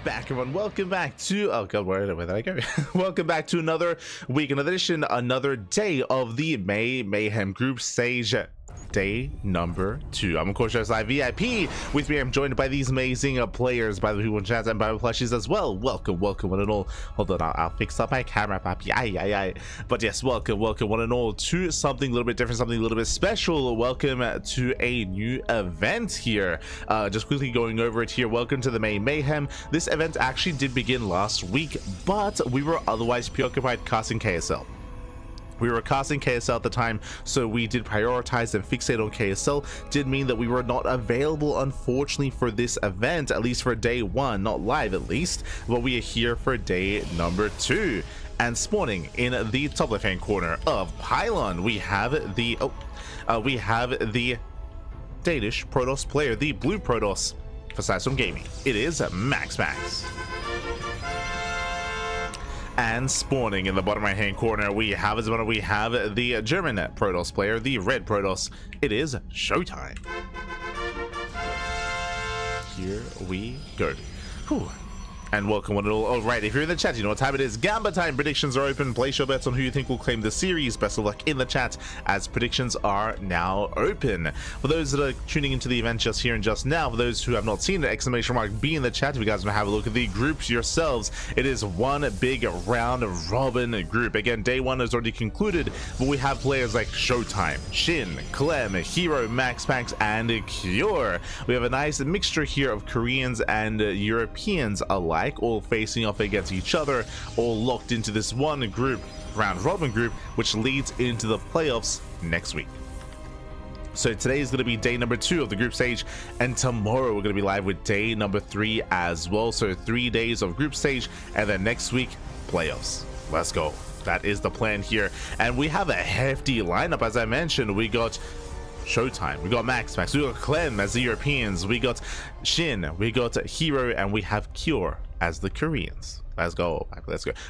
back, everyone. Welcome back to where did I go? Welcome back to another week, another edition, another day of the Mayhem group stage. Day number 2. I'm of course just VIP. With me, I'm joined by these amazing players, by the people in chat and by the plushies as well. Welcome one and all. Hold on, I'll fix up my camera, papi. Aye. But yes, welcome one and all to something a little bit different, something a little bit special. Welcome to a new event here. Just quickly going over it here. Welcome to the Mayhem. This event actually did begin last week, but we were otherwise preoccupied casting KSL. We were casting KSL at the time, so we did prioritize and fixate on KSL. Did mean that we were not available, unfortunately, for this event, at least for day 1, not live at least, but we are here for day number 2. And spawning in the top left-hand corner of Pylon, we have the Danish Protoss player, the blue Protoss for System Gaming. It is MaxPax. And spawning in the bottom right hand corner, we have the German Protoss player, the red Protoss. It is ShoWTimE. Here we go. Whew. And welcome one and all. All right, if you're in the chat, you know what time it is. Gamba time. Predictions are open. Place your bets on who you think will claim the series. Best of luck in the chat, as predictions are now open. For those that are tuning into the event just here and just now, for those who have not seen it, exclamation mark B in the chat. If you guys want to have a look at the groups yourselves, it is one big round robin group. Again, day 1 is already concluded, but we have players like ShoWTimE, SHIN, Clem, herO, MaxPax, and Cure. We have a nice mixture here of Koreans and Europeans alike, all facing off against each other, all locked into this one group, round robin group, which leads into the playoffs next week. So today is going to be day number 2 of the group stage, and tomorrow we're going to be live with day number 3 as well. So 3 days of group stage, and then next week playoffs. Let's go. That is the plan here, and we have a hefty lineup. As I mentioned, we got ShoWTimE, we got MaxPax, we got Clem as the Europeans, we got SHIN, we got herO, and we have Cure as the Koreans. Let's go. But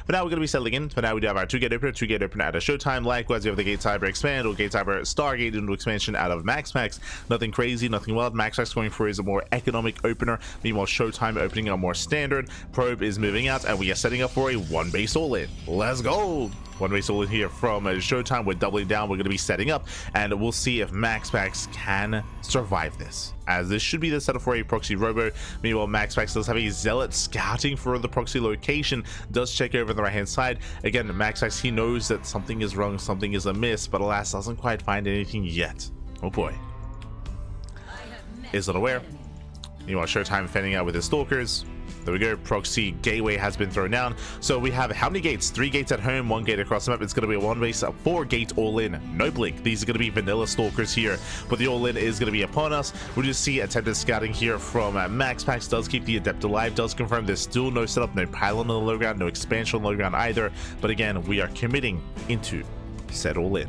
now we're going to be settling in. For now, we do have our 2-gate opener out of ShoWTimE. Likewise, we have the Gate Cyber Expand or Gate Cyber Stargate into expansion out of MaxPax. Nothing crazy, nothing wild. MaxPax going for is a more economic opener. Meanwhile, ShoWTimE opening a more standard. Probe is moving out, and we are setting up for a 1-base all-in. Let's go. 1-base all-in here from ShoWTimE. We're doubling down. We're going to be setting up, and we'll see if MaxPax can survive this, as this should be the setup for a proxy robo. Meanwhile, MaxPax does have a zealot scouting for the proxy location, does check over on the right hand side. Again, MaxPax, he knows that something is wrong, something is amiss, but alas, doesn't quite find anything yet. Oh boy. Is not aware. Meanwhile, ShoWTimE fending out with his stalkers. There we go. Proxy gateway has been thrown down. So we have how many gates? 3 gates at home, 1 gate across the map. It's going to be a 1-base, 4-gate all-in. No blink. These are going to be vanilla stalkers here, but the all-in is going to be upon us. We'll just see attempted scouting here from MaxPax. Does keep the adept alive. Does confirm there's still no setup, no pylon on the low ground, no expansion on the low ground either. But again, we are committing into set all-in.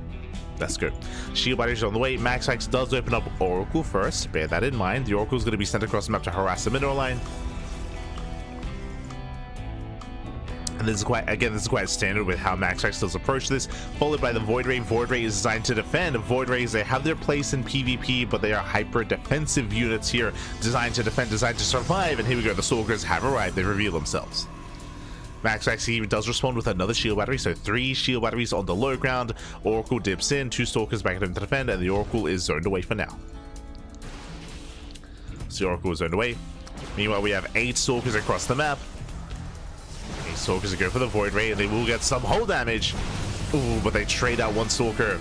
Let's go. Shield batteries on the way. MaxPax does open up Oracle first. Bear that in mind. The Oracle is going to be sent across the map to harass the mineral line. And this is quite standard with how MaxPax does approach this, followed by the Void Ray. Void Ray is designed to defend. Void Rays, they have their place in PvP, but they are hyper defensive units here, designed to defend, designed to survive. And here we go, the Stalkers have arrived. They reveal themselves. MaxPax, he does respond with another shield battery, so 3 shield batteries on the low ground. Oracle dips in, 2 Stalkers back at him to defend, and the Oracle is zoned away for now. So the Oracle is zoned away. Meanwhile, we have 8 Stalkers across the map. Stalkers go for the Void Ray, and they will get some hull damage. Ooh, but they trade out 1 Stalker.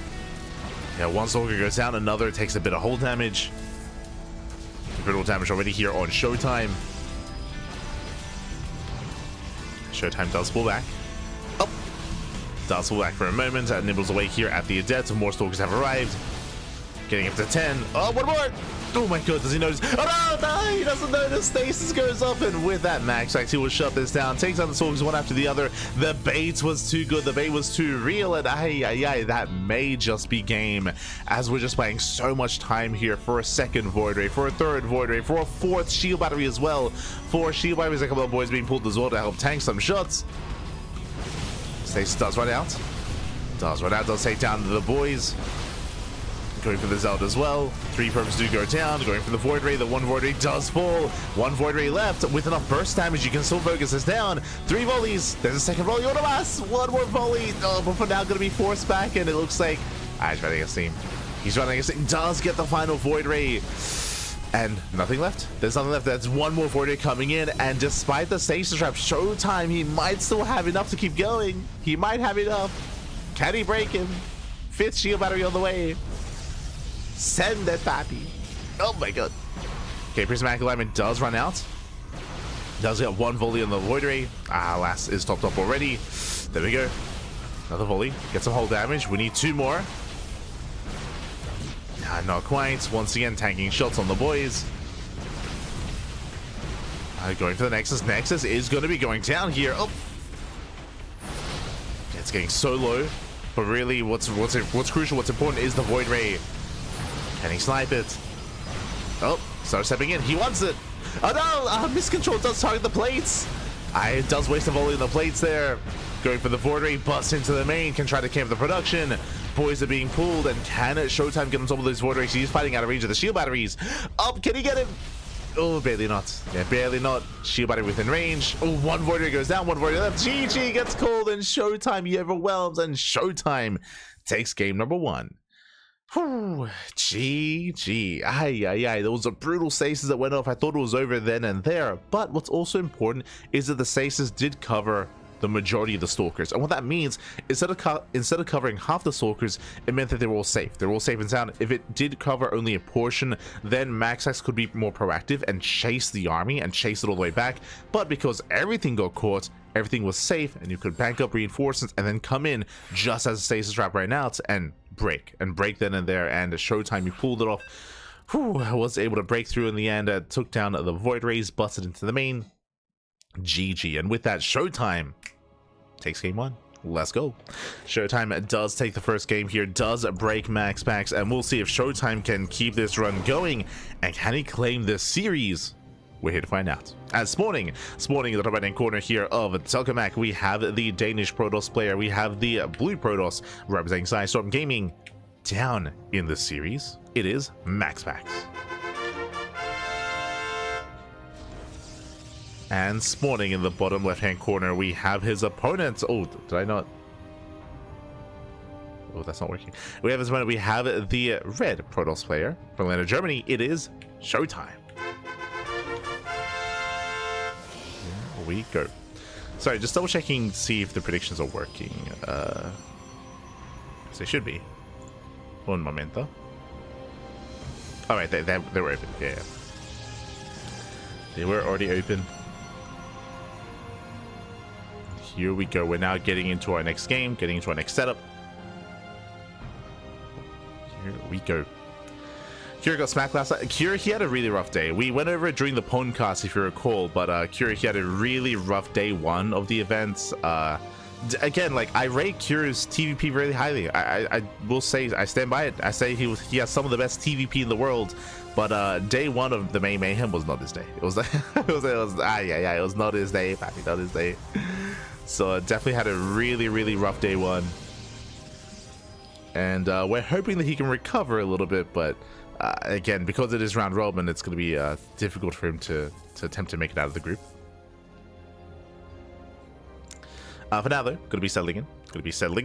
Yeah, 1 Stalker goes down, another takes a bit of hull damage. Critical damage already here on ShoWTimE. ShoWTimE does pull back. Oh! Does pull back for a moment, nibbles away here at the adept. More Stalkers have arrived. Getting up to 10. Oh, one more! Oh my god, does he notice? Oh no, he doesn't notice. Stasis goes up, and with that, MaxPax, he will shut this down. Takes out the Stalkers one after the other. The bait was too good. The bait was too real, and that may just be game, as we're just playing so much time here for a 2nd Void Ray, for a 3rd Void Ray, for a 4th shield battery as well. 4 shield batteries, a couple of boys being pulled as well to help tank some shots. Stasis does run out. Does take down the boys. Going for the Zelda as well. 3 purpose do go down. Going for the Void Ray. The 1 Void Ray does fall. 1 Void Ray left. With enough burst damage, you can still focus this down. 3 volleys. There's a second volley. Automas. 1 more volley. Oh, but for now, going to be forced back. And it looks like... he's running against team. He's running against team. Does get the final Void Ray. And nothing left. There's nothing left. That's 1 more Void Ray coming in. And despite the stasis trap, ShoWTimE, he might still have enough to keep going. He might have enough. Can he break him? 5th shield battery on the way. Send that papi. Oh my god. Okay, prismatic alignment does run out. Does get 1 volley on the Void Ray. Last is topped up already. There we go. Another volley. Get some hold damage. We need 2 more. Not quite. Once again, tanking shots on the boys. Going for the Nexus. Nexus is going to be going down here. Oh. It's getting so low. But really, what's crucial, what's important is the Void Ray. Can he snipe it? Oh, starts stepping in. He wants it. Oh no! Miscontrol does target the plates. It does waste a volley on the plates there. Going for the Void Ray, busts into the main, can try to camp the production. Boys are being pulled, and can ShoWTimE get on top of those Void Rays? He's fighting out of range of the shield batteries. Up, can he get him? Oh, barely not. Yeah, barely not. Shield battery within range. Oh, 1 Void Ray goes down, 1 Void Ray left. GG gets called, and ShoWTimE he overwhelms, and ShoWTimE takes game number 1. Whew, GG. Aye. There was a brutal stasis that went off. I thought it was over then and there. But what's also important is that the stasis did cover the majority of the Stalkers. And what that means, instead of covering half the Stalkers, it meant that they were all safe. They were all safe and sound. If it did cover only a portion, then MaxPax could be more proactive and chase the army and chase it all the way back. But because everything got caught, everything was safe, and you could bank up reinforcements and then come in just as a stasis trap ran out and break then and there. And ShoWTimE, he pulled it off. I was able to break through in the end. Took down the Void Rays, busted into the main. GG. And with that, ShoWTimE takes game 1. Let's go. ShoWTimE does take the first game here, does break MaxPax, and we'll see if ShoWTimE can keep this run going, and can he claim this series? We're here to find out. As spawning in the top right hand corner here of Telkamac, we have the Danish Protoss player, we have the blue Protoss representing Storm Gaming. Down in this series, it is MaxPax. And spawning in the bottom left-hand corner, we have his opponent. Oh, did I not? Oh, that's not working. We have his opponent. We have the red Protoss player from Atlanta, Germany. It is ShoWTimE. Here we go. Sorry, just double-checking to see if the predictions are working. They should be. Un momento. All right, they were open. Yeah. They were already open. Here we go. We're now getting into our next game, getting into our next setup. Here we go. Kira got smacked last night. Kira, he had a really rough day. We went over it during the podcast, if you recall, but Kira, he had a really rough day 1 of the events. Again, like, I rate Kira's TVP really highly. I will say, I stand by it. I say he has some of the best TVP in the world. But day 1 of the Mayhem was not his day. It was it was not his day. Papi, not his day. So definitely had a really rough day 1. And we're hoping that he can recover a little bit, but again, because it is round robin, it's going to be difficult for him to attempt to make it out of the group. For now, though, going to be settling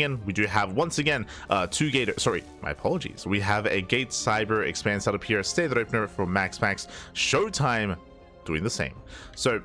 in. We do have, once again, 2 gate... Sorry, my apologies. We have a gate cyber expand setup here. Standard opener for MaxPax. ShoWTimE doing the same. So,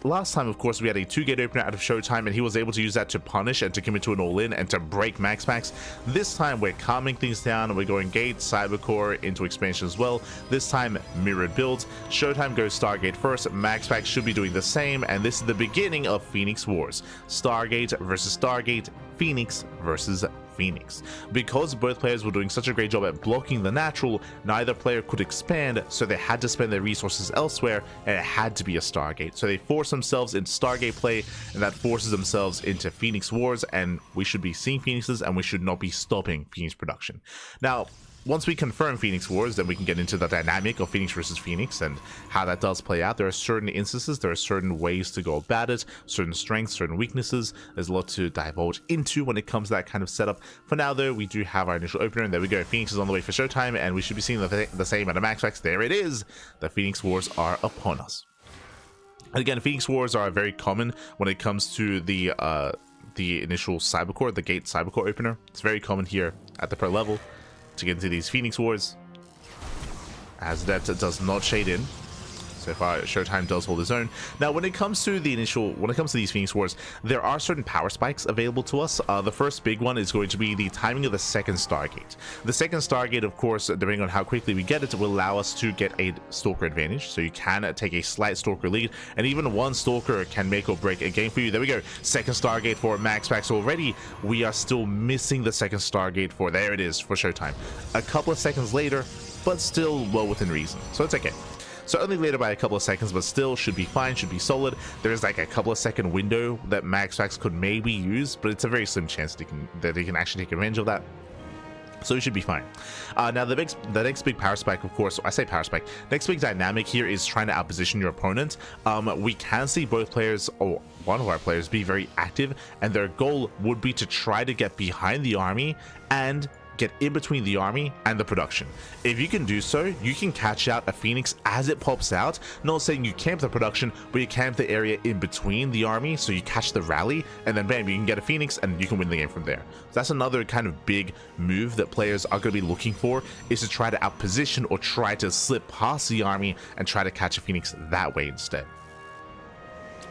last time, of course, we had a 2 gate opener out of ShoWTimE, and he was able to use that to punish and to commit to an all-in and to break MaxPax. This time, we're calming things down. We're going gate, cybercore into expansion as well. This time, mirrored builds. ShoWTimE goes Stargate first. MaxPax should be doing the same, and this is the beginning of Phoenix Wars. Stargate versus Stargate, Phoenix versus Phoenix. Because both players were doing such a great job at blocking the natural, neither player could expand, so they had to spend their resources elsewhere, and it had to be a Stargate. So they forced themselves into Stargate play, and that forces themselves into Phoenix Wars, and we should be seeing Phoenixes, and we should not be stopping Phoenix production. Now, once we confirm Phoenix Wars, then we can get into the dynamic of Phoenix versus Phoenix and how that does play out. There are certain instances, there are certain ways to go about it, certain strengths, certain weaknesses. There's a lot to divulge into when it comes to that kind of setup. For now though, we do have our initial opener, and there we go. Phoenix is on the way for ShoWTimE, and we should be seeing the same at a MaxPax. There it is. The Phoenix Wars are upon us. Again, Phoenix Wars are very common when it comes to the initial Cybercore, the Gate Cybercore opener. It's very common here at the pro level to get into these Phoenix Wars, as that does not shade in. So far, ShoWTimE does hold his own. Now, when it comes to these Phoenix Wars, there are certain power spikes available to us. The first big one is going to be the timing of the second Stargate. The second Stargate, of course, depending on how quickly we get it, will allow us to get a Stalker advantage. So you can take a slight Stalker lead, and even one Stalker can make or break a game for you. There we go. Second Stargate for MaxPax already. We are still missing the second Stargate for, there it is, for ShoWTimE. A couple of seconds later, but still well within reason. So it's okay. So only later by a couple of seconds, but still should be fine, should be solid. There's like a couple of second window that MaxPax could maybe use, but it's a very slim chance that he can actually take advantage of that. So we should be fine. Now the next big power spike, of course, I say power spike, next big dynamic here is trying to outposition your opponent. We can see both players, or one of our players, be very active, and their goal would be to try to get behind the army and get in between the army and the production. If you can do so, you can catch out a Phoenix as it pops out. Not saying you camp the production, but you camp the area in between the army, so you catch the rally, and then bam, you can get a Phoenix and you can win the game from there. So that's another kind of big move that players are going to be looking for, is to try to outposition or try to slip past the army and try to catch a Phoenix that way instead.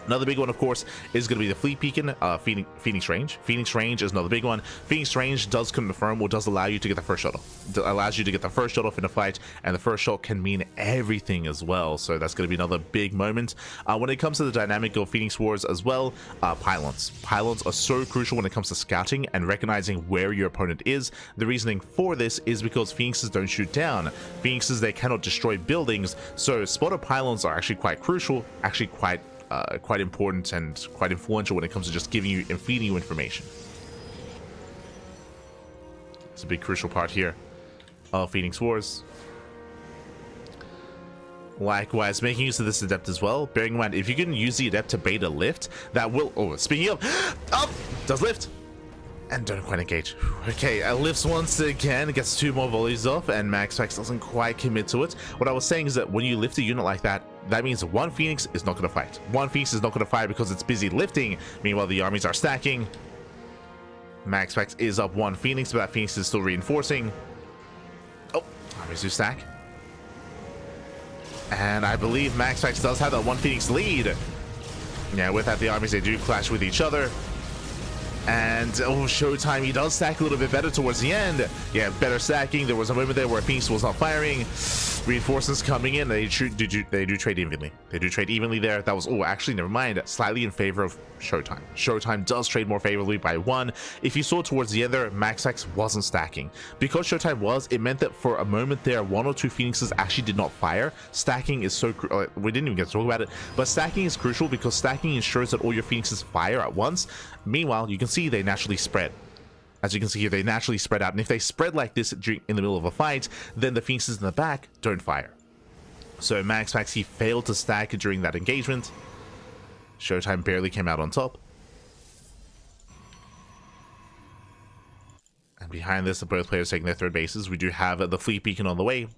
Another big one, of course, is going to be the fleet beacon, Phoenix range. Phoenix range is another big one. Phoenix range does confirm or does allow you to get the first shot off. It allows you to get the first shot off in a fight, and the first shot can mean everything as well. So that's going to be another big moment. When it comes to the dynamic of Phoenix Wars as well, pylons. Pylons are so crucial when it comes to scouting and recognizing where your opponent is. The reasoning for this is because Phoenixes don't shoot down. Phoenixes, they cannot destroy buildings. So spotted pylons are actually quite crucial, actually quite important and quite influential when it comes to just giving you and feeding you information. It's a big crucial part here of Phoenix Wars. Likewise, making use of this adept as well. Bearing in mind, if you can use the adept to bait a lift, that will, oh, speaking of, does lift. And don't quite engage. Okay, lifts once again, gets 2 more volleys off, and MaxPax doesn't quite commit to it. What I was saying is that when you lift a unit like that, that means one Phoenix is not going to fight. One Phoenix is not going to fight because it's busy lifting. Meanwhile, the armies are stacking. MaxPax is up 1 Phoenix, but that Phoenix is still reinforcing. Oh, armies do stack. And I believe MaxPax does have that 1 Phoenix lead. Yeah, with that, the armies, they do clash with each other. And oh, ShoWTimE, he does stack a little bit better towards the end. Yeah, better stacking. There was a moment there where Phoenix was not firing. Reinforcements coming in. They do trade evenly. They do trade evenly there. That was, oh, actually, never mind. Slightly in favor of ShoWTimE. ShoWTimE does trade more favorably by 1. If you saw towards the end there, MaxPax wasn't stacking. Because ShoWTimE was, it meant that for a moment there, 1 or 2 Phoenixes actually did not fire. Stacking is so, we didn't even get to talk about it, but stacking is crucial because stacking ensures that all your Phoenixes fire at once. Meanwhile, you can see they naturally spread. As you can see here, they naturally spread out, and if they spread like this in the middle of a fight, then the Phoenixes in the back don't fire. So MaxPax, he failed to stack during that engagement. ShoWTimE barely came out on top. And behind this, the both players taking their third bases. We do have the fleet beacon on the way.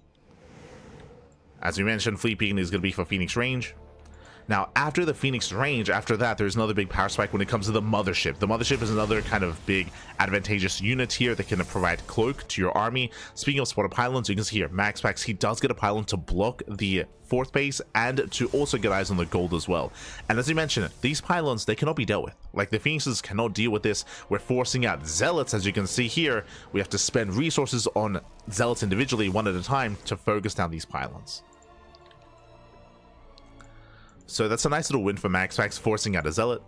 As we mentioned, fleet beacon is going to be for Phoenix range. Now, after the Phoenix range, after that, there's another big power spike when it comes to the Mothership. The Mothership is another kind of big advantageous unit here that can provide cloak to your army. Speaking of spotted pylons, you can see here, MaxPax, he does get a pylon to block the 4th base and to also get eyes on the gold as well. And as you mentioned, these pylons, they cannot be dealt with. Like, the Phoenixes cannot deal with this. We're forcing out Zealots, as you can see here. We have to spend resources on Zealots individually, one at a time, to focus down these pylons. So that's a nice little win for MaxPax, forcing out a Zealot.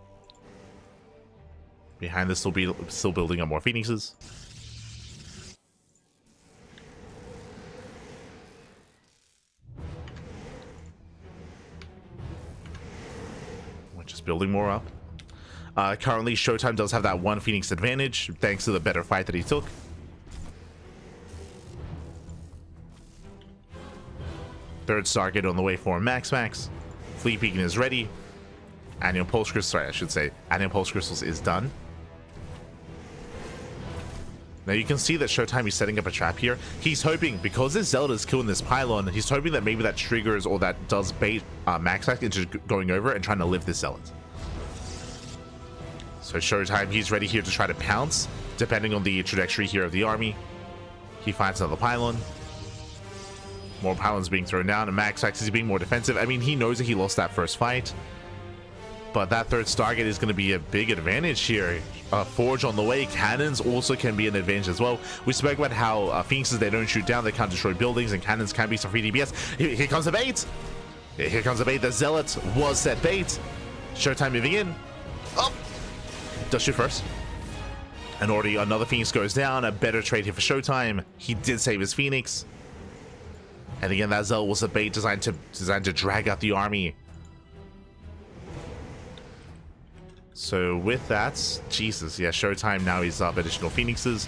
Behind this, still building up more Phoenixes. We're just building more up. Currently, ShoWTimE does have that 1 Phoenix advantage, thanks to the better fight that he took. Third Stargate on the way for MaxPax. Fleet beacon is ready. Annual pulse crystals, sorry, I should say annual pulse crystals is done. Now you can see that ShoWTimE is setting up a trap here. He's hoping, because this Zelda's killing this pylon, he's hoping that maybe that triggers or that does bait MaxPax into going over and trying to lift this Zealot. So ShoWTimE, he's ready here to try to pounce, depending on the trajectory here of the army. He finds another pylon. More pylons being thrown down, and MaxPax is being more defensive. I mean, he knows that he lost that first fight, but that third Stargate is going to be a big advantage here. Forge on the way, cannons also can be an advantage as well. We spoke about how Phoenixes, they don't shoot down, they can't destroy buildings, and cannons can be some free DPS. Here comes the bait! Here comes the bait. The Zealot was set bait. ShoWTimE moving in. Oh! Does shoot first. And already another Phoenix goes down. A better trade here for ShoWTimE. He did save his Phoenix. And again, that Zealot was a bait designed to drag out the army. So with that, Jesus, yeah, ShoWTimE now he's up additional Phoenixes.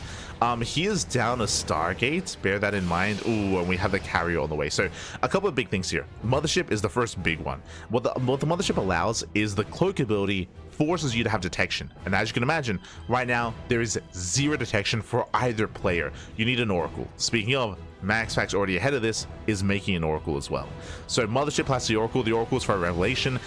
He is down a Stargate, bear that in mind. Ooh, and we have the carrier on the way. So a couple of big things here. Mothership is the first big one. What the Mothership allows is the cloak ability forces you to have detection. And as you can imagine, right now, there is 0 detection for either player. You need an Oracle. Speaking of, MaxPax already ahead of this is making an Oracle as well. So Mothership has the Oracle. The Oracle is for a Revelation.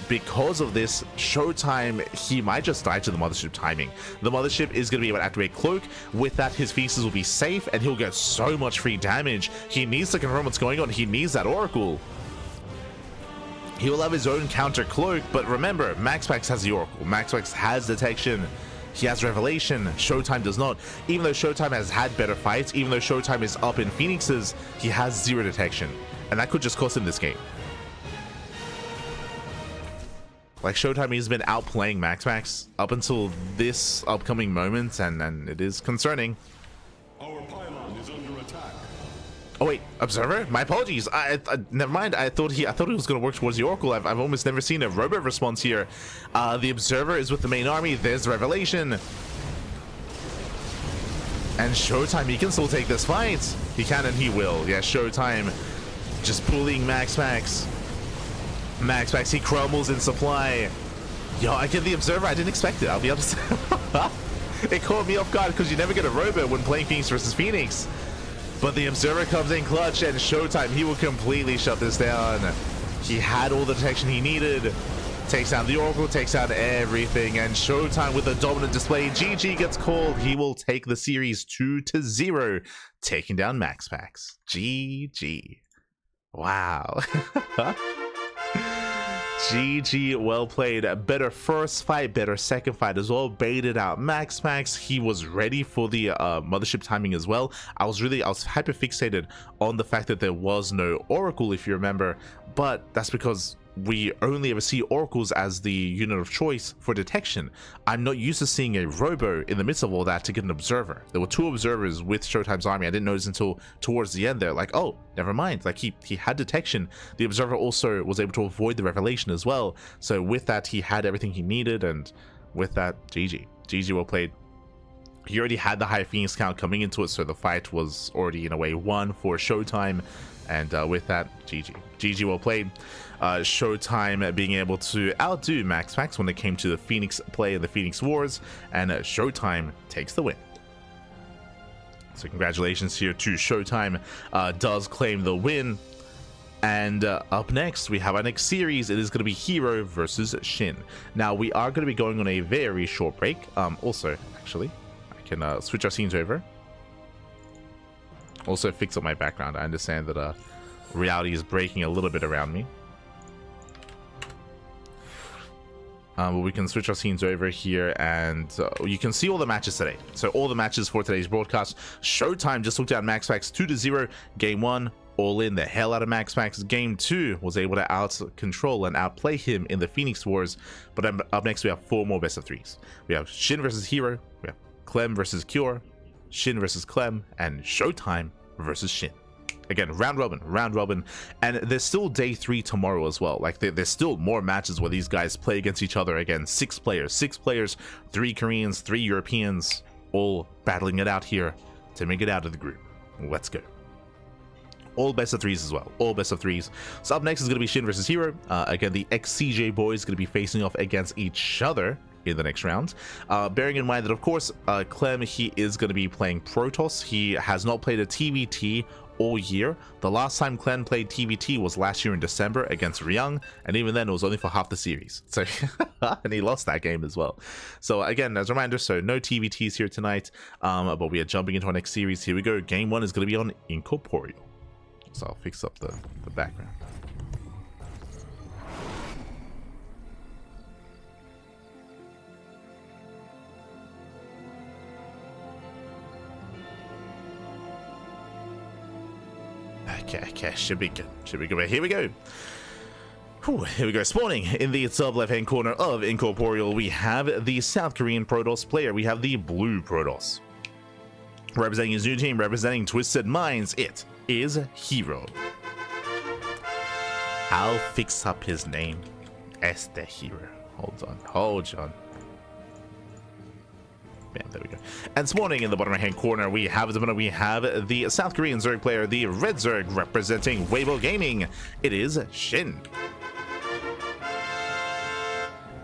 Because of this, ShoWTimE, he might just die to the Mothership timing. The Mothership is going to be able to activate Cloak. With that, his Phoenixes will be safe, and he'll get so much free damage. He needs to confirm what's going on. He needs that Oracle. He will have his own counter Cloak, but remember, MaxPax has the Oracle. MaxPax has detection. He has Revelation. ShoWTimE does not. Even though ShoWTimE has had better fights, even though ShoWTimE is up in Phoenixes, he has 0 detection. And that could just cost him this game. Like, ShoWTimE has been outplaying MaxPax up until this upcoming moment, and it is concerning. Our pylon is under attack. Oh wait, Observer? My apologies. Never mind. I thought he was going to work towards the Oracle. I've almost never seen a robo response here. The Observer is with the main army. There's the Revelation. And ShoWTimE, he can still take this fight. He can and he will. Yeah, ShoWTimE just bullying MaxPax. MaxPax, he crumbles in supply. Yo, I get the Observer. I didn't expect it. I'll be honest. It caught me off guard because you never get a robo when playing Phoenix versus Phoenix. But the Observer comes in clutch, and ShoWTimE, he will completely shut this down. He had all the detection he needed. Takes down the Oracle, takes down everything, and ShoWTimE with a dominant display. GG gets called. He will take the series 2-0, taking down MaxPax. GG. Wow. GG, well played. Better first fight, better second fight as well. Baited out MaxPax. He was ready for the Mothership timing as well. I was hyper fixated on the fact that there was no Oracle, if you remember, but that's because we only ever see Oracles as the unit of choice for detection. I'm not used to seeing a robo in the midst of all that to get an Observer. There were 2 Observers with ShoWTimE's army. I didn't notice until towards the end there, like, oh, never mind. Like, he had detection. The Observer also was able to avoid the Revelation as well. So with that, he had everything he needed, and with that, GG. GG, well played. He already had the high Phoenix count coming into it, so the fight was already in a way won for ShoWTimE. And with that, GG. GG, well played. ShoWTimE being able to outdo MaxPax when it came to the Phoenix play and the Phoenix Wars, and ShoWTimE takes the win. So congratulations here to ShoWTimE, does claim the win. And up next, we have our next series. It is going to be herO versus SHIN. Now, we are going to be going on a very short break. Also, actually, I can switch our scenes over. Also fix up my background. I understand that reality is breaking a little bit around me. But we can switch our scenes over here, and you can see all the matches today. So all the matches for today's broadcast. ShoWTimE just took down MaxPax 2-0. Game 1, all in the hell out of MaxPax. Game 2 was able to out-control and outplay him in the Phoenix Wars. But up next, we have 4 more best of 3s. We have SHIN versus herO. We have Clem versus Cure. SHIN versus Clem, and ShoWTimE versus SHIN. Again, round robin, and there's still day 3 tomorrow as well. Like, there's still more matches where these guys play against each other. Again, 6 players, 3 Koreans, 3 Europeans, all battling it out here to make it out of the group. Let's go. All best of 3s as well. All best of 3s. So up next is going to be SHIN versus herO. Again, the ex-CJ boys going to be facing off against each other. in the next round. Bearing in mind that, of course, Clem, he is going to be playing Protoss. He has not played a TVT all year. The last time Clem played TVT was last year in December against herO, and even then it was only for half the series. So and he lost that game as well. So again, as a reminder, so no TVTs here tonight, but we are jumping into our next series. Here we go. Game 1 is going to be on Incorporeal. So I'll fix up the background. Okay, should be good. But here we go. Whew, here we go. Spawning in the top left-hand corner of Incorporeal, we have the South Korean Protoss player. We have the blue Protoss. Representing his new team, representing Twisted Minds, it is herO. I'll fix up his name. Este herO. Hold on. Yeah, there we go. And spawning in the bottom right-hand corner, we have the South Korean Zerg player, the Red Zerg, representing Weibo Gaming. It is SHIN.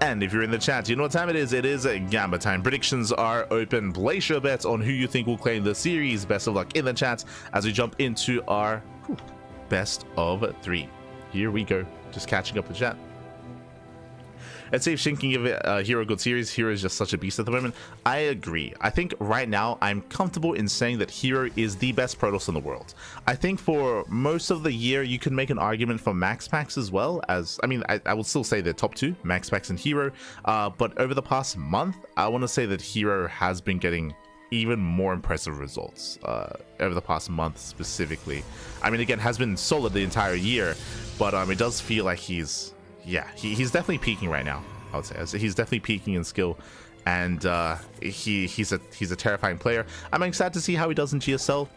And if you're in the chat, you know what time it is. It is Gamba time. Predictions are open. Place your bets on who you think will claim the series. Best of luck in the chat as we jump into our best of 3. Here we go. Just catching up the chat. Let's see if SHIN can give herO a good series. herO is just such a beast at the moment. I agree. I think right now I'm comfortable in saying that herO is the best Protoss in the world. I think for most of the year you can make an argument for MaxPax as well. As I mean, I would still say they're top 2, MaxPax and herO. But over the past month, I want to say that herO has been getting even more impressive results over the past month specifically. I mean, again, has been solid the entire year, but it does feel like he's definitely peaking right now. I would say he's definitely peaking in skill, and he's a terrifying player. I'm excited to see how he does in GSL.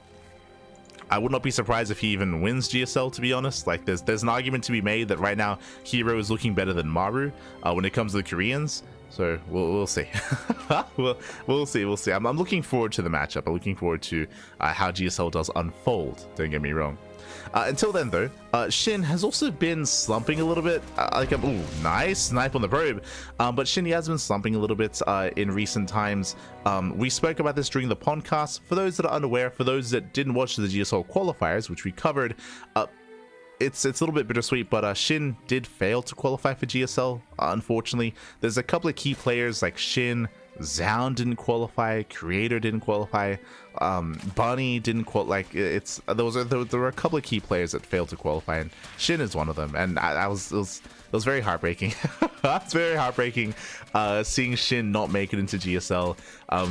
I would not be surprised if he even wins GSL, to be honest. Like there's an argument to be made that right now herO is looking better than Maru when it comes to the Koreans. So we'll see. we'll see. I'm looking forward to the matchup. I'm looking forward to how GSL does unfold. Don't get me wrong. Until then, though, SHIN has also been slumping a little bit. Ooh, nice snipe on the probe. But SHIN, he has been slumping a little bit in recent times. We spoke about this during the podcast. For those that are unaware, for those that didn't watch the GSL qualifiers, which we covered, it's a little bit bittersweet, but SHIN did fail to qualify for GSL, unfortunately. There's a couple of key players like SHIN, Zound didn't qualify, Creator didn't qualify, Bunny didn't qualify. Like there were a couple of key players that failed to qualify, and SHIN is one of them. And it was very heartbreaking. It's very heartbreaking seeing SHIN not make it into GSL.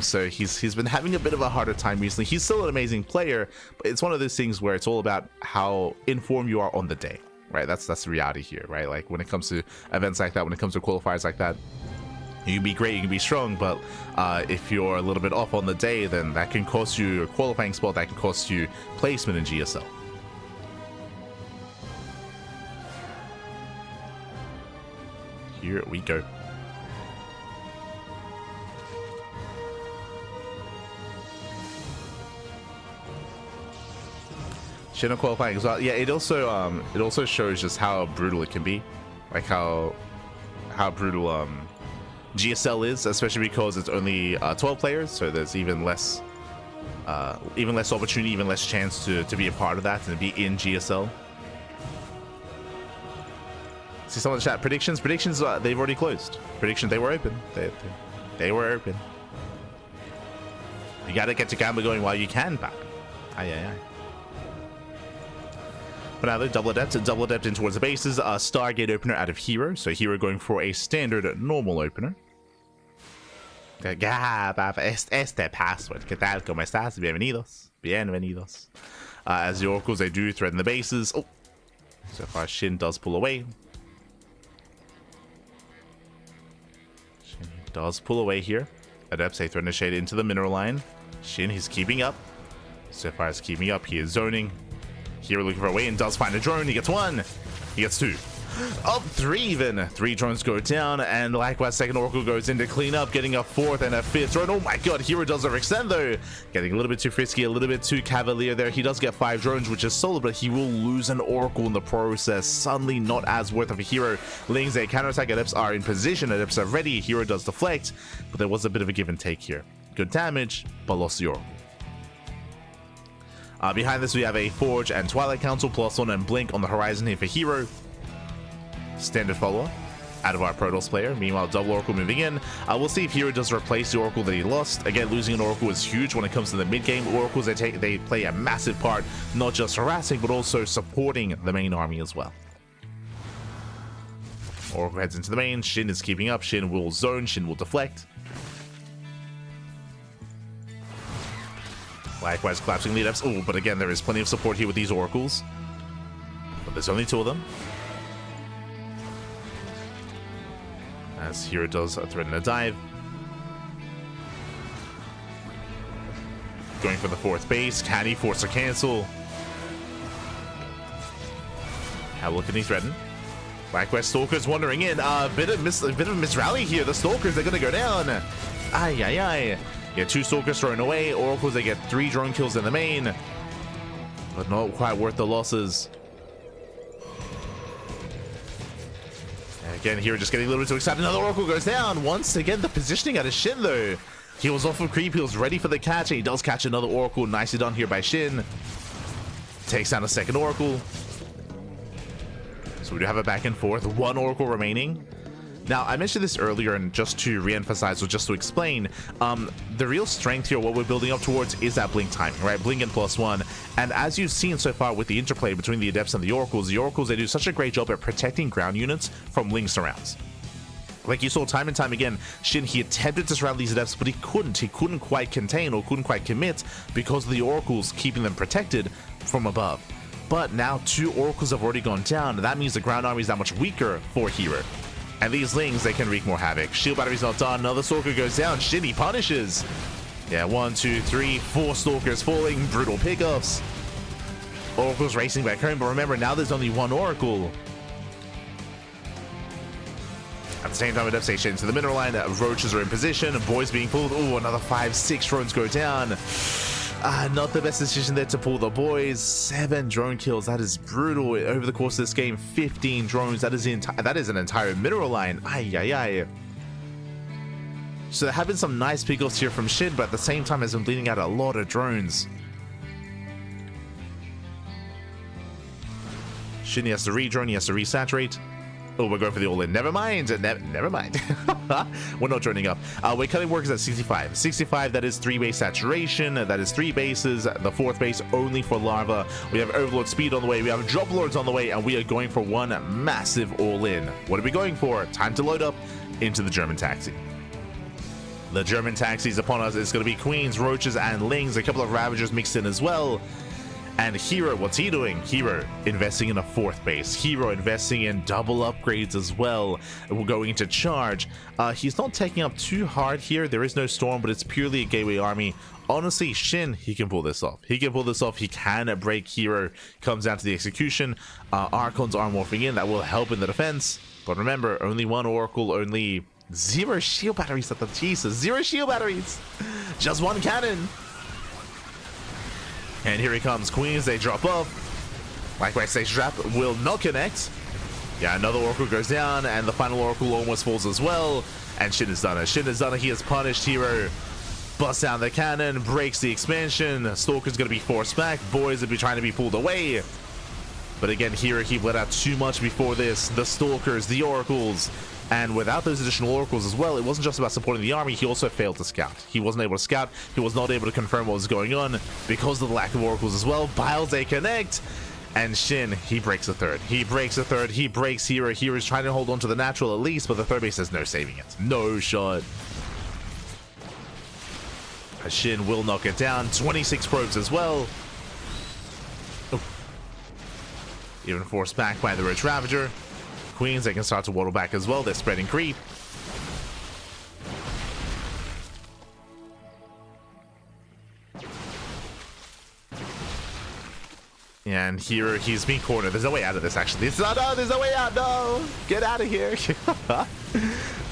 So he's been having a bit of a harder time recently. He's still an amazing player, but it's one of those things where it's all about how informed you are on the day, right? That's the reality here, right? Like when it comes to events like that, when it comes to qualifiers like that, you can be great, you can be strong, but if you're a little bit off on the day, then that can cost you a qualifying spot, that can cost you placement in GSL. Here we go. SHIN qualifying as well. Yeah, it also shows just how brutal it can be, like how brutal GSL is, especially because it's only 12 players, so there's even less opportunity, even less chance to be a part of that and to be in GSL. See some of the chat predictions. They've already closed. They were open. They were open. You gotta get your Gamba going while you can, back. Aye. But now they're double adept in towards the bases. Stargate opener out of herO. So herO going for a standard normal opener. Este password. ¿Qué tal? ¿Cómo estás? Bienvenidos. As the oracles, they do threaten the bases. Oh, so far SHIN does pull away. SHIN does pull away here. Adepts, they threaten to shade into the mineral line. SHIN, he's keeping up. So far as keeping up, he is zoning. herO looking for a way and does find a drone. He gets 1. He gets 2. Up 3 even. 3 drones go down, and likewise second Oracle goes in to clean up, getting a 4th and a 5th drone. Oh my god, herO does overextend though. Getting a little bit too frisky, a little bit too cavalier there. He does get 5 drones, which is solid, but he will lose an Oracle in the process. Suddenly not as worth of a herO. Lings a counterattack. Adepts are in position. Adepts are ready. herO does deflect, but there was a bit of a give and take here. Good damage, but lost the Oracle. Behind this, we have a Forge and Twilight Council, +1 and Blink on the horizon here for herO. Standard follow-up out of our Protoss player. Meanwhile, double Oracle moving in. We'll see if herO does replace the Oracle that he lost. Again, losing an Oracle is huge when it comes to the mid-game. Oracles, they play a massive part, not just harassing, but also supporting the main army as well. Oracle heads into the main. SHIN is keeping up. SHIN will zone. SHIN will deflect. Likewise, collapsing lead ups. Oh, but again, there is plenty of support here with these Oracles. But there's only 2 of them. As herO does threaten a dive. Going for the 4th base. Can he force a cancel? How can he threaten? Likewise, Stalkers wandering in. A bit of misrally here. The Stalkers, they're going to go down. Ay, ay, ay. Yeah, 2 Stalkers thrown away. Oracles, they get 3 drone kills in the main. But not quite worth the losses. Again, here just getting a little bit too excited. Another Oracle goes down. Once again, the positioning out of SHIN though. He was off of creep. He was ready for the catch, and he does catch another Oracle. Nicely done here by SHIN. Takes down a second Oracle. So we do have a back and forth. 1 Oracle remaining. Now, I mentioned this earlier, and just to re-emphasize, or just to explain, the real strength here, what we're building up towards, is that blink timing, right? Blink and +1. And as you've seen so far with the interplay between the Adepts and the Oracles, they do such a great job at protecting ground units from Ling surrounds. Like you saw time and time again, SHIN, he attempted to surround these Adepts, but he couldn't. He couldn't quite contain or couldn't quite commit because of the Oracles keeping them protected from above. But now 2 Oracles have already gone down, and that means the ground army is that much weaker for herO. And these Lings, they can wreak more havoc. Shield battery's not done. Another Stalker goes down. SHIN, he punishes. Yeah, 1, 2, 3, 4 Stalkers falling. Brutal pickups. Oracle's racing back home, but remember, now there's only 1 Oracle. At the same time, Adepts station into the mineral line. Roaches are in position. Boys being pulled. Oh, another 5, 6 drones go down. Not the best decision there to pull the boys. 7 drone kills. That is brutal. Over the course of this game, 15 drones. That is an entire mineral line. Ay, ay, ay. So there have been some nice pickoffs here from SHIN, but at the same time has been bleeding out a lot of drones. SHIN, he has to re-drone. He has to resaturate. Oh, we're going for the all-in. Never mind. Never mind. We're not joining up. We're cutting workers at 65. 65, that is 3 base saturation. That is 3 bases. The 4th base only for Larva. We have Overlord speed on the way. We have Drop Lords on the way. And we are going for 1 massive all-in. What are we going for? Time to load up into the German taxi. The German taxi is upon us. It's going to be Queens, Roaches, and Lings. A couple of Ravagers mixed in as well. And herO, what's he doing? herO investing in a 4th base. herO investing in double upgrades as well. We're going into charge. He's not taking up too hard here. There is no storm, but it's purely a gateway army. Honestly, SHIN, he can pull this off. He can pull this off. He can break herO. Comes down to the execution. Archons are morphing in. That will help in the defense. But remember, only 1 Oracle, only 0 shield batteries at the Jesus. 0 shield batteries. Just 1 cannon. And here he comes, Queens, they drop off. Likewise, Stage Trap will not connect. Yeah, another Oracle goes down, and the final Oracle almost falls as well. And SHIN has done it. SHIN has done it. He has punished herO. Busts down the cannon, breaks the expansion. Stalker's going to be forced back. Boys will be trying to be pulled away. But again, herO, he let out too much before this. The Stalkers, the Oracles. And without those additional Oracles as well, it wasn't just about supporting the army, he also failed to scout. He wasn't able to scout, he was not able to confirm what was going on because of the lack of Oracles as well. Biles, they connect, and SHIN, he breaks a 3rd. He breaks a 3rd, he breaks herO. herO's trying to hold on to the natural at least, but the 3rd base has no saving it. No shot. SHIN will knock it down. 26 probes as well. Oh. Even forced back by the Roach Ravager. Queens, they can start to waddle back as well. They're spreading creep. And here he's being cornered. There's no way out of this, actually. No, there's no way out. No, get out of here.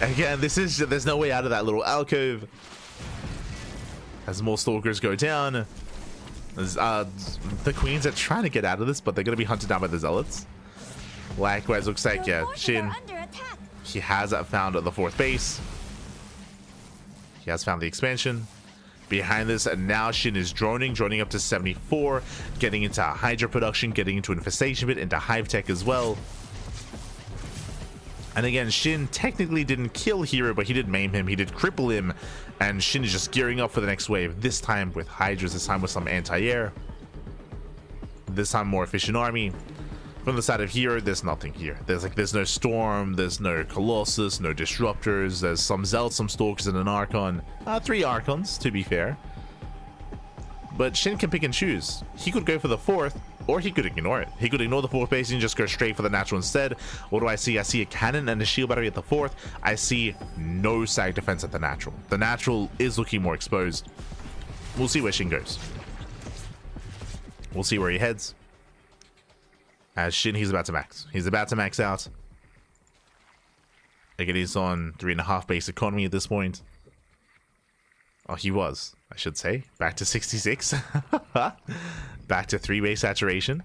Again, there's no way out of that little alcove. As more stalkers go down, the queens are trying to get out of this, but they're going to be hunted down by the zealots. Likewise, looks like, yeah, SHIN, he has found the 4th base. He has found the expansion. Behind this, and now SHIN is droning up to 74, getting into Hydra production, getting into Infestation Pit, into Hive Tech as well. And again, SHIN technically didn't kill herO, but he did maim him, he did cripple him, and SHIN is just gearing up for the next wave, this time with Hydras, this time with some anti-air. This time more efficient army. From the side of herO, there's nothing here. There's no Storm, there's no Colossus, no Disruptors, there's some Zealots, some Stalkers, and an Archon. 3 Archons, to be fair. But SHIN can pick and choose. He could go for the 4th, or he could ignore it. He could ignore the 4th base and just go straight for the natural instead. What do I see? I see a cannon and a shield battery at the 4th. I see no sag defense at the natural. The natural is looking more exposed. We'll see where SHIN goes. We'll see where he heads. As SHIN, he's about to max. He's about to max out. Again, he's on 3.5 base economy at this point. Oh, he was, I should say. Back to 66. Back to 3 base saturation.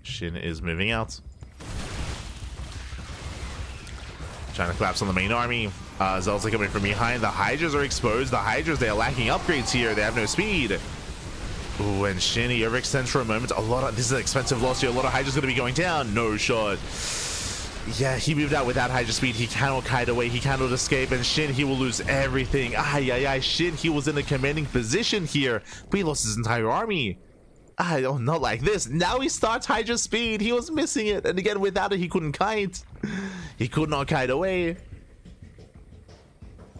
SHIN is moving out. Trying to collapse on the main army. Zealots are coming from behind. The Hydras are exposed. The Hydras, they are lacking upgrades here. They have no speed. Ooh, and SHIN, he overextends for a moment. This is an expensive loss here. A lot of Hydras going to be going down. No shot. Yeah, he moved out without Hydra speed. He cannot kite away. He cannot escape. And SHIN, he will lose everything. SHIN, he was in a commanding position here. But he lost his entire army. Oh, not like this. Now he starts Hydra speed. He was missing it. And again, without it, he couldn't kite. He could not kite away.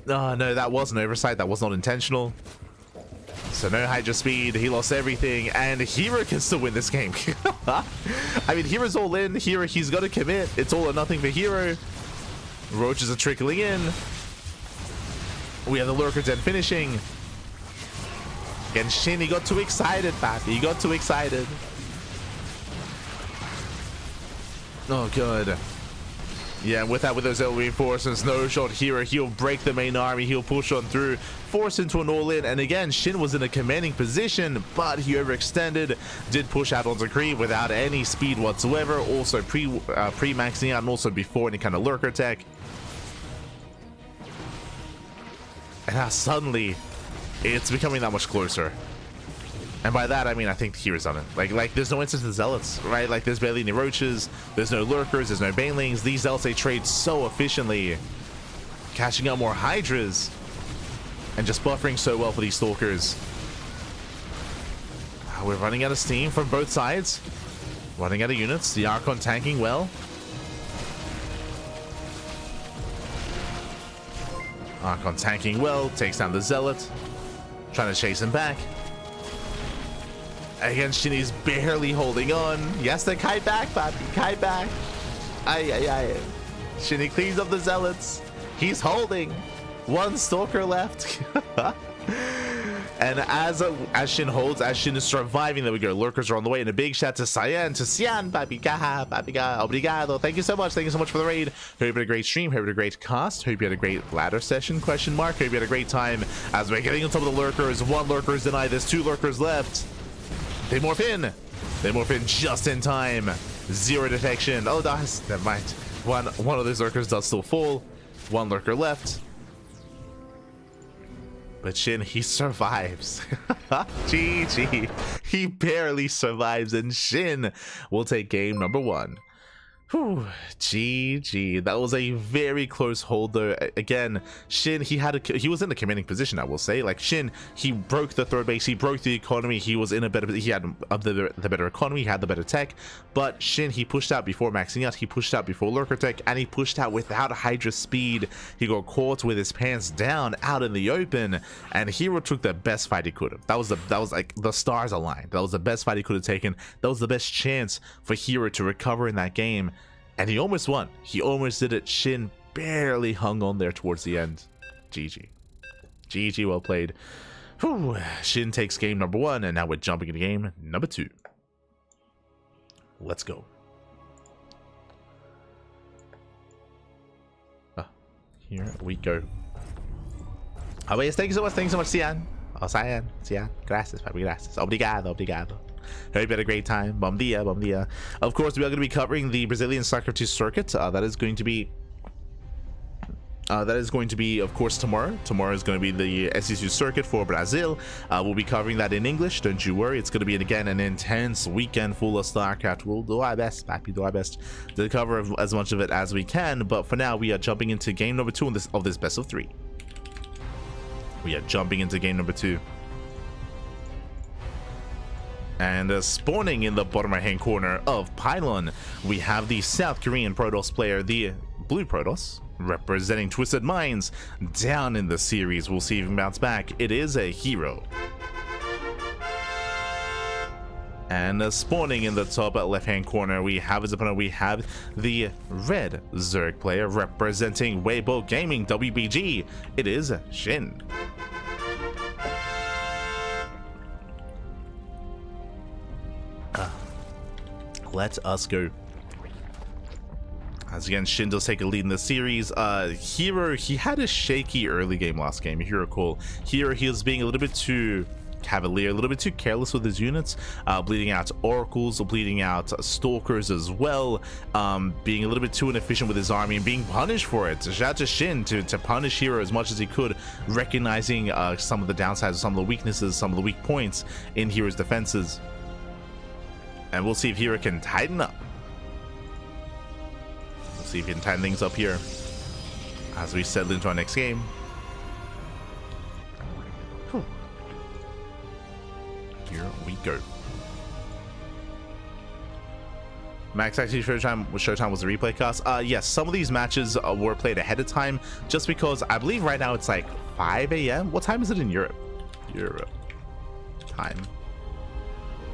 Oh, no, that was an oversight. That was not intentional. So no Hydra speed. He lost everything. And herO can still win this game. I mean, herO's all in. herO, he's got to commit. It's all or nothing for herO. Roaches are trickling in. We have the Lurker Den finishing. And SHIN, he got too excited, Pappy. He got too excited. Oh, good. Yeah, with those L reinforcements, no shot herO. He'll break the main army. He'll push on through, force into an all-in. And again, SHIN was in a commanding position, but he overextended. Did push out onto creep without any speed whatsoever. Also pre-maxing out, and also before any kind of lurker tech. And now suddenly, it's becoming that much closer. And by that, I mean, I think hero's on it. Like there's no instance of zealots, right? Like, there's barely any roaches, there's no lurkers, there's no banelings. These zealots, they trade so efficiently, catching up more hydras, and just buffering so well for these stalkers. We're running out of steam from both sides. Running out of units. The Archon tanking well. Archon tanking well, takes down the zealot. Trying to chase him back. Again, SHIN is barely holding on. Yes, the kite back, Papi. Kite back. Aye. SHIN cleans up the zealots. He's holding. One stalker left. And as SHIN holds, as SHIN is surviving, there we go. Lurkers are on the way. And a big shout to Cyan, to Cian, Papiga, obrigado. Thank you so much. Thank you so much for the raid. Hope you had a great stream. Hope you had a great cast. Hope you had a great ladder session, question mark. Hope you had a great time as we're getting on top of the lurkers. One lurker is denied. There's 2 lurkers left. They morph in. They morph in just in time. 0 detection. Oh, that's never mind. One of those lurkers does still fall. 1 lurker left. But SHIN, he survives. GG. He barely survives, and SHIN will take game number 1. Whew, GG. That was a very close hold, though. Again, SHIN, he was in a commanding position, I will say. Like, SHIN, he broke the 3rd base, he broke the economy, he was in a better, he had the better economy, he had the better tech. But SHIN, he pushed out before maxing out, he pushed out before lurker tech, and he pushed out without Hydra speed. He got caught with his pants down out in the open, and herO took the best fight he could have. That was like the stars aligned. That was the best fight he could have taken. That was the best chance for herO to recover in that game. And he almost won. He almost did it. SHIN barely hung on there towards the end. GG. GG, well played. Whew. SHIN takes game number 1, and now we're jumping into game number 2. Let's go. Here we go. Oh, yes, thank you so much, Cian. Oh, Cian, gracias, papi, gracias. Obrigado. Hope you had a great time. Bom dia. Of course, we are going to be covering the Brazilian Soccer circuit. That is going to be, of course, tomorrow. Tomorrow is going to be the SEC circuit for Brazil. We'll be covering that in English. Don't you worry. It's going to be, again, an intense weekend full of StarCraft. We'll do our best, papi, do our best to cover as much of it as we can. But for now, we are jumping into game number 2 of this best of 3. We are jumping into game number 2. And spawning in the bottom right hand corner of Pylon, we have the South Korean Protoss player, the Blue Protoss, representing Twisted Minds. Down in the series, we'll see if he can bounce back. It is a herO. And spawning in the top left hand corner, we have his opponent. We have the Red Zerg player representing Weibo Gaming WBG. It is SHIN. Let us go. As again, SHIN does take a lead in the series. herO, he had a shaky early game last game, if you recall. herO, he was being a little bit too cavalier, a little bit too careless with his units, bleeding out oracles, bleeding out stalkers as well, being a little bit too inefficient with his army and being punished for it. Shout out to SHIN to punish herO as much as he could, recognizing some of the downsides, some of the weaknesses, some of the weak points in herO's defenses. And we'll see if herO can tighten up. We'll see if he can tighten things up here as we settle into our next game. Whew. Here we go. MaxPax ShoWTimE was a replay cast. Yes, some of these matches were played ahead of time, just because I believe right now it's like 5 a.m. What time is it in Europe? Europe time.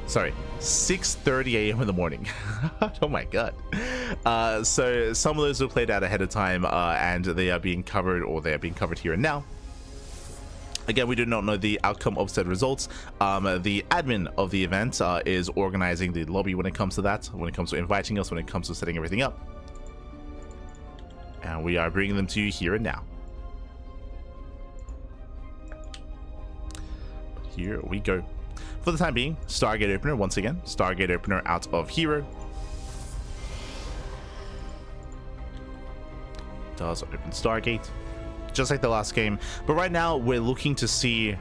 Sorry, 6:30 a.m. in the morning. Oh my god. So some of those were played out ahead of time, and they are being covered, or they are being covered here and now. Again, we do not know the outcome of said results. The admin of the event is organizing the lobby when it comes to that, when it comes to inviting us, when it comes to setting everything up. And we are bringing them to you here and now. Here we go. For the time being, Stargate Opener once again. Stargate Opener out of herO. Does open Stargate, just like the last game. But right now, we're looking to see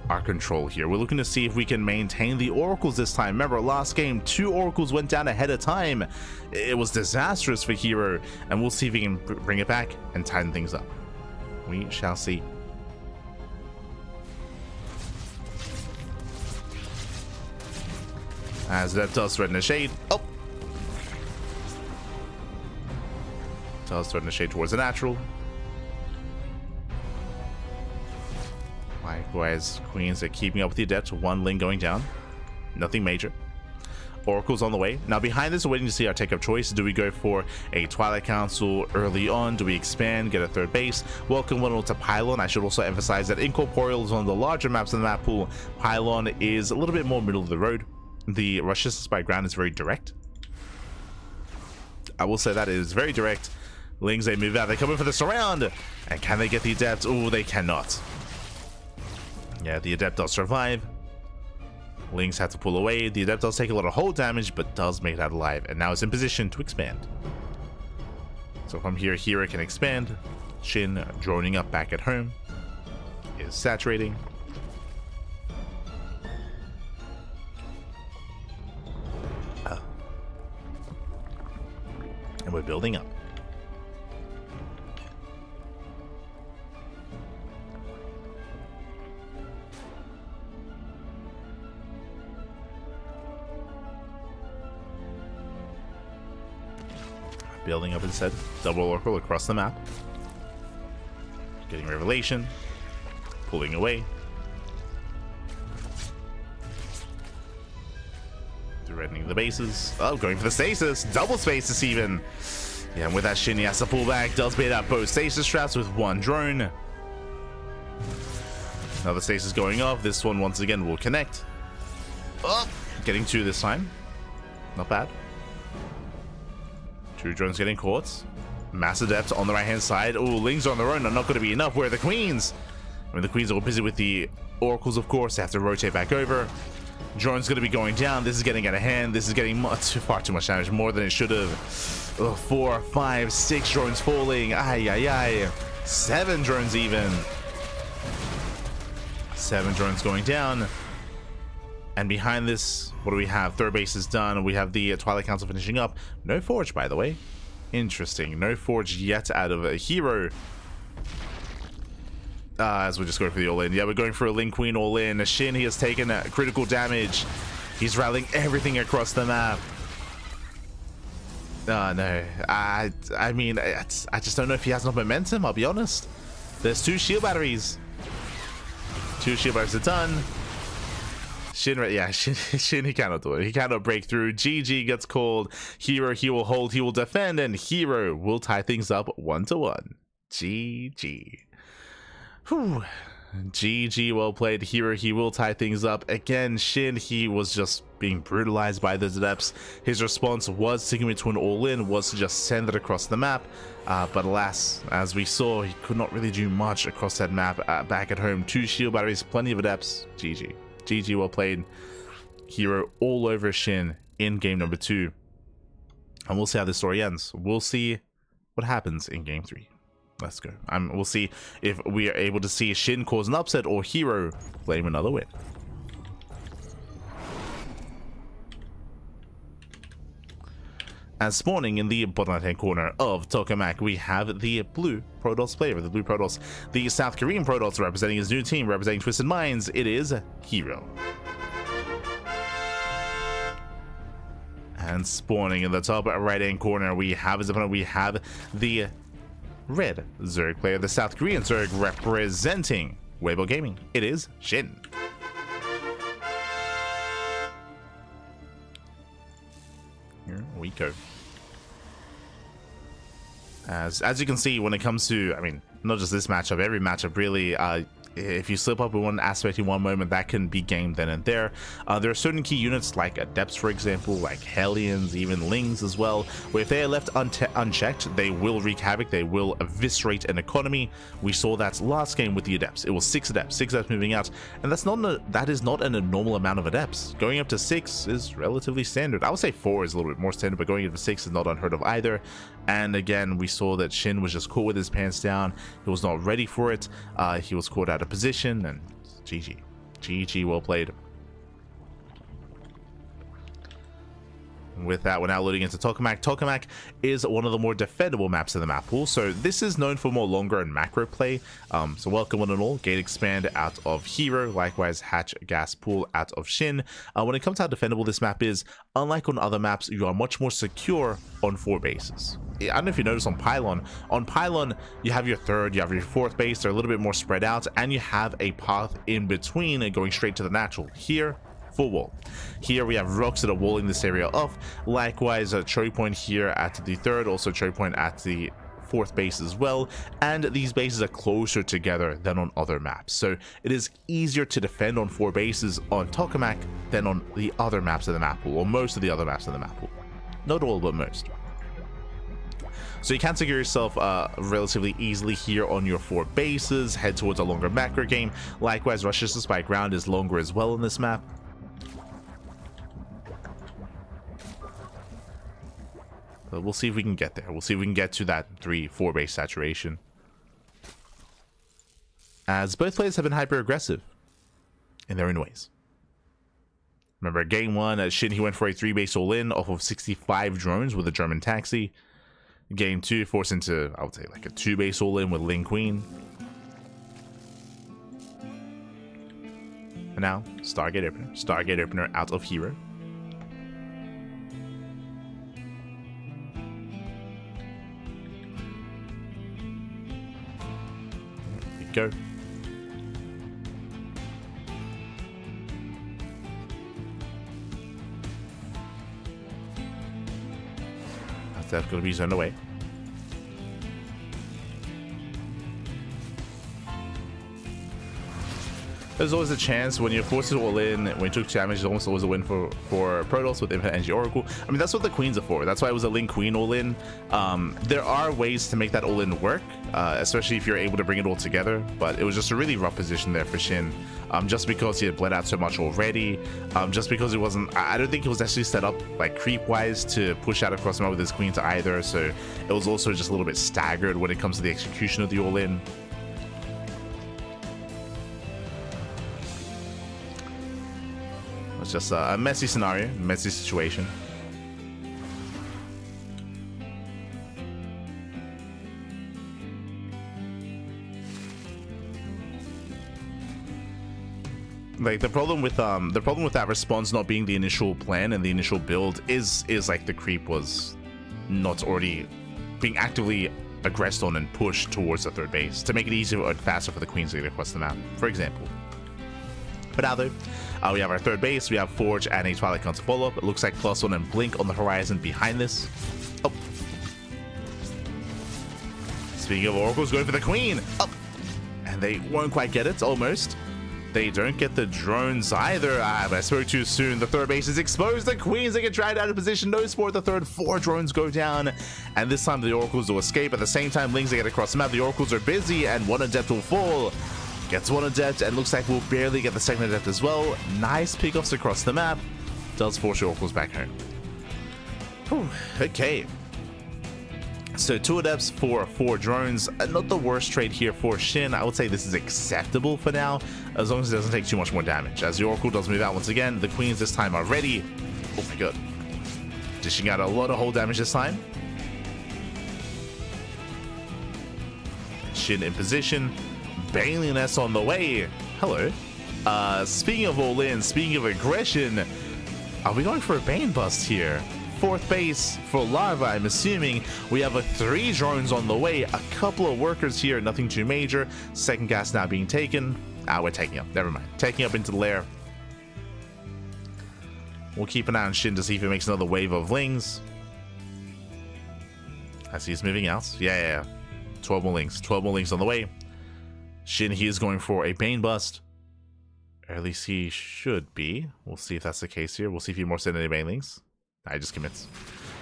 our control here. We're looking to see if we can maintain the oracles this time. Remember, last game, 2 oracles went down ahead of time. It was disastrous for herO, and we'll see if we can bring it back and tighten things up. We shall see. As that does threaten a shade. Oh! Does threaten a shade towards the natural. Likewise, Queens are keeping up with the Adept. 1 link going down. Nothing major. Oracle's on the way. Now behind this, we're waiting to see our take-up choice. Do we go for a Twilight Council early on? Do we expand, get a 3rd base? Welcome one to Pylon. I should also emphasize that Incorporeal is one of the larger maps in the map pool. Pylon is a little bit more middle of the road. The rush distance by ground is very direct. I will say that it is very direct. Lings, they move out. They come in for the surround. And can they get the Adept? Oh, they cannot. Yeah, the Adept does survive. Lings had to pull away. The Adept does take a lot of hold damage, but does make it out alive. And now is in position to expand. So from here, herO can expand. SHIN droning up back at home. Is saturating. And we're building up. Building up instead. Double Oracle across the map. Getting Revelation. Pulling away. Threatening the bases. Oh, going for the stasis. Double stasis even. Yeah, and with that SHIN, he has to pull back. Does bait out both stasis traps with 1 drone. Another stasis going off. This one once again will connect. Oh, getting 2 this time. Not bad. 2 drones getting caught. Mass Adept on the right hand side. Oh, Lings on their own are not going to be enough. Where are the Queens? I mean, the Queens are all busy with the Oracles, of course. They have to rotate back over. Drone's going to be going down. This is getting out of hand. This is getting far too much damage, more than it should have. 4, 5, 6 drones falling. Ay, ay, ay. 7 drones even. 7 drones going down. And behind this, what do we have? Third base is done. We have the Twilight Council finishing up. No Forge, by the way. Interesting. No Forge yet out of a herO. As we just go for the all-in. Yeah, we're going for a Link Queen all-in. SHIN, he has taken critical damage. He's rallying everything across the map. No. I mean, I just don't know if he has enough momentum, I'll be honest. There's 2 shield batteries. 2 shield batteries are done. SHIN, he cannot do it. He cannot break through. GG gets called. herO, he will hold, he will defend, and herO will tie things up 1-1. GG. Whew. GG, well played. herO, he will tie things up. Again, SHIN, he was just being brutalized by those adepts. His response was sticking to an all-in, was to just send it across the map. But alas, as we saw, he could not really do much across that map. Back at home, 2 shield batteries, plenty of adepts. GG. GG, well played. herO all over SHIN in game number 2. And we'll see how this story ends. We'll see what happens in game 3. Let's go. We'll see if we are able to see SHIN cause an upset or herO claim another win. As spawning in the bottom right hand corner of Tokamak, we have the blue Protoss player, the blue Protoss, the South Korean Protoss representing his new team, representing Twisted Minds. It is herO. And spawning in the top right hand corner, we have his opponent. We have the red Zerg player, the South Korean Zerg representing Weibo Gaming. It is SHIN. Here we go. As you can see, when it comes to, I mean, not just this matchup, every matchup really, if you slip up in one aspect in one moment, that can be gamed then and there. There are certain key units like Adepts, for example, like Hellions, even Lings as well, where if they are left unchecked, they will wreak havoc, they will eviscerate an economy. We saw that last game with the Adepts. It was 6 Adepts moving out, and that is not an abnormal amount of Adepts. Going up to 6 is relatively standard. I would say 4 is a little bit more standard, but going up to 6 is not unheard of either. And again, we saw that SHIN was just caught with his pants down. He was not ready for it. He was caught out of position, and GG, well played. With that, we're now loading into Tokamak. Tokamak is one of the more defendable maps in the map pool, so this is known for more longer and macro play. So welcome one and all. Gate Expand out of herO, likewise Hatch Gas Pool out of SHIN. When it comes to how defendable this map is, unlike on other maps, you are much more secure on 4 bases. I don't know if you noticed on Pylon. On Pylon, you have your 3rd, you have your 4th base, they're a little bit more spread out, and you have a path in between and going straight to the natural. Here, full wall. Here we have rocks that are walling this area off. Likewise, a choke point here at the 3rd, also choke point at the 4th base as well, and these bases are closer together than on other maps, so it is easier to defend on 4 bases on Tokamak than on the other maps of the map pool, or most of the other maps of the map pool. Not all, but most. So you can secure yourself relatively easily here on your 4 bases, head towards a longer macro game. Likewise, Rushes to Spike Ground is longer as well on this map. But we'll see if we can get there. We'll see if we can get to that 3-4 base saturation. As both players have been hyper aggressive in their own ways. Remember, game 1 at SHIN, he went for a 3 base all-in off of 65 drones with a German taxi. Game 2 forced into, I would say, like a 2 base all-in with Ling Queen. And now, Stargate Opener. Stargate Opener out of herO. There we go. That's going to be zoned away. There's always a chance when you're forced to all in, when you took damage, there's almost always a win for Protoss with Infinite Energy Oracle. I mean, that's what the queens are for. That's why it was a Link Queen all in. There are ways to make that all in work, especially if you're able to bring it all together. But it was just a really rough position there for SHIN, just because he had bled out so much already. Just because it wasn't, I don't think it was actually set up like creep wise to push out across the map with his queens either. So it was also just a little bit staggered when it comes to the execution of the all in. It's just a messy scenario, messy situation. Like the problem with that response not being the initial plan and the initial build is like the creep was not already being actively aggressed on and pushed towards the third base to make it easier and faster for the queens to get across the map, for example. But now though, we have our third base, we have Forge and a Twilight Gun to follow up. It looks like +1 and Blink on the horizon behind this. Oh. Speaking of Oracles, going for the Queen. Oh. And they won't quite get it, almost. They don't get the drones either. But I spoke too soon. The third base is exposed. The Queens, they get dragged out of position. No support. The third, 4 drones go down. And this time the Oracles will escape. At the same time, Lings, they get across the map. The Oracles are busy and 1 Adept will fall. Gets 1 Adept and looks like we'll barely get the second Adept as well. Nice pickoffs across the map. Does force the Oracles back home. Whew, okay. So 2 Adepts for 4 drones. Not the worst trade here for SHIN. I would say this is acceptable for now, as long as it doesn't take too much more damage. As the Oracle does move out once again, the Queens this time are ready. Oh my god. Dishing out a lot of hull damage this time. SHIN in position. Baneliness on the way. Hello. Speaking of all in, speaking of aggression, are we going for a Bane bust here? 4th base for Larva, I'm assuming. We have 3 drones on the way, a couple of workers here, nothing too major. Second gas now being taken. We're taking up, never mind. Taking up into the lair. We'll keep an eye on SHIN to see if he makes another wave of Lings. I see he's moving out. Yeah. 12 more Lings. 12 more Lings on the way. SHIN, he is going for a Bane bust. Or at least he should be. We'll see if that's the case here. We'll see if he more send any Banelings. He just commits.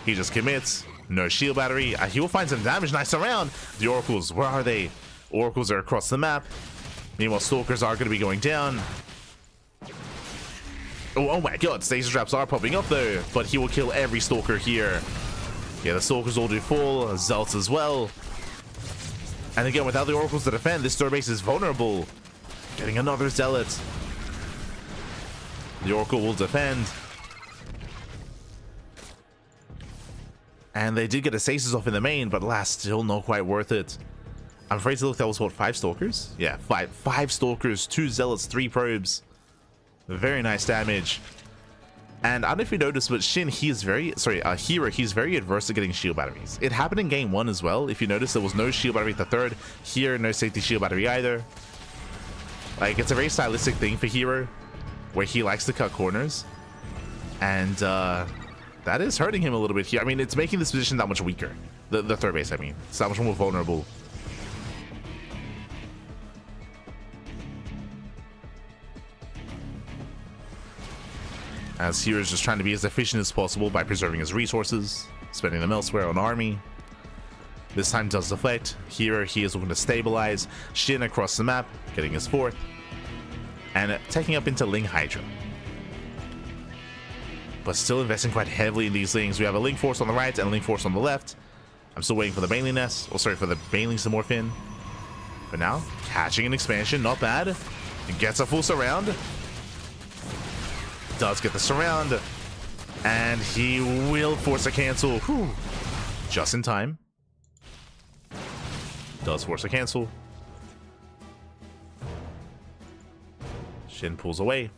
He just commits. No shield battery. He will find some damage. Nice around. The Oracles, where are they? Oracles are across the map. Meanwhile, Stalkers are going to be going down. Oh my god. Stasis traps are popping up though. But he will kill every Stalker here. Yeah, the Stalkers all do fall. Zelts as well. And again, without the Oracles to defend, this third base is vulnerable. Getting another Zealot. The Oracle will defend. And they did get a stasis off in the main, but last, still not quite worth it. I'm afraid to look, that was what, 5 Stalkers? Yeah, 5 Stalkers, 2 Zealots, 3 Probes. Very nice damage. And I don't know if you noticed, but SHIN, he is very, herO, he's very adverse to getting shield batteries. It happened in game 1 as well. If you notice, there was no shield battery at the third. Here, no safety shield battery either. Like, it's a very stylistic thing for herO, where he likes to cut corners. And, that is hurting him a little bit here. I mean, it's making this position that much weaker. The third base, I mean. It's that much more vulnerable. As herO is just trying to be as efficient as possible by preserving his resources, spending them elsewhere on army. This time does deflect. herO, he is looking to stabilize. SHIN across the map, getting his 4th. And taking up into Ling Hydra. But still investing quite heavily in these Lings. We have a Ling Force on the right and a Ling Force on the left. I'm still waiting for the Baneling Nest. Oh, sorry, for the Banelings to morph in. But now, catching an expansion, not bad. It gets a full surround. Does get the surround. And he will force a cancel. Whew. Just in time. Does force a cancel. SHIN pulls away.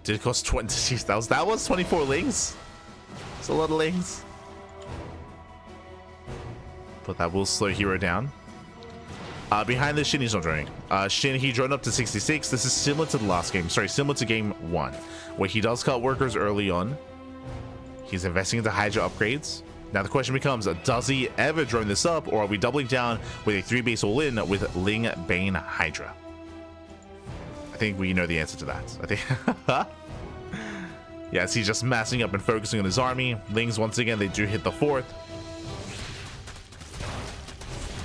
Did it cost 20? Jeez, that was 24 Lings. It's a lot of Lings. But that will slow herO down. Behind this, SHIN, he's not droning. SHIN, he droned up to 66. This is similar to the last game. Sorry, similar to game 1, where he does cut workers early on. He's investing into Hydra upgrades. Now the question becomes, does he ever drone this up, or are we doubling down with a 3-base all-in with Ling, Bane, Hydra? I think we know the answer to that. I think... Yes, he's just massing up and focusing on his army. Lings, once again, they do hit the 4th.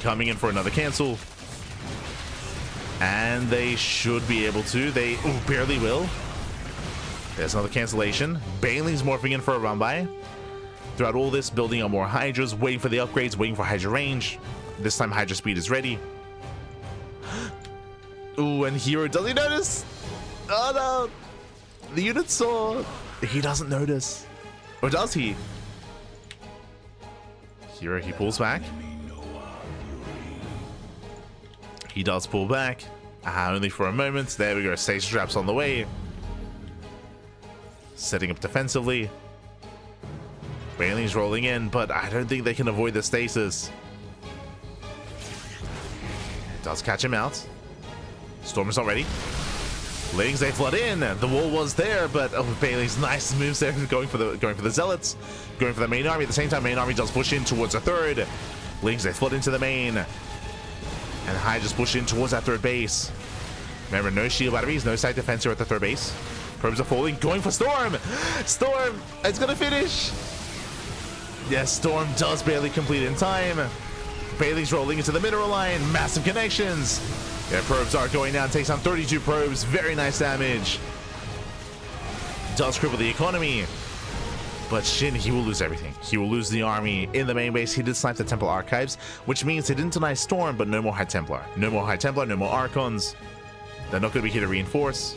Coming in for another cancel. And they should be able to. They barely will. There's another cancellation. Baneling's morphing in for a run-by. Throughout all this, building up more Hydras, waiting for the upgrades, waiting for Hydra range. This time, Hydra speed is ready. Ooh, and herO, does he notice? Oh no! The unit saw. He doesn't notice. Or does he? herO, he pulls back. He does pull back. Only for a moment. There we go. Station traps on the way. Setting up defensively. Bailey's rolling in, but I don't think they can avoid the stasis. Does catch him out. Storm is not ready. Lings, they flood in. The wall was there, but Bailey's nice moves there, going for the zealots, going for the main army. At the same time, main army does push in towards a 3rd. Lings, they flood into the main, and High just push in towards that 3rd base. Remember, no shield batteries, no side defense here at the 3rd base. Probes are falling, going for Storm. Storm, it's gonna finish. Yes, Storm does barely complete in time. Bailey's rolling into the mineral line. Massive connections. Yeah, probes are going down. Takes on 32 probes. Very nice damage. Does cripple the economy. But SHIN, he will lose everything. He will lose the army in the main base. He did snipe the Temple Archives, which means they didn't deny Storm, but no more High Templar. No more High Templar, no more Archons. They're not going to be here to reinforce.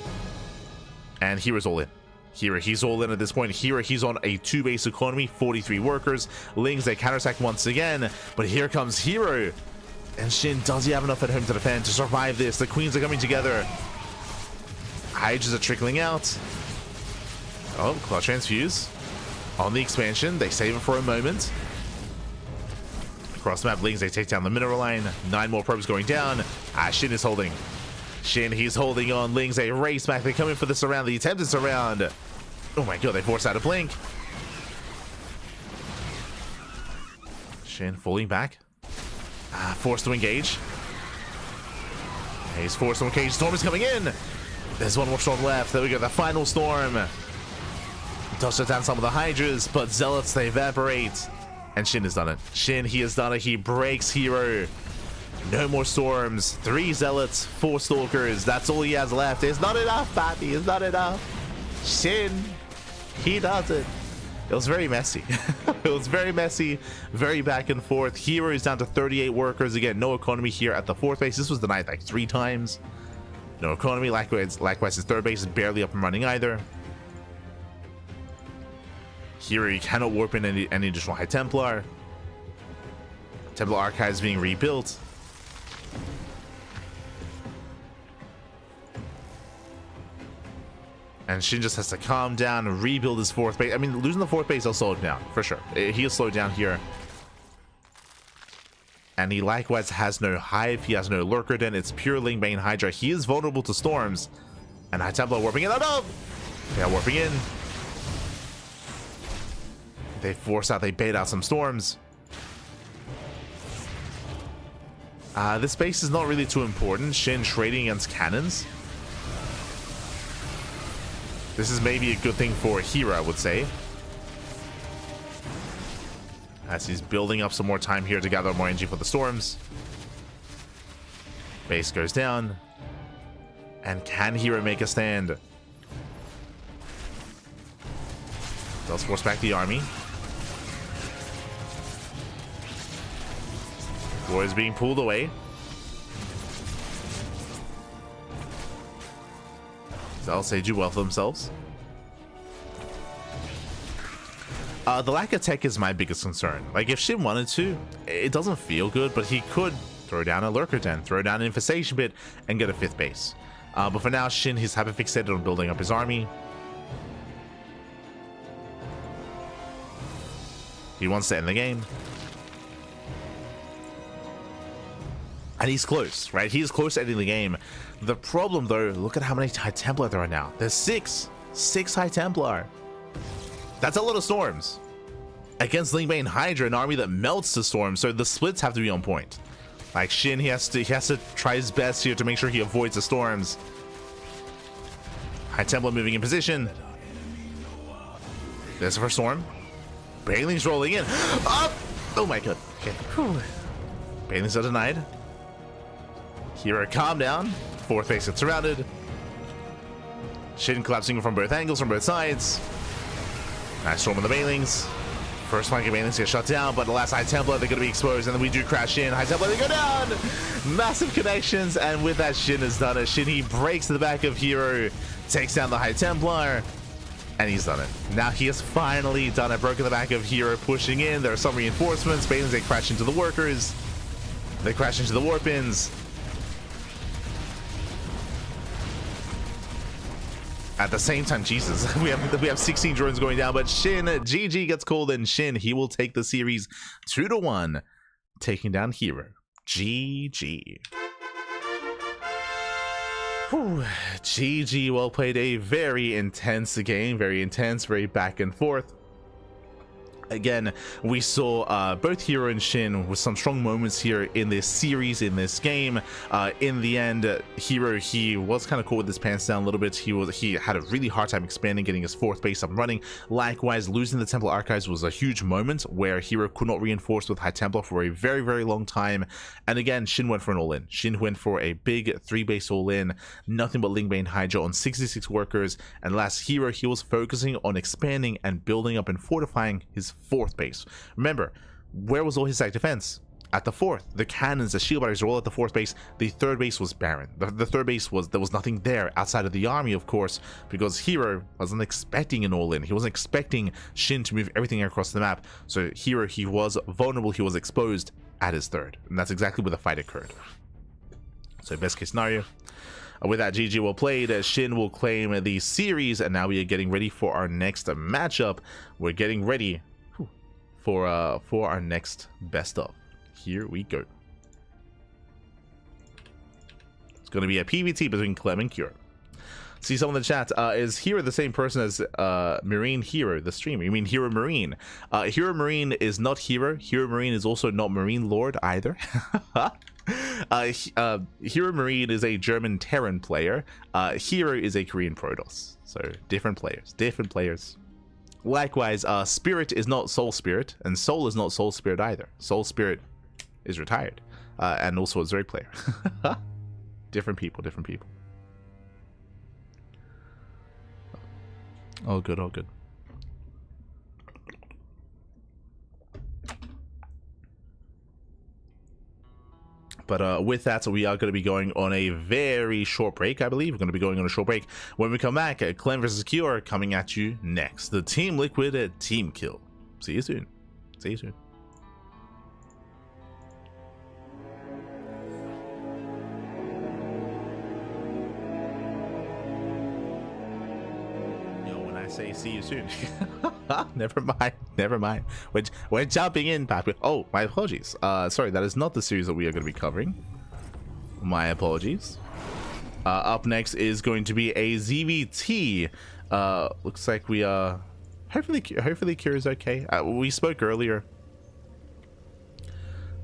And hero's all in. herO, he's all in at this point. herO, he's on a 2-base economy, 43 workers. Lings, they counterattack once again. But here comes herO. And SHIN, does he have enough at home to defend, to survive this? The queens are coming together. Hydras are trickling out. Oh, Claw Transfuse. On the expansion, they save it for a moment. Across the map, Lings, they take down the mineral line. 9 more probes going down. SHIN is holding. SHIN, he's holding on. Lings, they race back. They come in for the surround, the attempted surround. Oh my god, they force out a blink. SHIN falling back. Forced to engage. He's forced to engage. Storm is coming in. There's one more storm left. There we go, the final storm. Does shut down some of the Hydras, but Zealots, they evaporate. And SHIN has done it. SHIN, he has done it. He breaks herO. No more storms. 3 Zealots, 4 Stalkers. That's all he has left. It's not enough, Pappy. It's not enough. SHIN, he does it. It was very messy. It was very messy, very back and forth. herO is down to 38 workers. Again, no economy here at the 4th base. This was denied like 3 times. No economy. Likewise, his 3rd base is barely up and running either. herO, you cannot warp in any additional High Templar. Templar Archives being rebuilt. And SHIN just has to calm down and rebuild his 4th base. I mean, losing the 4th base, he'll slow it down, for sure. He'll slow down here. And he likewise has no Hive. He has no Lurker Den. It's pure Ling Bane Hydra. He is vulnerable to storms. And High Templar warping in. Oh no! They are warping in. They force out, they bait out some storms. This base is not really too important. SHIN trading against cannons. This is maybe a good thing for herO, I would say. As he's building up some more time here to gather more energy for the storms. Base goes down. And can herO make a stand? Does force back the army. War is being pulled away. Zealots, they do well for themselves. The lack of tech is my biggest concern. Like, if SHIN wanted to, it doesn't feel good, but he could throw down a Lurker Den, throw down an Infestation Pit, and get a 5th base. But for now, SHIN, he's hyper fixated on building up his army. He wants to end the game. And he's close, right? He's close to ending the game. The problem, though, look at how many High Templar there are now. There's 6. 6 High Templar. That's a lot of storms. against Lingbane Hydra, an army that melts the storm, so the splits have to be on point. Like SHIN, he has to try his best here to make sure he avoids the storms. High Templar moving in position. There's the first storm. Banelings rolling in. Up! Oh my god. Okay. Banelings are denied. herO, calm down. Fourth base gets surrounded. SHIN collapsing from both angles, from both sides. Nice storm on the Banelings. First flank of Banelings gets shut down, but the last High Templar, they're going to be exposed, and then we do crash in. High Templar, they go down! Massive connections, and with that, SHIN has done it. SHIN, he breaks to the back of herO, takes down the High Templar, and he's done it. Now he has finally done it. Broken the back of herO, pushing in. There are some reinforcements. Banelings, they crash into the workers. They crash into the warp-ins. At the same time, Jesus, we have 16 drones going down, but SHIN, GG gets called, and SHIN, he will take the series 2-1, taking down herO. GG. Whew. GG, well played. A very intense game, very intense, very back and forth. Again, we saw both herO and SHIN with some strong moments here in this series, in this game. In the end, herO, he was kind of caught with his pants down a little bit. He had a really hard time expanding, getting his fourth base up and running. Likewise, losing the Temple Archives was a huge moment where herO could not reinforce with High Templar for a very, very long time. And again, SHIN went for an all-in. SHIN went for a big 3-base all-in, nothing but Lingbane Hydra on 66 workers. And last, herO, he was focusing on expanding and building up and fortifying his fourth base. Remember, where was all his attack defense? At the fourth. The cannons, the shield batteries are all at the fourth base. The third base was barren. The third base was, there was nothing there outside of the army, of course, because herO wasn't expecting an all-in. He wasn't expecting SHIN to move everything across the map. So herO, he was vulnerable, he was exposed at his third. And that's exactly where the fight occurred. So best case scenario. With that, GG well played. SHIN will claim the series, and now we are getting ready for our next matchup. We're getting ready for our next best of. Here we go. It's going to be a PvT between Clem and herO. See someone in the chat, is herO the same person as Marine herO, the streamer? You mean herO Marine? herO Marine is not herO. herO Marine is also not Marine Lord either. herO Marine is a German Terran player. herO is a Korean Protoss. So different players, different players. Likewise, Spirit is not Soul Spirit, and Soul is not Soul Spirit either. Soul Spirit is retired, and also a Zerg player. Different people, different people. All good, all good. But with that, we are going to be going on a very short break, I believe. We're going to be going on a short break. When we come back, Clem versus herO coming at you next. The Team Liquid team kill. See you soon. See you soon. Say see you soon. Never mind, never mind. We're jumping in, Patrick. Oh, my apologies. Sorry, that is not the series that we are going to be covering. My apologies. Up next is going to be a ZVT. Looks like we are hopefully herO is okay. We spoke earlier.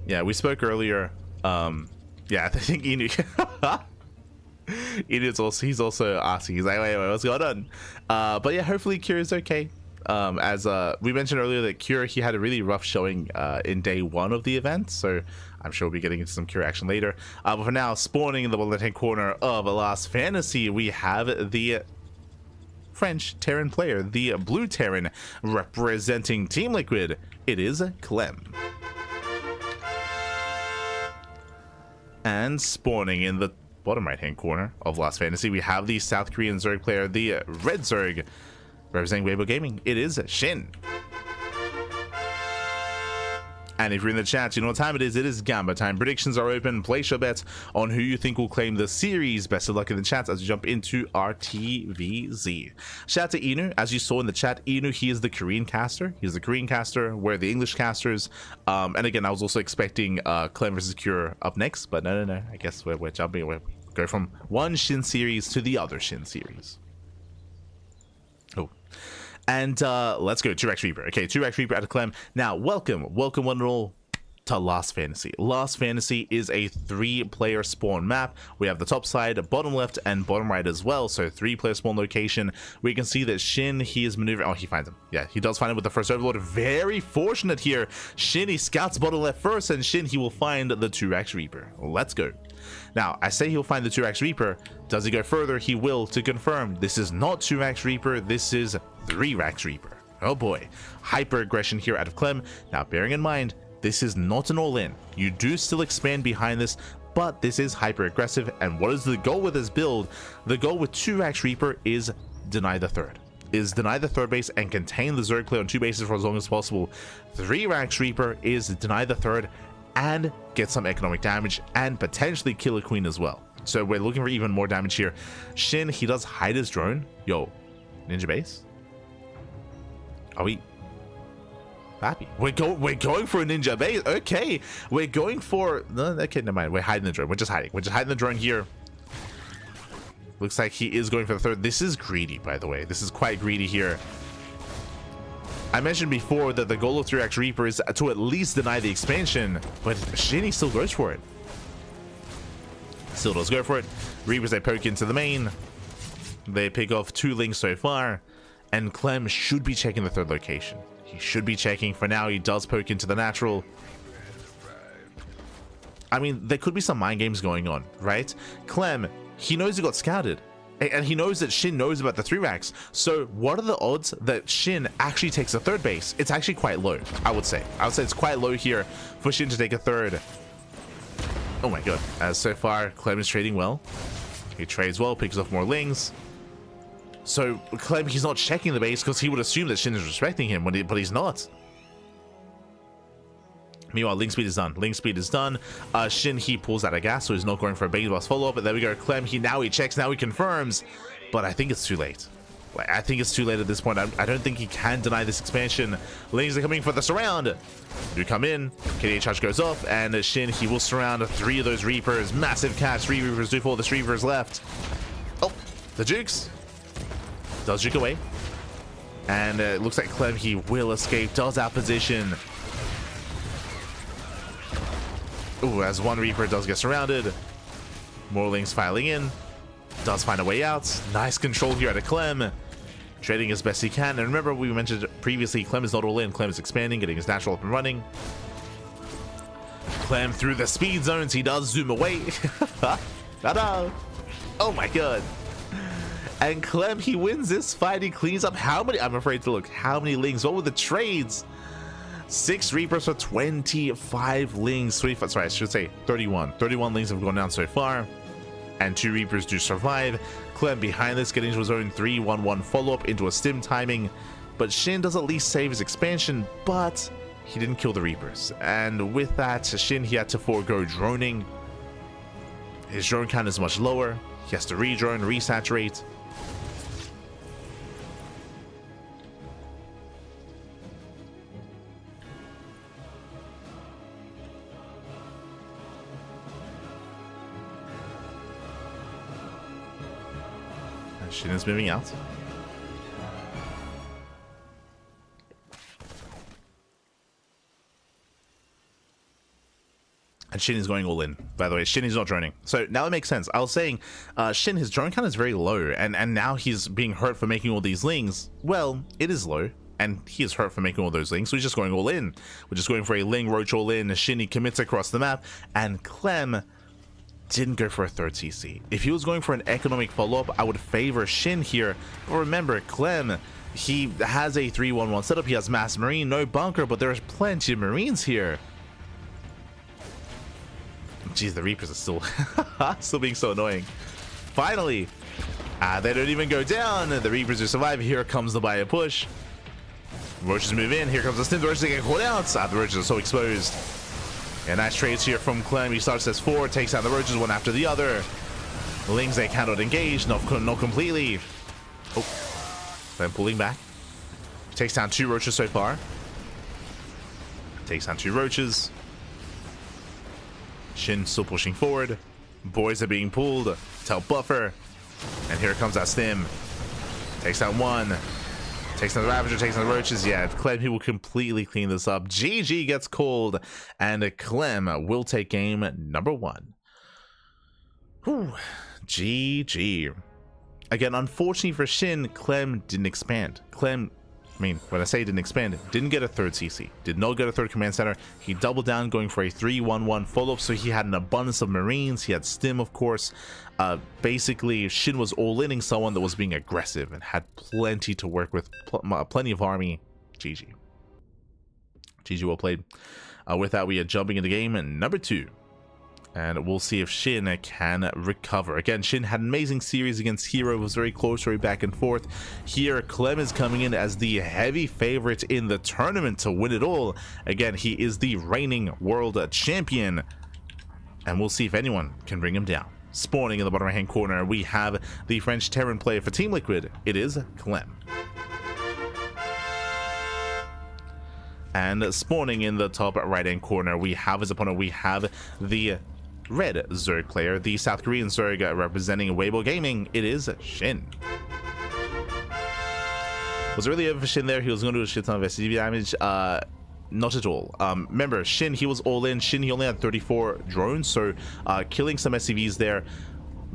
Yeah, we spoke earlier. Yeah, I think Inu. He's also asking. He's like, wait, what's going on? But yeah, hopefully herO is okay. As we mentioned earlier, that herO, he had a really rough showing in day 1 of the event, so I'm sure we'll be getting into some herO action later. But for now, spawning in the left-hand corner of Last Fantasy, we have the French Terran player, the Blue Terran, representing Team Liquid. It is Clem. And spawning in the bottom right-hand corner of Last Fantasy, we have the South Korean Zerg player, the Red Zerg, representing Weibo Gaming. It is SHIN. And if you're in the chat, you know what time it is Gamba time. Predictions are open. Place your bets on who you think will claim the series. Best of luck in the chat as we jump into our TVZ. Shout out to Inu. As you saw in the chat, Inu, he is the Korean caster. He's the Korean caster. We're the English casters. And again, I was also expecting Clem versus herO up next, but no. I guess we're jumping. We go from one SHIN series to the other SHIN series. Oh. And let's go. 2x Reaper. Okay, 2x Reaper out of Clem. Now, welcome one and all to Last Fantasy. Last Fantasy is a 3-player spawn map. We have the top side, bottom left, and bottom right as well. So 3-player spawn location. We can see that Shin, he is maneuvering. Oh, he finds him. Yeah, he does find him with the first overlord. Very fortunate here. Shin, he scouts bottom left first, and Shin, he will find the 2x Reaper. Let's go. Now, I say he'll find the 2x Reaper. Does he go further? He will, to confirm. This is not 2x Reaper. This is 3x Reaper. Oh boy. Hyper aggression here out of Clem. Now, bearing in mind, this is not an all-in. You do still expand behind this, but this is hyper aggressive. And what is the goal with this build? The goal with 2x Reaper is deny the third. Deny the third base and contain the Zerg play on 2 bases for as long as possible. 3x Reaper is deny the third and get some economic damage and potentially kill a queen as well. So we're looking for even more damage here. Shin, he does hide his drone. Yo, ninja base? Are we happy? We're going for a ninja base. Okay, we're going for okay, never mind. We're hiding the drone. We're just hiding the drone here. Looks like he is going for the third. This is greedy, by the way. This is quite greedy here. I mentioned before that the goal of 3x Reaper is to at least deny the expansion, but Shin still goes for it. Still does go for it. Reapers, they poke into the main. They pick off 2 links so far, and Clem should be checking the third location. He should be checking. For now, he does poke into the natural. I mean, there could be some mind games going on, right? Clem, he knows he got scouted. And he knows that Shin knows about the 3x. So what are the odds that Shin actually takes a third base? It's actually quite low, I would say. I would say it's quite low here for Shin to take a third. Oh my god. As so far, Clem is trading well. He trades well, picks off more lings. So Clem, he's not checking the base because he would assume that Shin is respecting him, but he's not. Meanwhile, link speed is done. Link speed is done. Shin, he pulls out a gas, so he's not going for a bait boss follow-up. But there we go. Clem, he checks, now he confirms. But I think it's too late. Like, I think it's too late at this point. I don't think he can deny this expansion. Lings are coming for the surround. You come in. KDA charge goes off, and Shin, he will surround 3 of those Reapers. Massive catch. 3 Reapers do fall. The 3 Reapers left. Oh, the jukes. Does juke away. And it looks like Clem, he will escape. Does out position. Ooh, as 1 Reaper does get surrounded. More lings filing in. Does find a way out. Nice control here out of Clem. Trading as best he can. And remember, we mentioned previously, Clem is not all in. Clem is expanding, getting his natural up and running. Clem through the speed zones. He does zoom away. Ta-da! Oh my god. And Clem, he wins this fight. He cleans up how many? I'm afraid to look. How many lings? What were the trades? 6 Reapers for 25 lings. 25, sorry, I should say 31. 31 lings have gone down so far. And 2 Reapers do survive. Clem behind this, getting into his own 3-1-1 follow-up into a stim timing. But Shin does at least save his expansion, but he didn't kill the Reapers. And with that, Shin, he had to forego droning. His drone count is much lower. He has to re-drone, resaturate. Shin is moving out. And Shin is going all in. By the way, Shin is not droning. So now it makes sense. I was saying, Shin, his drone count is very low, and now he's being hurt for making all these lings. Well, it is low, and he is hurt for making all those lings, so he's just going all in. We're just going for a ling roach all in. Shin, he commits across the map, and Clem didn't go for a third CC. If he was going for an economic follow-up, I would favor Shin here. But remember, Clem, he has a 3-1-1 setup. He has mass marine, no bunker, but there's plenty of marines here. Jeez, the Reapers are still being so annoying. Finally, they don't even go down. The Reapers are surviving. Here comes the buyer push. Roaches move in. Here comes the stint. The Roaches get caught out. The Roaches are so exposed. And nice trades here from Clem. He starts as 4, takes down the Roaches one after the other. The Lings, they cannot engage, not completely. Oh, Clem pulling back. Takes down 2 Roaches so far. Takes down 2 Roaches. Shin still pushing forward. Boys are being pulled to help buffer. And here comes that stim. Takes down 1. Takes on the Ravager, takes on the Roaches. Yeah, Clem, he will completely clean this up. GG gets called, and Clem will take game number 1. Whew. GG. Again, unfortunately for SHIN, Clem didn't expand. Clem, I mean, when I say didn't expand, didn't get a third CC, did not get a third command center. He doubled down going for a 3-1-1 follow-up, so he had an abundance of Marines. He had Stim, of course. Basically, SHIN was all-inning someone that was being aggressive and had plenty to work with, plenty of army. GG. GG, well played. With that, we are jumping into game number 2. And we'll see if SHIN can recover. Again, SHIN had an amazing series against herO. It was very close, very back and forth. Here, Clem is coming in as the heavy favorite in the tournament to win it all. Again, he is the reigning world champion. And we'll see if anyone can bring him down. Spawning in the bottom right-hand corner, we have the French Terran player for Team Liquid. It is Clem. And spawning in the top right-hand corner, we have his opponent. We have the red Zerg player, the South Korean Zerg representing Weibo Gaming. It is SHIN. Was it really over for SHIN there? He was going to do a shit ton of SCV damage. Not at all. Remember, SHIN, he was all in. SHIN, he only had 34 drones, so killing some SCVs there.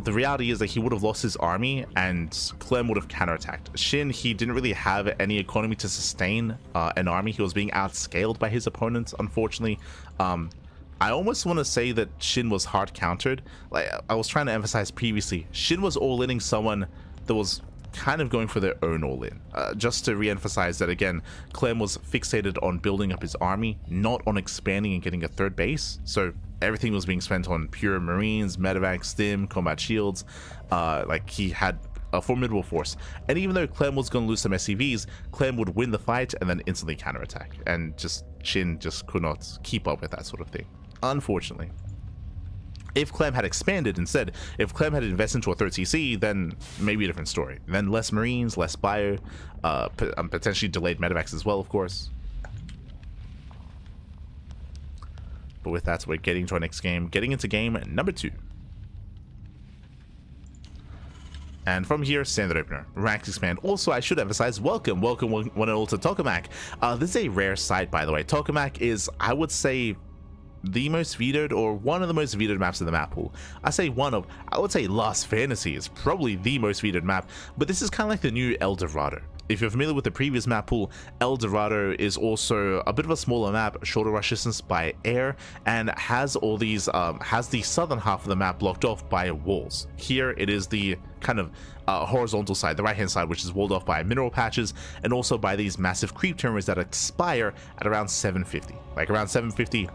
The reality is that he would have lost his army and Clem would have counterattacked. SHIN, he didn't really have any economy to sustain an army. He was being outscaled by his opponents, unfortunately. I almost want to say that SHIN was hard countered. Like I was trying to emphasize previously, SHIN was all-inning someone that was kind of going for their own all-in. Just to re-emphasize that again, Clem was fixated on building up his army, not on expanding and getting a third base. So everything was being spent on pure Marines, medevac, stim, combat shields. Like he had a formidable force. And even though Clem was going to lose some SCVs, Clem would win the fight and then instantly counterattack. And just SHIN just could not keep up with that sort of thing, unfortunately. If Clem had expanded instead, if Clem had invested into a third CC, then maybe a different story. Then less Marines, less bio, potentially delayed medevacs as well, of course. But with that, we're getting to our next game, getting into game number 2. And from here, standard opener, ranks expand. Also, I should emphasize, welcome one and all to Tokamak. This is a rare sight, by the way. Tokamak is, I would say, the most vetoed, or one of the most vetoed maps in the map pool. I would say Lost Fantasy is probably the most vetoed map, but this is kind of like the new El Dorado. If you're familiar with the previous map pool, El Dorado is also a bit of a smaller map, shorter rush distance by air, and has all these, has the southern half of the map blocked off by walls. Here it is the kind of horizontal side, the right hand side, which is walled off by mineral patches and also by these massive creep tumors that expire at around 750. Like around 750,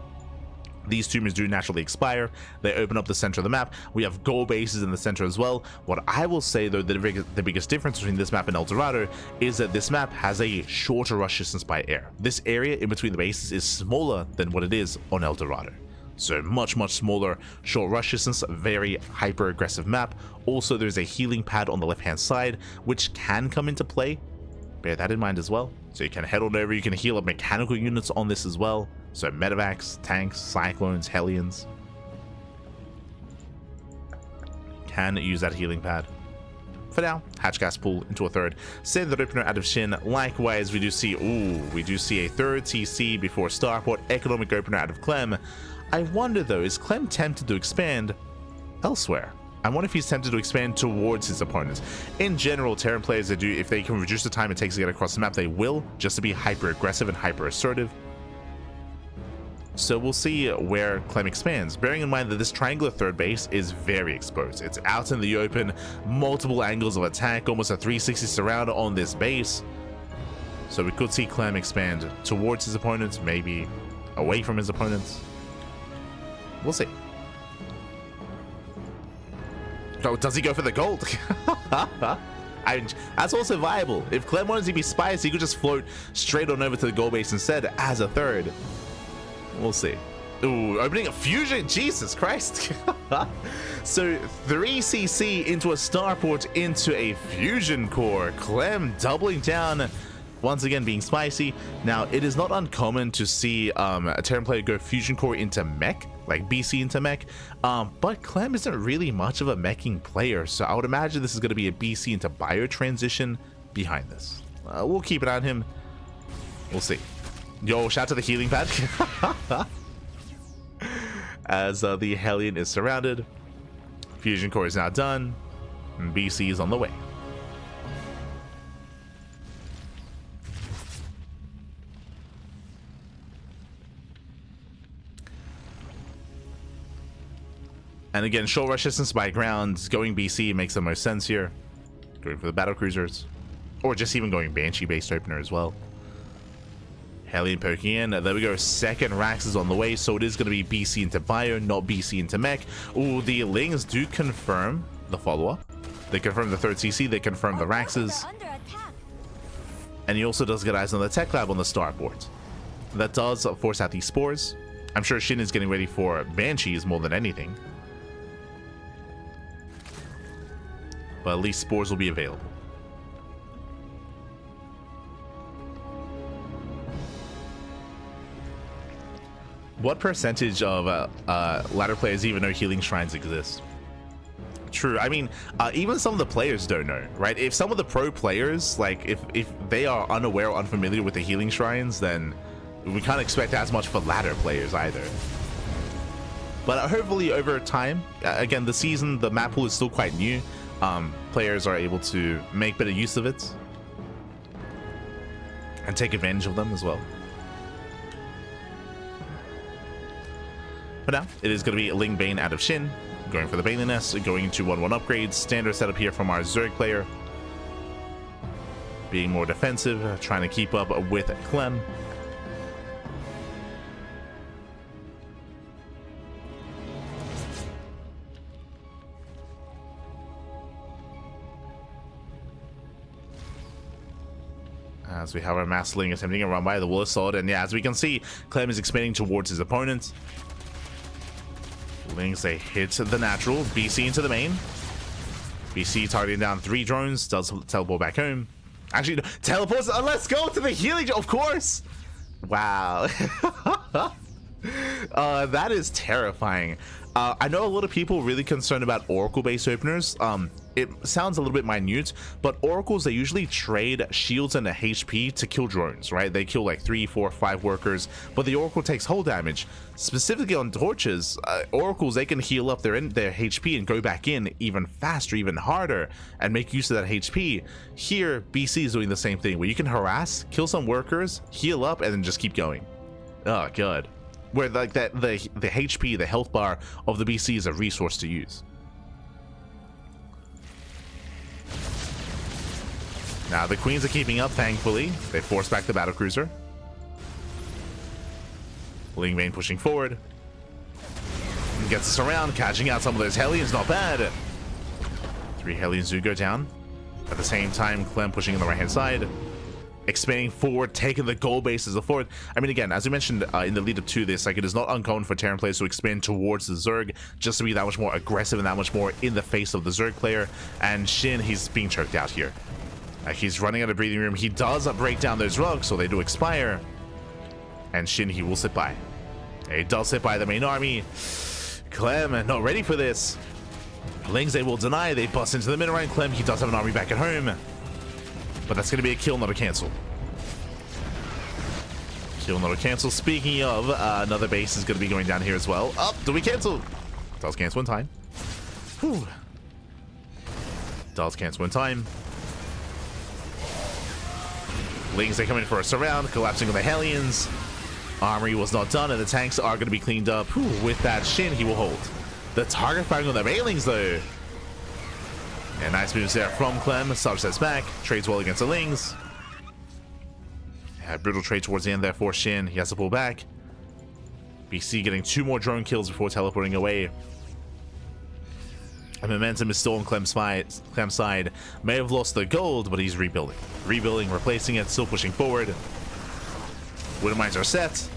these tumors do naturally expire. They open up the center of the map. We have goal bases in the center as well. What I will say though, the biggest difference between this map and El Dorado is that this map has a shorter rush distance by air. This area in between the bases is smaller than what it is on El Dorado. So much smaller, short rush distance, very hyper aggressive map. Also, there's a healing pad on the left hand side, which can come into play. Bear that in mind as well. So you can head on over, you can heal up mechanical units on this as well. So medevacs, tanks, cyclones, hellions. Can use that healing pad. For now, hatch gas pool into a third. Standard opener out of SHIN. Likewise, we do see a third TC before starport. Economic opener out of Clem. I wonder though, is Clem tempted to expand elsewhere? I wonder if he's tempted to expand towards his opponents. In general, Terran players, if they can reduce the time it takes to get across the map, they will, just to be hyper aggressive and hyper assertive. So we'll see where Clem expands, bearing in mind that this triangular third base is very exposed. It's out in the open, multiple angles of attack, almost a 360 surround on this base. So we could see Clem expand towards his opponents, maybe away from his opponents. We'll see. Oh, does he go for the gold? That's also viable. If Clem wanted to be spicy, he could just float straight on over to the gold base instead as a third. We'll see. Ooh, opening a fusion, Jesus Christ. So 3cc into a starport into a fusion core. Clem doubling down, once again being spicy. Now, it is not uncommon to see a Terran player go fusion core into mech, like BC into mech, but Clem isn't really much of a meching player, so I would imagine this is going to be a BC into bio transition behind this. We'll keep an eye on him. We'll see. Yo, shout out to the healing pad. As the Hellion is surrounded. Fusion core is now done. And BC is on the way. And again, short rush distance by ground, going BC makes the most sense here. Going for the battle cruisers. Or just even going Banshee based opener as well. Hellion poking in. There we go. Second Rax is on the way, so it is going to be BC into Bio, not BC into Mech. Ooh, the Lings do confirm the follow-up. They confirm the third CC, they confirm the Raxes. And he also does get eyes on the Tech Lab on the starboard. That does force out these spores. I'm sure SHIN is getting ready for Banshees more than anything. But at least spores will be available. What percentage of ladder players even know healing shrines exist? True. I mean, even some of the players don't know, right? If some of the pro players, like, if they are unaware or unfamiliar with the healing shrines, then we can't expect as much for ladder players either. But hopefully over time, again, the season, the map pool is still quite new. Players are able to make better use of it and take advantage of them as well. But now, it is going to be Ling Bane out of SHIN, going for the Baneliness, going into 1-1 upgrades. Standard setup here from our Zerg player. Being more defensive, trying to keep up with Clem. As we have our Massling attempting a run by the Wall of Sword, and yeah, as we can see, Clem is expanding towards his opponent. Lings, they hit the natural. BC into the main. BC targeting down 3 drones. Does teleport back home. Actually, teleports. Let's go to the healing. Of course. Wow. That is terrifying. I know a lot of people really concerned about Oracle based openers. It sounds a little bit minute, but Oracles, they usually trade shields and a HP to kill drones, right? They kill like 3, 4, 5 workers, but the Oracle takes hull damage. Specifically on torches, Oracles, they can heal up their HP and go back in even faster, even harder, and make use of that HP. Here, BC is doing the same thing, where you can harass, kill some workers, heal up, and then just keep going. Oh, God. Where like the HP, the health bar of the BC is a resource to use. Now the Queens are keeping up, thankfully. They force back the battlecruiser. Ling Bane pushing forward. Gets us around, catching out some of those Hellions, not bad. 3 Hellions do go down. At the same time, Clem pushing on the right hand side. Expanding forward, taking the goal base as a forward. I mean, again, as we mentioned in the lead up to this, like, it is not uncommon for Terran players to expand towards the Zerg just to be that much more aggressive and that much more in the face of the Zerg player. And SHIN, he's being choked out here. He's running out of breathing room. He does break down those rugs, so they do expire. And SHIN, he will sit by. He does sit by the main army. Clem, not ready for this. Lings, they will deny. They bust into the mid rank. Clem, he does have an army back at home. But that's going to be a kill, not a cancel. Kill, not a cancel. Speaking of, another base is going to be going down here as well. Oh, do we cancel? Does cancel in time. Whew. Does cancel in time. Lings, they come in for a surround, collapsing on the Hellions. Armory was not done, and the tanks are going to be cleaned up. Whew. With that SHIN, he will hold. The target firing on the Railings, though. And nice moves there from Clem. Subsets back. Trades well against the Lings. Yeah, brutal trade towards the end there for SHIN. He has to pull back. BC getting 2 more drone kills before teleporting away. And momentum is still on Clem's side. May have lost the gold, but he's rebuilding. Rebuilding, replacing it, still pushing forward. Widow mines are set.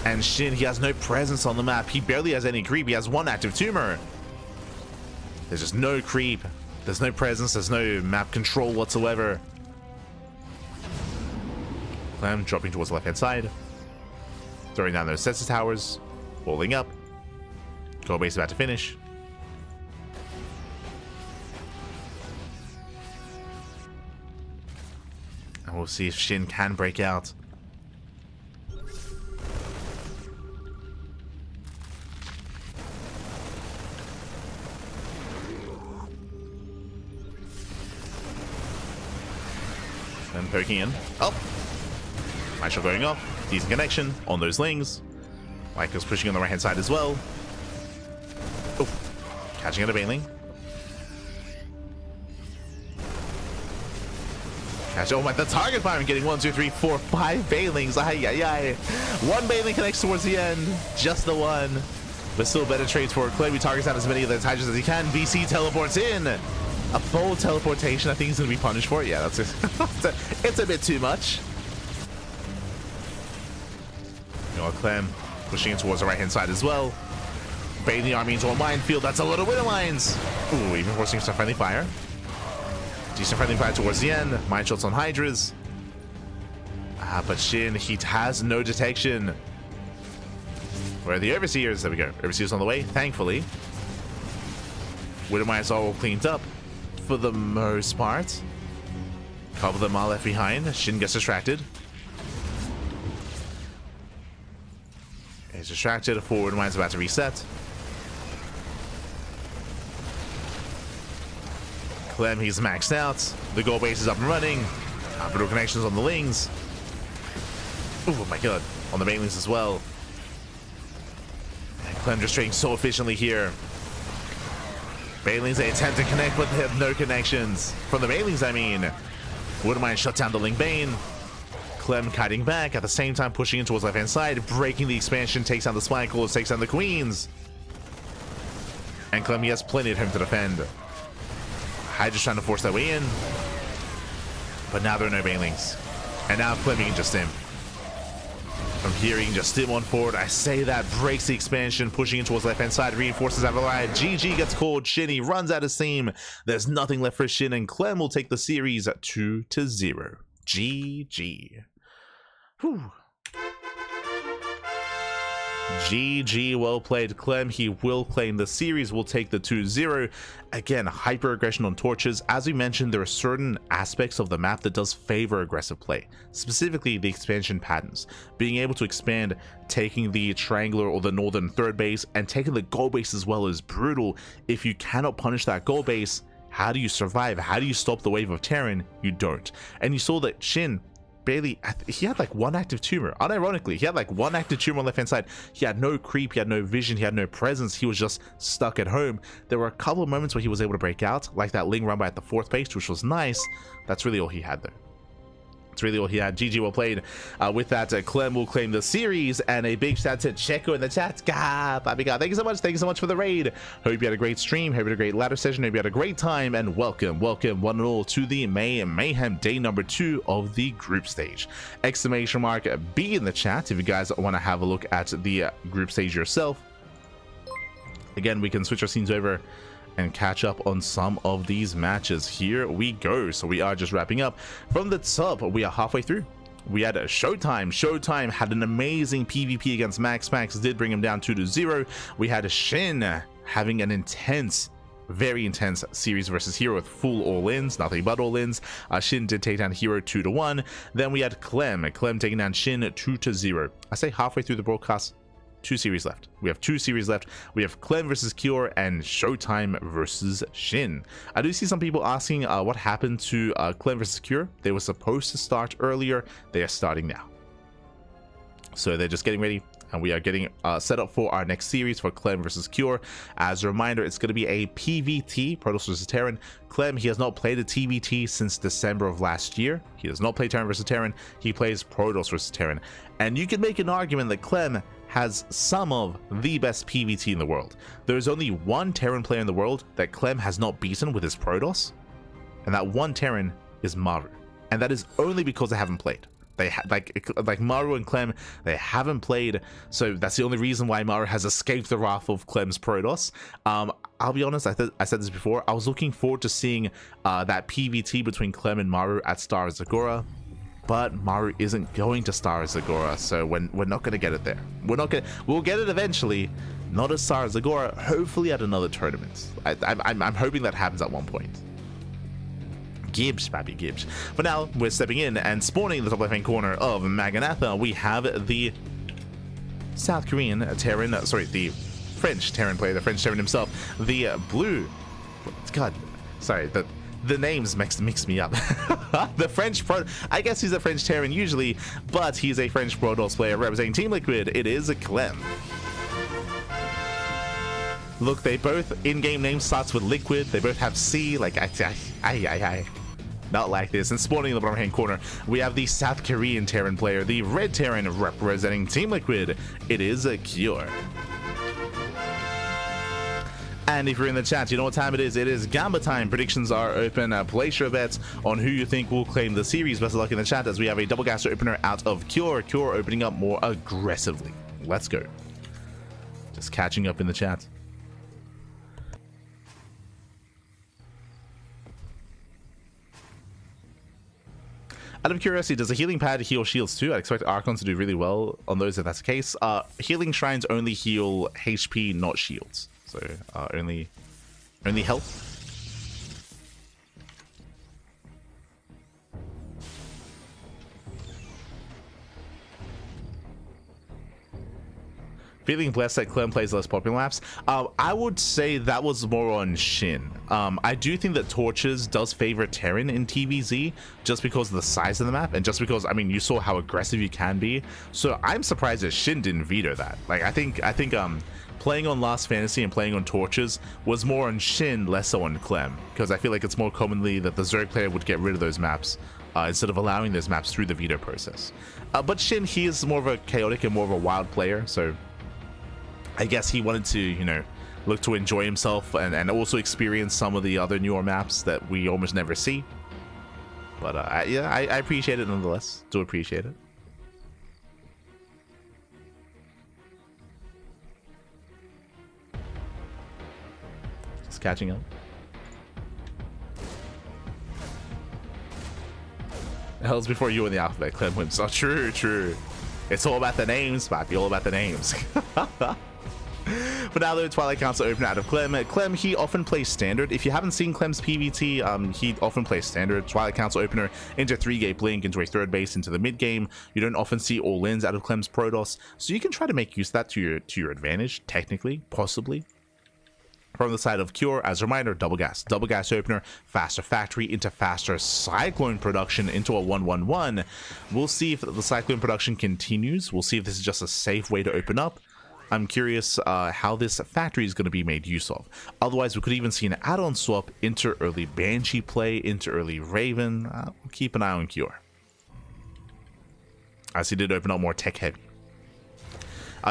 And SHIN, he has no presence on the map. He barely has any creep. He has 1 active tumor. There's just no creep. There's no presence. There's no map control whatsoever. Clem dropping towards the left-hand side. Throwing down those sensor towers. Rolling up. Goal base about to finish. And we'll see if SHIN can break out. And poking in. Oh! My shot going off. Decent connection on those lings. Michael's pushing on the right hand side as well. Oh! Catching at a Baneling. Catch, oh my, the target firing getting 1, 2, 3, 4, 5 Banelings. Ay, ay, ay. One Baneling connects towards the end. Just the one. But still better trades for Clem. He targets out as many of the Hydras as he can. VC teleports in. A bold teleportation. I think he's going to be punished for it. Yeah, that's it. It's a bit too much. You know, Clem pushing in towards the right hand side as well. Baiting the army into a minefield. That's a lot of winter lines. Ooh, even forcing some friendly fire. Decent friendly fire towards the end. Mine shots on Hydras. But SHIN, he has no detection. Where are the Overseers? There we go. Overseers on the way, thankfully. Winter mines are all cleaned up for the most part. A couple of them are left behind. SHIN gets distracted. He's distracted. Forward mine's about to reset. Clem, he's maxed out. The goal base is up and running. Brutal connections on the lings. Oh my god. On the Banelings as well. And Clem just trading so efficiently here. Banelings, they attempt to connect, but they have no connections. From the Banelings, I mean. Woodermine shut down the Ling Bane. Clem kiting back, at the same time pushing in towards left hand side, breaking the expansion, takes down the Spine Claws, takes down the Queens. And Clem, he has plenty of him to defend. Hydra's trying to force their way in. But now there are no Banelings. And now Clem, he can just stim. From here, he can just stim on forward. I say that, breaks the expansion, pushing in towards left hand side, reinforces out of the line. GG gets called. SHIN runs out of steam. There's nothing left for SHIN, and Clem will take the series 2-0. GG. Whew. GG, well played, Clem. He will claim the series, will take the 2-0. Again, hyper aggression on torches. As we mentioned, there are certain aspects of the map that does favor aggressive play, specifically the expansion patterns. Being able to expand, taking the triangular or the northern third base, and taking the goal base as well is brutal. If you cannot punish that goal base, how do you survive? How do you stop the wave of Terran? You don't. And you saw that SHIN barely, he had like one active tumor. Unironically, he had like one active tumor on the left hand side. He had no creep, he had no vision, he had no presence. He was just stuck at home. There were a couple of moments where he was able to break out, like that Ling run by at the 4th base, which was nice. That's really all he had though. That's really all he had. GG, well played. With that, Clem will claim the series, and a big shout out to Checo in the chat. Baby God, thank you so much. Thank you so much for the raid. Hope you had a great stream. Hope you had a great ladder session. Hope you had a great time, and welcome one and all to the Mayhem day number 2 of the group stage. Exclamation mark B in the chat if you guys want to have a look at the group stage yourself. Again, we can switch our scenes over and catch up on some of these matches. Here we go. So we are just wrapping up from the top. We are halfway through. We had a ShoWTimE. ShoWTimE had an amazing PvP against MaxPax, did bring him down 2-0. We had a SHIN having an intense, very intense series versus herO with full all-ins, nothing but all-ins. SHIN did take down herO 2-1. Then we had Clem taking down SHIN 2-0. I say halfway through the broadcast. 2 series left. We have 2 series left. We have Clem versus Cure and ShoWTimE versus SHIN. I do see some people asking what happened to Clem versus Cure. They were supposed to start earlier. They are starting now. So they're just getting ready, and we are getting set up for our next series for Clem versus Cure. As a reminder, it's going to be a PvT, Protoss versus Terran. Clem, he has not played a TvT since December of last year. He does not play Terran versus Terran. He plays Protoss versus Terran. And you can make an argument that Clem has some of the best PvT in the world. There is only one Terran player in the world that Clem has not beaten with his Protoss, and that one Terran is MaRu. And that is only because they haven't played. They like MaRu and Clem, they haven't played, so that's the only reason why MaRu has escaped the wrath of Clem's Protoss. I'll be honest, I said this before, I was looking forward to seeing that PvT between Clem and MaRu at Star Zagora. But MaRu isn't going to Star Zagora, so we're not going to get it there. We'll get it eventually, not at Star Zagora, hopefully at another tournament. I'm hoping that happens at one point. Gibbs, papi Gibbs. But now we're stepping in and spawning in the top left-hand corner of Maganatha. We have the South Korean Terran, sorry, the French Terran player, the French Terran himself, the blue. God, sorry, the names mix me up. The French Pro, I guess he's a French Terran usually, but he's a French Protoss player representing Team Liquid. It is a Clem. Look, they both in-game name starts with Liquid. They both have C. Like, I. Not like this. And spawning in the bottom hand corner, we have the South Korean Terran player, the Red Terran representing Team Liquid. It is a Cure. And if you're in the chat, you know what time it is. It is Gamba time. Predictions are open. Place your bets on who you think will claim the series. Best of luck in the chat as we have a double gaster opener out of Cure. Cure opening up more aggressively. Let's go. Just catching up in the chat. Out of curiosity, does a healing pad heal shields too? I expect Archon to do really well on those if that's the case. Healing shrines only heal HP, not shields. So only health. Feeling blessed that Clem plays less popular maps. I would say that was more on SHIN. I do think that Torches does favor Terran in TVZ just because of the size of the map and just because, I mean, you saw how aggressive you can be. So I'm surprised that SHIN didn't veto that. Like, I think playing on Last Fantasy and playing on Torches was more on SHIN, less so on Clem, because I feel like it's more commonly that the Zerg player would get rid of those maps instead of allowing those maps through the veto process. But SHIN, he is more of a chaotic and more of a wild player, so I guess he wanted to, you know, look to enjoy himself and also experience some of the other newer maps that we almost never see. But yeah, I appreciate it nonetheless. Do appreciate it. Just catching up. Hell's before you in the alphabet, Clem wins. Oh, true, true. It's all about the names, Papi, all about the names. But now the Twilight Council open out of Clem. Clem, he often plays standard. If you haven't seen Clem's PvT, he often plays standard. Twilight Council opener into 3-gate blink, into a third base, into the mid game. You don't often see all-ins out of Clem's Protoss, so you can try to make use of that to your advantage, technically, possibly. From the side of Cure, as a reminder, double gas opener, faster factory into faster cyclone production into a 1-1-1. We'll see if the cyclone production continues. We'll see if this is just a safe way to open up. I'm curious how this factory is going to be made use of. Otherwise, we could even see an add-on swap into early Banshee play, into early Raven. We'll keep an eye on Cure, as he did open up more tech heavy.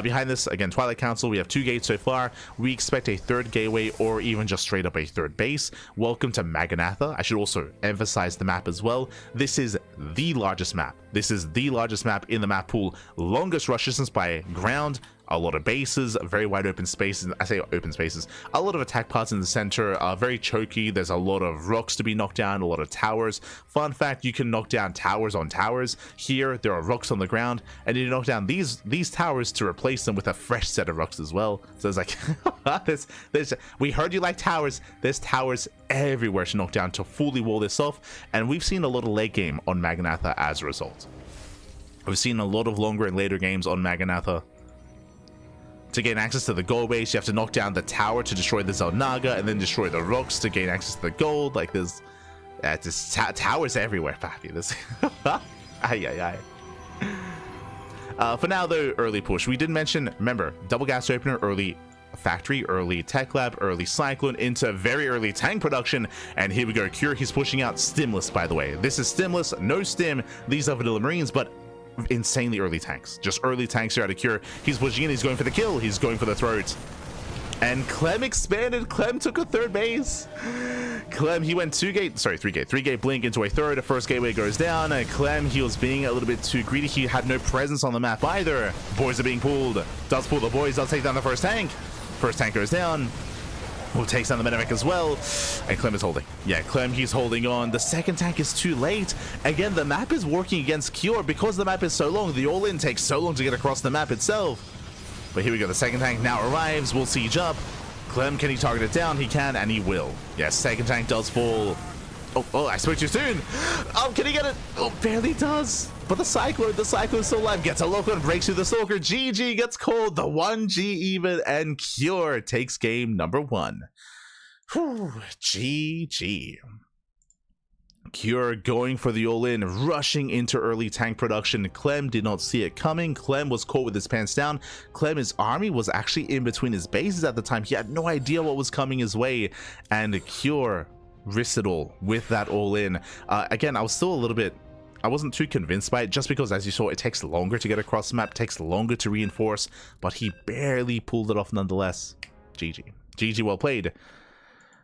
Behind this, again, Twilight Council, we have 2 gates so far. We expect a third gateway or even just straight up a third base. Welcome to Maganatha. I should also emphasize the map as well. This is the largest map. This is the largest map in the map pool. Longest rush distance by ground. A lot of bases, very wide open spaces. I say open spaces. A lot of attack paths in the center, very choky. There's a lot of rocks to be knocked down, a lot of towers. Fun fact, you can knock down towers on towers. Here, there are rocks on the ground, and you knock down these towers to replace them with a fresh set of rocks as well. So it's like, we heard you like towers. There's towers everywhere to knock down to fully wall this off, and we've seen a lot of late game on Maganatha as a result. We've seen a lot of longer and later games on Maganatha. To gain access to the gold base, you have to knock down the tower to destroy the Zelnaga, and then destroy the rocks to gain access to the gold. Like, there's towers everywhere, papi. This, for now, though, early push. We did mention, remember, double gas opener, early factory, early tech lab, early cyclone, into very early tank production. And here we go. Cure, he's pushing out stimless, by the way. This is stimless, no stim. These are vanilla marines, but insanely early tanks. Just early tanks here out of Cure. He's pushing in, he's going for the kill, he's going for the throat. And Clem expanded. Clem took a third base. Clem, he went 3-gate blink into a third. The first gateway goes down. Clem, he was being a little bit too greedy. He had no presence on the map either. Boys are being pulled. Does pull the boys, does take down the first tank. First tank goes down. Who takes down the medivac as well. And Clem is holding. Yeah, Clem, he's holding on. The second tank is too late. Again, the map is working against Cure because the map is so long. The all-in takes so long to get across the map itself. But here we go. The second tank now arrives. We'll siege up. Clem, can he target it down? He can, and he will. Yes, second tank does fall. Oh, I spoke too soon. Oh, can he get it? Oh, barely does. But the Cyclone's still alive. Gets a local and breaks through the Stalker. GG gets called. The 1G even, and Cure takes game number 1. Whew, GG. Cure going for the all-in, rushing into early tank production. Clem did not see it coming. Clem was caught with his pants down. Clem's army was actually in between his bases at the time. He had no idea what was coming his way, and Cure risked it all with that all-in. Again, I was still a little bit, I wasn't too convinced by it, just because, as you saw, it takes longer to get across the map, takes longer to reinforce, but he barely pulled it off nonetheless. GG. GG, well played.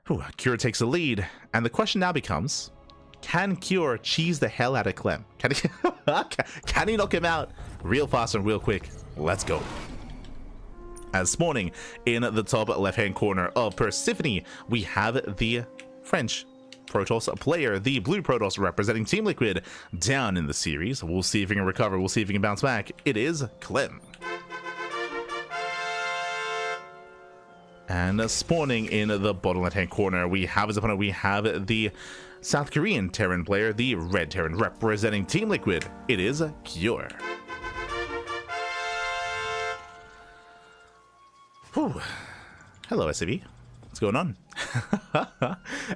Whew, Cure takes the lead, and the question now becomes, can Cure cheese the hell out of Clem? Can he knock him out real fast and real quick? Let's go. As spawning in the top left-hand corner of Persephone, we have the French Protoss player, the blue Protoss representing Team Liquid, down in the series. We'll see if he can recover. We'll see if he can bounce back. It is Clem. And spawning in the bottom left-hand corner, we have his opponent. We have the South Korean Terran player, the red Terran representing Team Liquid. It is Cure. Whew. Hello, SCV. What's going on?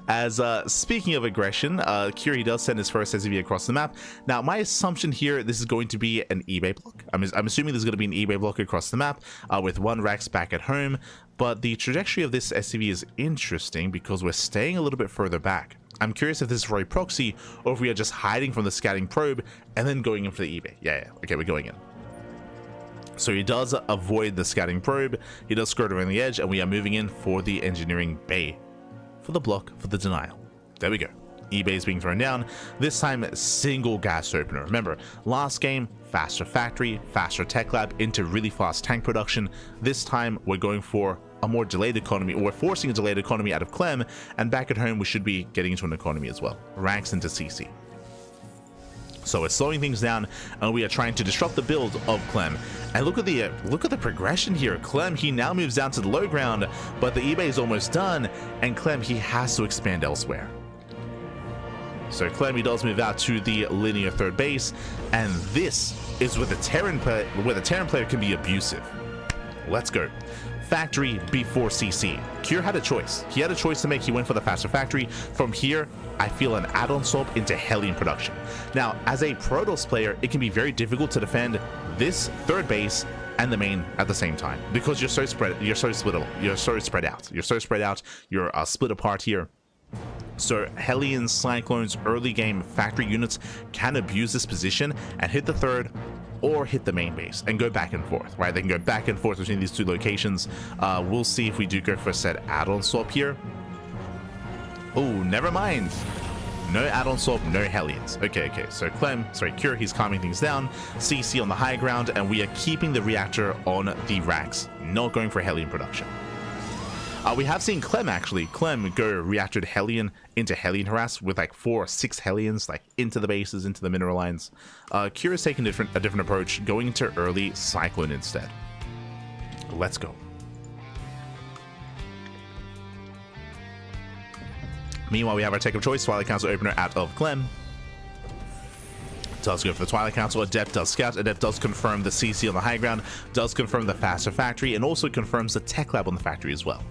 As speaking of aggression, Cure does send his first SCV across the map. Now, my assumption here, this is going to be an eBay block. I'm assuming there's going to be an eBay block across the map with one Rax back at home. But the trajectory of this SCV is interesting because we're staying a little bit further back. I'm curious if this is for a proxy or if we are just hiding from the scouting probe and then going in for the eBay. Yeah. Okay, we're going in. So he does avoid the scouting probe, he does skirt around the edge, and we are moving in for the engineering bay. For the block, for the denial. There we go. eBay is being thrown down. This time, single gas opener. Remember, last game, faster factory, faster tech lab into really fast tank production. This time, we're going for a more delayed economy, or we're forcing a delayed economy out of Clem, and back at home, we should be getting into an economy as well. Ranks into CC. So we're slowing things down, and we are trying to disrupt the build of Clem. And look at the progression here. Clem, he now moves down to the low ground, but the eBay is almost done, and Clem, he has to expand elsewhere. So Clem, he does move out to the linear third base, and this is where the Terran player can be abusive. Let's go. Factory before CC. Cure had a choice. He had a choice to make. He went for the faster factory. From here, I feel an add-on swap into Hellion production. Now, as a Protoss player, it can be very difficult to defend this third base and the main at the same time because you're so spread out. You're split apart here. So Hellions, Cyclones, early game factory units can abuse this position and hit the third or hit the main base and go back and forth, right? They can go back and forth between these two locations. We'll see if we do go for a set add-on swap here. Oh, never mind. No add-on swap, no Hellions. Okay. So Cure, he's calming things down. CC on the high ground, and we are keeping the reactor on the racks, not going for Hellion production. We have seen Clem go reactor to Hellion into Hellion harass with like 4 or 6 Hellions like into the bases, into the mineral lines. Cure is taking a different approach, going into early Cyclone instead. Let's go. Meanwhile, we have our tech of choice, Twilight Council opener out of Clem. Does go for the Twilight Council. Adept does scout. Adept does confirm the CC on the high ground, does confirm the faster factory, and also confirms the tech lab on the factory as well.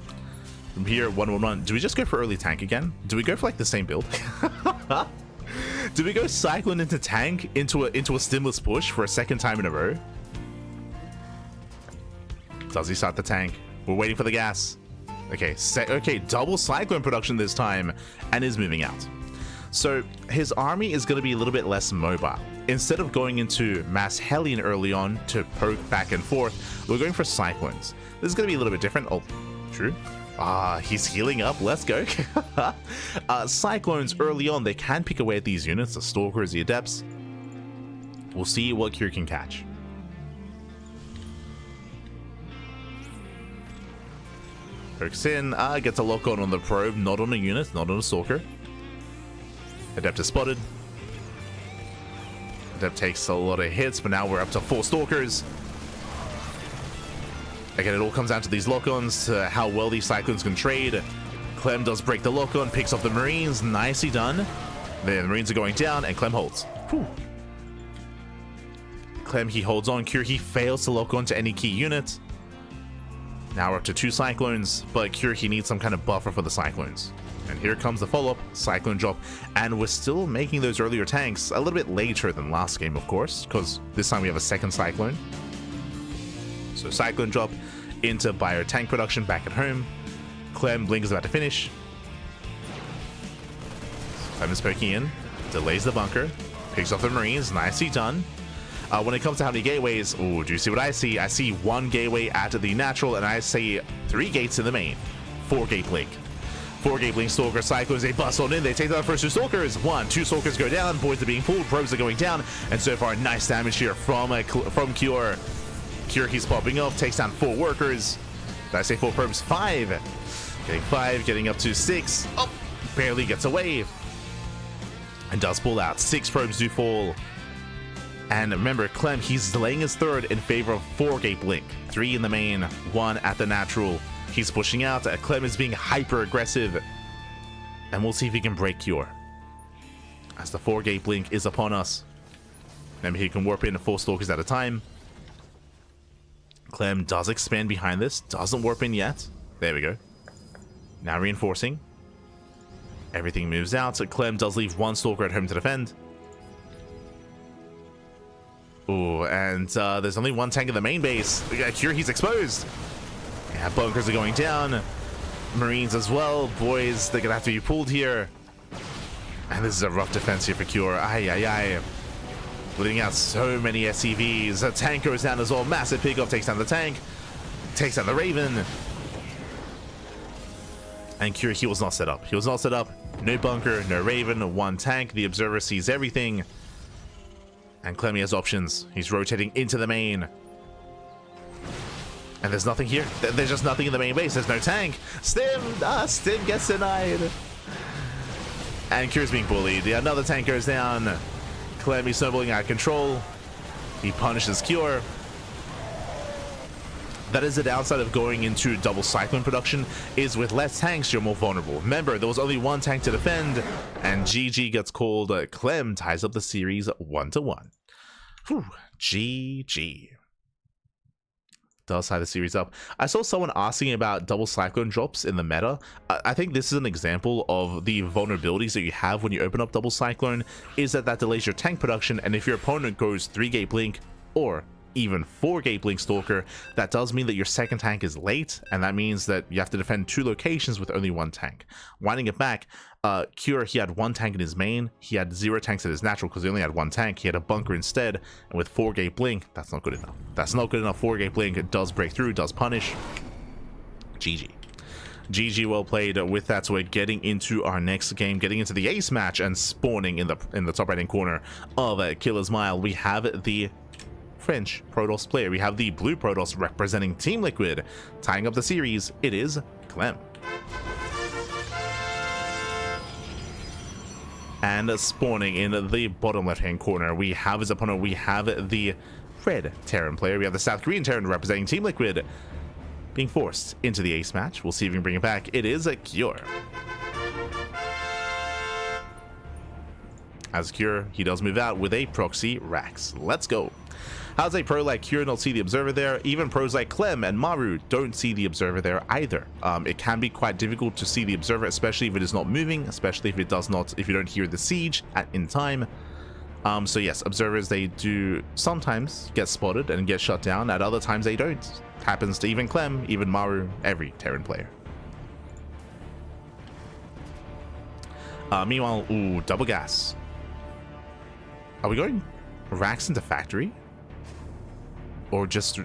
From here, 1-1-1. Do we just go for early tank again? Do we go for like the same build? Do we go Cyclone into tank into a stimulus push for a second time in a row? Does he start the tank? We're waiting for the gas. Okay, double Cyclone production this time, and is moving out. So his army is going to be a little bit less mobile. Instead of going into mass Hellion early on to poke back and forth, we're going for Cyclones. This is going to be a little bit different. Oh, true. He's healing up. Let's go. Cyclones early on, they can pick away at these units, the Stalkers, the Adepts. We'll see what Cure can catch. Pokes in, gets a lock on the probe, not on a unit, not on a Stalker. Adept is spotted. Adept takes a lot of hits, but now we're up to 4 Stalkers. Again, it all comes down to these lock-ons, how well these Cyclones can trade. Clem does break the lock on, picks off the Marines. Nicely done. The Marines are going down, and Clem holds. Whew. Clem, he holds on. Cure, he fails to lock onto any key unit. Now we're up to 2 Cyclones, but Cure, he needs some kind of buffer for the Cyclones. And here comes the follow-up, Cyclone drop, and we're still making those earlier tanks a little bit later than last game, of course, because this time we have a second Cyclone. So Cyclone drop into bio tank production back at home. Clem, Blink is about to finish. Clem is poking in, delays the bunker, picks off the Marines, nicely done. When it comes to how many gateways, oh, do you see what I see? I see 1 gateway at the natural, and I see 3 gates in the main. 4 gate Blink. 4 gate Blink Stalker Cyclones, they bust on in, they take down the first 2 Stalkers. 1, 2 Stalkers go down, boys are being pulled, probes are going down, and so far nice damage here from Cure. Cure, he's popping up, takes down 4 workers. Did I say 4 probes? 5. Getting 5, getting up to 6. Oh, barely gets away. And does pull out. 6 probes do fall. And remember, Clem, he's delaying his 3rd in favor of 4 gate Blink. 3 in the main, 1 at the natural. He's pushing out. Clem is being hyper aggressive. And we'll see if he can break Cure. As the 4 gate Blink is upon us. Remember, he can warp in 4 Stalkers at a time. Clem does expand behind this. Doesn't warp in yet. There we go. Now reinforcing. Everything moves out. So Clem does leave 1 Stalker at home to defend. Ooh, and there's only 1 tank in the main base. Cure, he's exposed. Yeah, bunkers are going down. Marines as well. Boys, they're gonna have to be pulled here. And this is a rough defense here for Cure. Ay, ay, ay. Putting out so many SCVs. A tank goes down as well. Massive pickup takes down the tank. Takes down the Raven. And Cure, he was not set up. He was not set up. No bunker, no Raven, 1 tank. The Observer sees everything. And Clem has options. He's rotating into the main. And there's nothing here. There's just nothing in the main base. There's no tank. Stim! Stim gets denied. And Cure's being bullied. Yeah, another tank goes down. Clem, he's snowballing out of control. He punishes Cure. That is the downside of going into double Cyclone production, is with less tanks, you're more vulnerable. Remember, there was only 1 tank to defend, and GG gets called. Clem ties up the series 1-1. Whew, GG. Does tie the series up. I saw someone asking about double Cyclone drops in the meta. I think this is an example of the vulnerabilities that you have when you open up double Cyclone, is that delays your tank production, and if your opponent goes 3 gate Blink or even 4 gate Blink Stalker, that does mean that your second tank is late, and that means that you have to defend 2 locations with only 1 tank. Winding it back, Cure, he had 1 tank in his main, he had 0 tanks at his natural because he only had 1 tank, he had a bunker instead, and with 4 gate Blink, that's not good enough. That's not good enough. 4 gate Blink, it does break through, does punish. GG. GG, well played. With that, so we're getting into our next game, getting into the ace match, and spawning in the top right hand corner of Killer's Mile, we have the French Protoss player. We have the blue Protoss representing Team Liquid. Tying up the series, it is Clem. And spawning in the bottom left hand corner, we have his opponent. We have the red Terran player. We have the South Korean Terran representing Team Liquid, being forced into the ace match. We'll see if we can bring it back. It is a Cure. As Cure, he does move out with a proxy Rax. Let's go. How's a pro like Cure not see the Observer there? Even pros like Clem and Maru don't see the Observer there either. It can be quite difficult to see the Observer, especially if it is not moving, especially if you don't hear the siege in time. So yes, Observers, they do sometimes get spotted and get shut down. At other times they don't. Happens to even Clem, even Maru, every Terran player. Meanwhile, ooh, double gas. Are we going Rax into factory? Or just...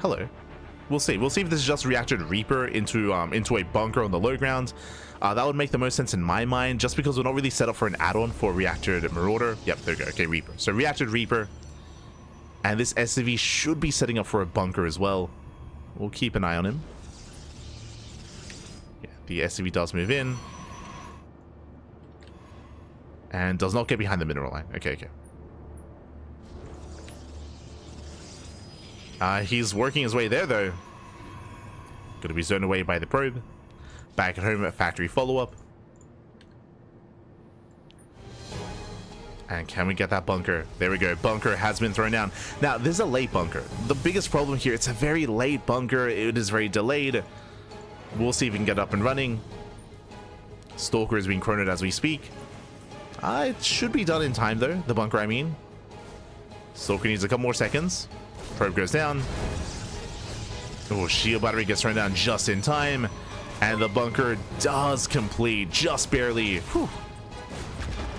Hello. We'll see. We'll see if this is just reacted Reaper into a bunker on the low ground. That would make the most sense in my mind, just because we're not really set up for an add-on for reacted Marauder. Yep, there we go. Okay, Reaper. So reacted Reaper. And this SCV should be setting up for a bunker as well. We'll keep an eye on him. Yeah, the SCV does move in. And does not get behind the mineral line. Okay, okay. He's working his way there, though. Gonna be zoned away by the probe. Back at home at factory follow-up. And can we get that bunker? There we go. Bunker has been thrown down. Now, this is a late bunker. The biggest problem here, it's a very late bunker. It is very delayed. We'll see if we can get up and running. Stalker is being chronoed as we speak. It should be done in time, though. The bunker, I mean. Stalker needs a couple more seconds. Probe goes down. Oh, shield battery gets thrown down just in time. And the bunker does complete, just barely. Whew.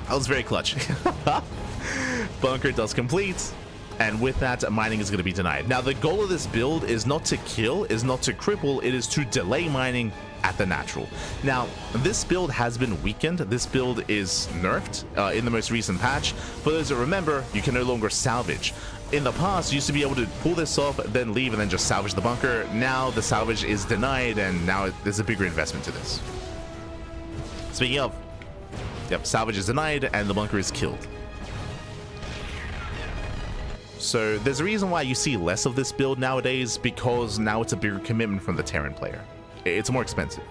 That was very clutch. Bunker does complete, and with that, mining is going to be denied. Now, the goal of this build is not to kill, is not to cripple, it is to delay mining at the natural. Now, this build has been weakened. This build is nerfed in the most recent patch. For those that remember, you can no longer salvage. In the past, you used to be able to pull this off, then leave, and then just salvage the bunker. Now, the salvage is denied, and now there's a bigger investment to this. Speaking of, yep, salvage is denied, and the bunker is killed. So there's a reason why you see less of this build nowadays, because now it's a bigger commitment from the Terran player. It's more expensive.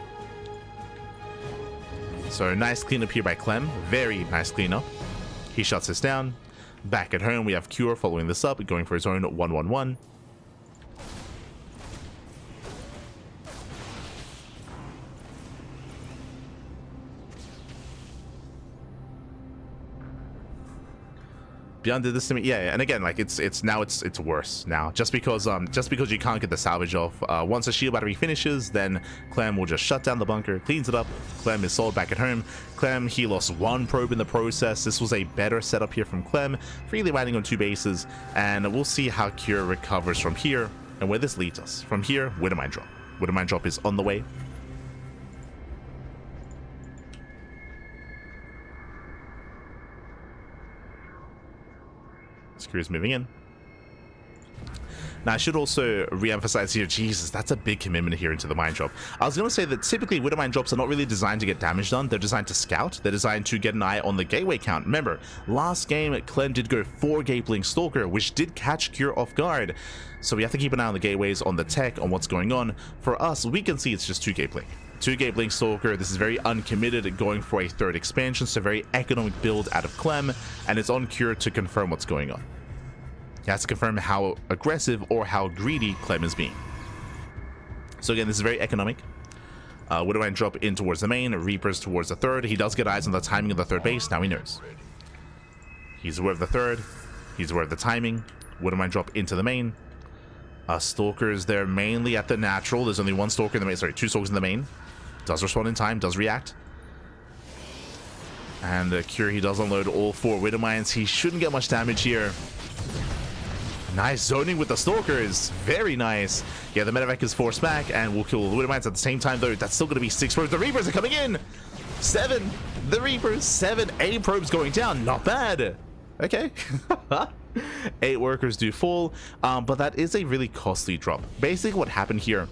So nice cleanup here by Clem. Very nice cleanup. He shuts this down. Back at home, we have Cure following this up, going for his own 1-1-1. Beyond did this to me, yeah, and again, like it's worse now, just because you can't get the salvage off. Once the shield battery finishes, then Clem will just shut down the bunker, cleans it up. Clem is sold back at home. Clem, he lost one probe in the process. This was a better setup here from Clem, freely mining on 2 bases, and we'll see how Cure recovers from here and where this leads us. From here, Widowmine drop. Widowmine drop is on the way. Cure is moving in. Now, I should also re-emphasize here, Jesus, that's a big commitment here into the mine drop. I was going to say that typically Widow mine drops are not really designed to get damage done. They're designed to scout. They're designed to get an eye on the gateway count. Remember, last game, Clem did go 4 Gateling Stalker, which did catch Cure off guard. So we have to keep an eye on the gateways, on the tech, on what's going on. For us, we can see it's just 2 Gateling. 2 Gateling Stalker. This is very uncommitted, going for a 3rd expansion, so very economic build out of Clem, and it's on Cure to confirm what's going on. He has to confirm how aggressive or how greedy Clem is being. So again, this is very economic. Widowmine drop in towards the main, Reapers towards the 3rd. He does get eyes on the timing of the 3rd base, now he knows. He's aware of the 3rd, he's aware of the timing. Widowmine drop into the main. Stalkers there mainly at the natural. There's only 1 Stalker in the main, sorry, 2 Stalkers in the main. Does respond in time, does react. And Cure, he does unload all 4 Widowmines. He shouldn't get much damage here. Nice zoning with the Stalkers. Very nice. Yeah, the medevac is forced back, and we'll kill the Widowmines at the same time, though. That's still going to be 6 probes. The Reapers are coming in. 7. The Reapers. 7. 8 probes going down. Not bad. Okay. 8 workers do fall, but that is a really costly drop. Basically, what happened here,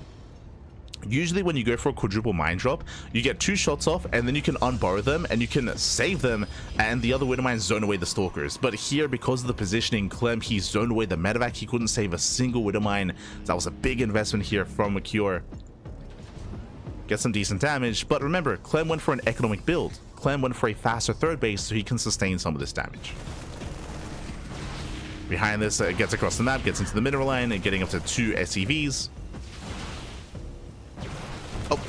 usually when you go for a quadruple mine drop, you get 2 shots off, and then you can unborrow them, and you can save them, and the other Widowmines zone away the Stalkers. But here, because of the positioning, Clem, he zoned away the medevac. He couldn't save a single Widowmine. That was a big investment here from Cure. Get some decent damage, but remember, Clem went for an economic build. Clem went for a faster 3rd base, so he can sustain some of this damage. Behind this, gets across the map, gets into the mineral line, and getting up to 2 SCVs. Oh.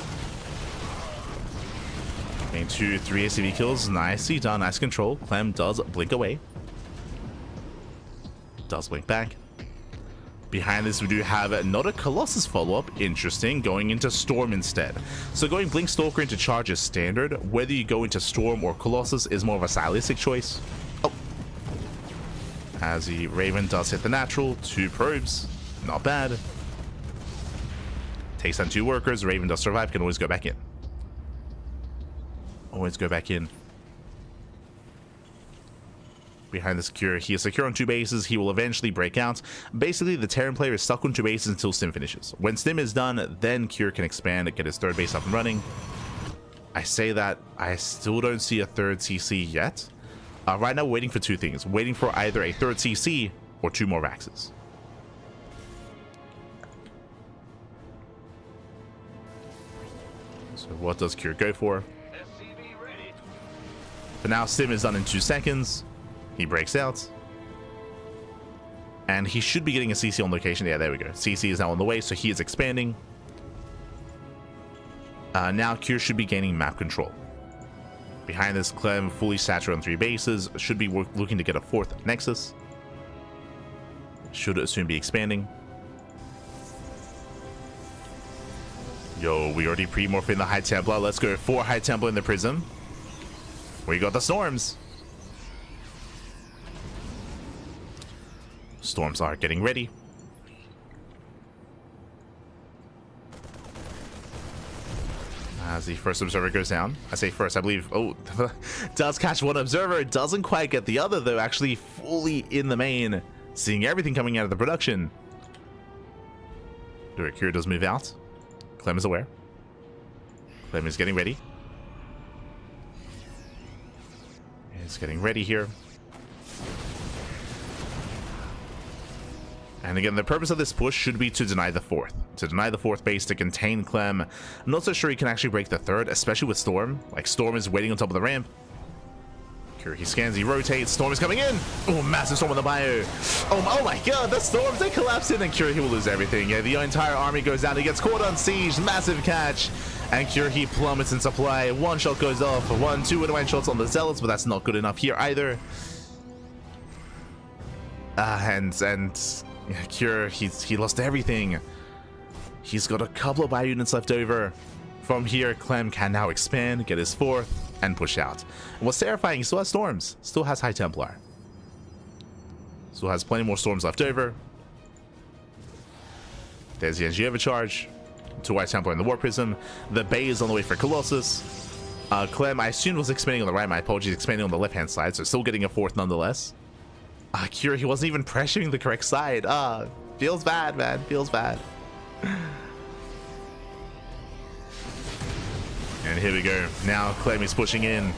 Getting 2, 3 SCV kills. Nicely done. Nice control. Clem does blink away. Does blink back. Behind this, we do have not a Colossus follow-up. Interesting. Going into Storm instead. So going Blink Stalker into Charge is standard. Whether you go into Storm or Colossus is more of a stylistic choice. Oh. As the Raven does hit the natural. 2 probes. Not bad. Takes down 2 workers. Raven does survive. Can always go back in. Always go back in. Behind the secure, he is secure on 2 bases. He will eventually break out. Basically, the Terran player is stuck on 2 bases until Stim finishes. When Stim is done, then Cure can expand and get his 3rd base up and running. I say that, I still don't see a 3rd CC yet. Right now, we're waiting for 2 things. Waiting for either a 3rd CC or 2 more Vaxes. So what does Cure go for? But now Sim is done in 2 seconds. He breaks out. And he should be getting a CC on location. Yeah, there we go. CC is now on the way, so he is expanding. Now Cure should be gaining map control. Behind this, Clem fully saturated on 3 bases. Should be looking to get a 4th Nexus. Should soon be expanding. Yo, we already pre-morphed in the High Templar. Let's go 4 High Templar in the Prism. We got the Storms. Storms are getting ready. As the first observer goes down. I say first, I believe. Oh, does catch 1 observer. Doesn't quite get the other, though. Actually fully in the main. Seeing everything coming out of the production. Cure does move out. Clem is aware. Clem is getting ready. He's getting ready here. And again, the purpose of this push should be to deny the 4th. To deny the 4th base to contain Clem. I'm not so sure he can actually break the 3rd, especially with Storm. Like, Storm is waiting on top of the ramp. Cure, he scans, he rotates. Storm is coming in. Oh, massive Storm on the bio. Oh my god, the Storms, they collapse in, and Cure, he will lose everything. Yeah, the entire army goes down. He gets caught on siege. Massive catch. And Cure, he plummets in supply. 1 shot goes off. 1, 2 1 shots on the Zealots, but that's not good enough here either. Yeah, Cure, he lost everything. He's got a couple of bio units left over. From here, Clem can now expand, get his 4th, and push out. And what's terrifying, he still has Storms. Still has High Templar. Still has plenty more Storms left over. There's the NG overcharge. 2 White Templar in the War Prism. The Bay is on the way for Colossus. Clem, I assumed, was expanding on the right. My apologies, expanding on the left-hand side, so still getting a 4th nonetheless. Cure, he wasn't even pressuring the correct side. Feels bad, man. Feels bad. And here we go. Now Clem is pushing in.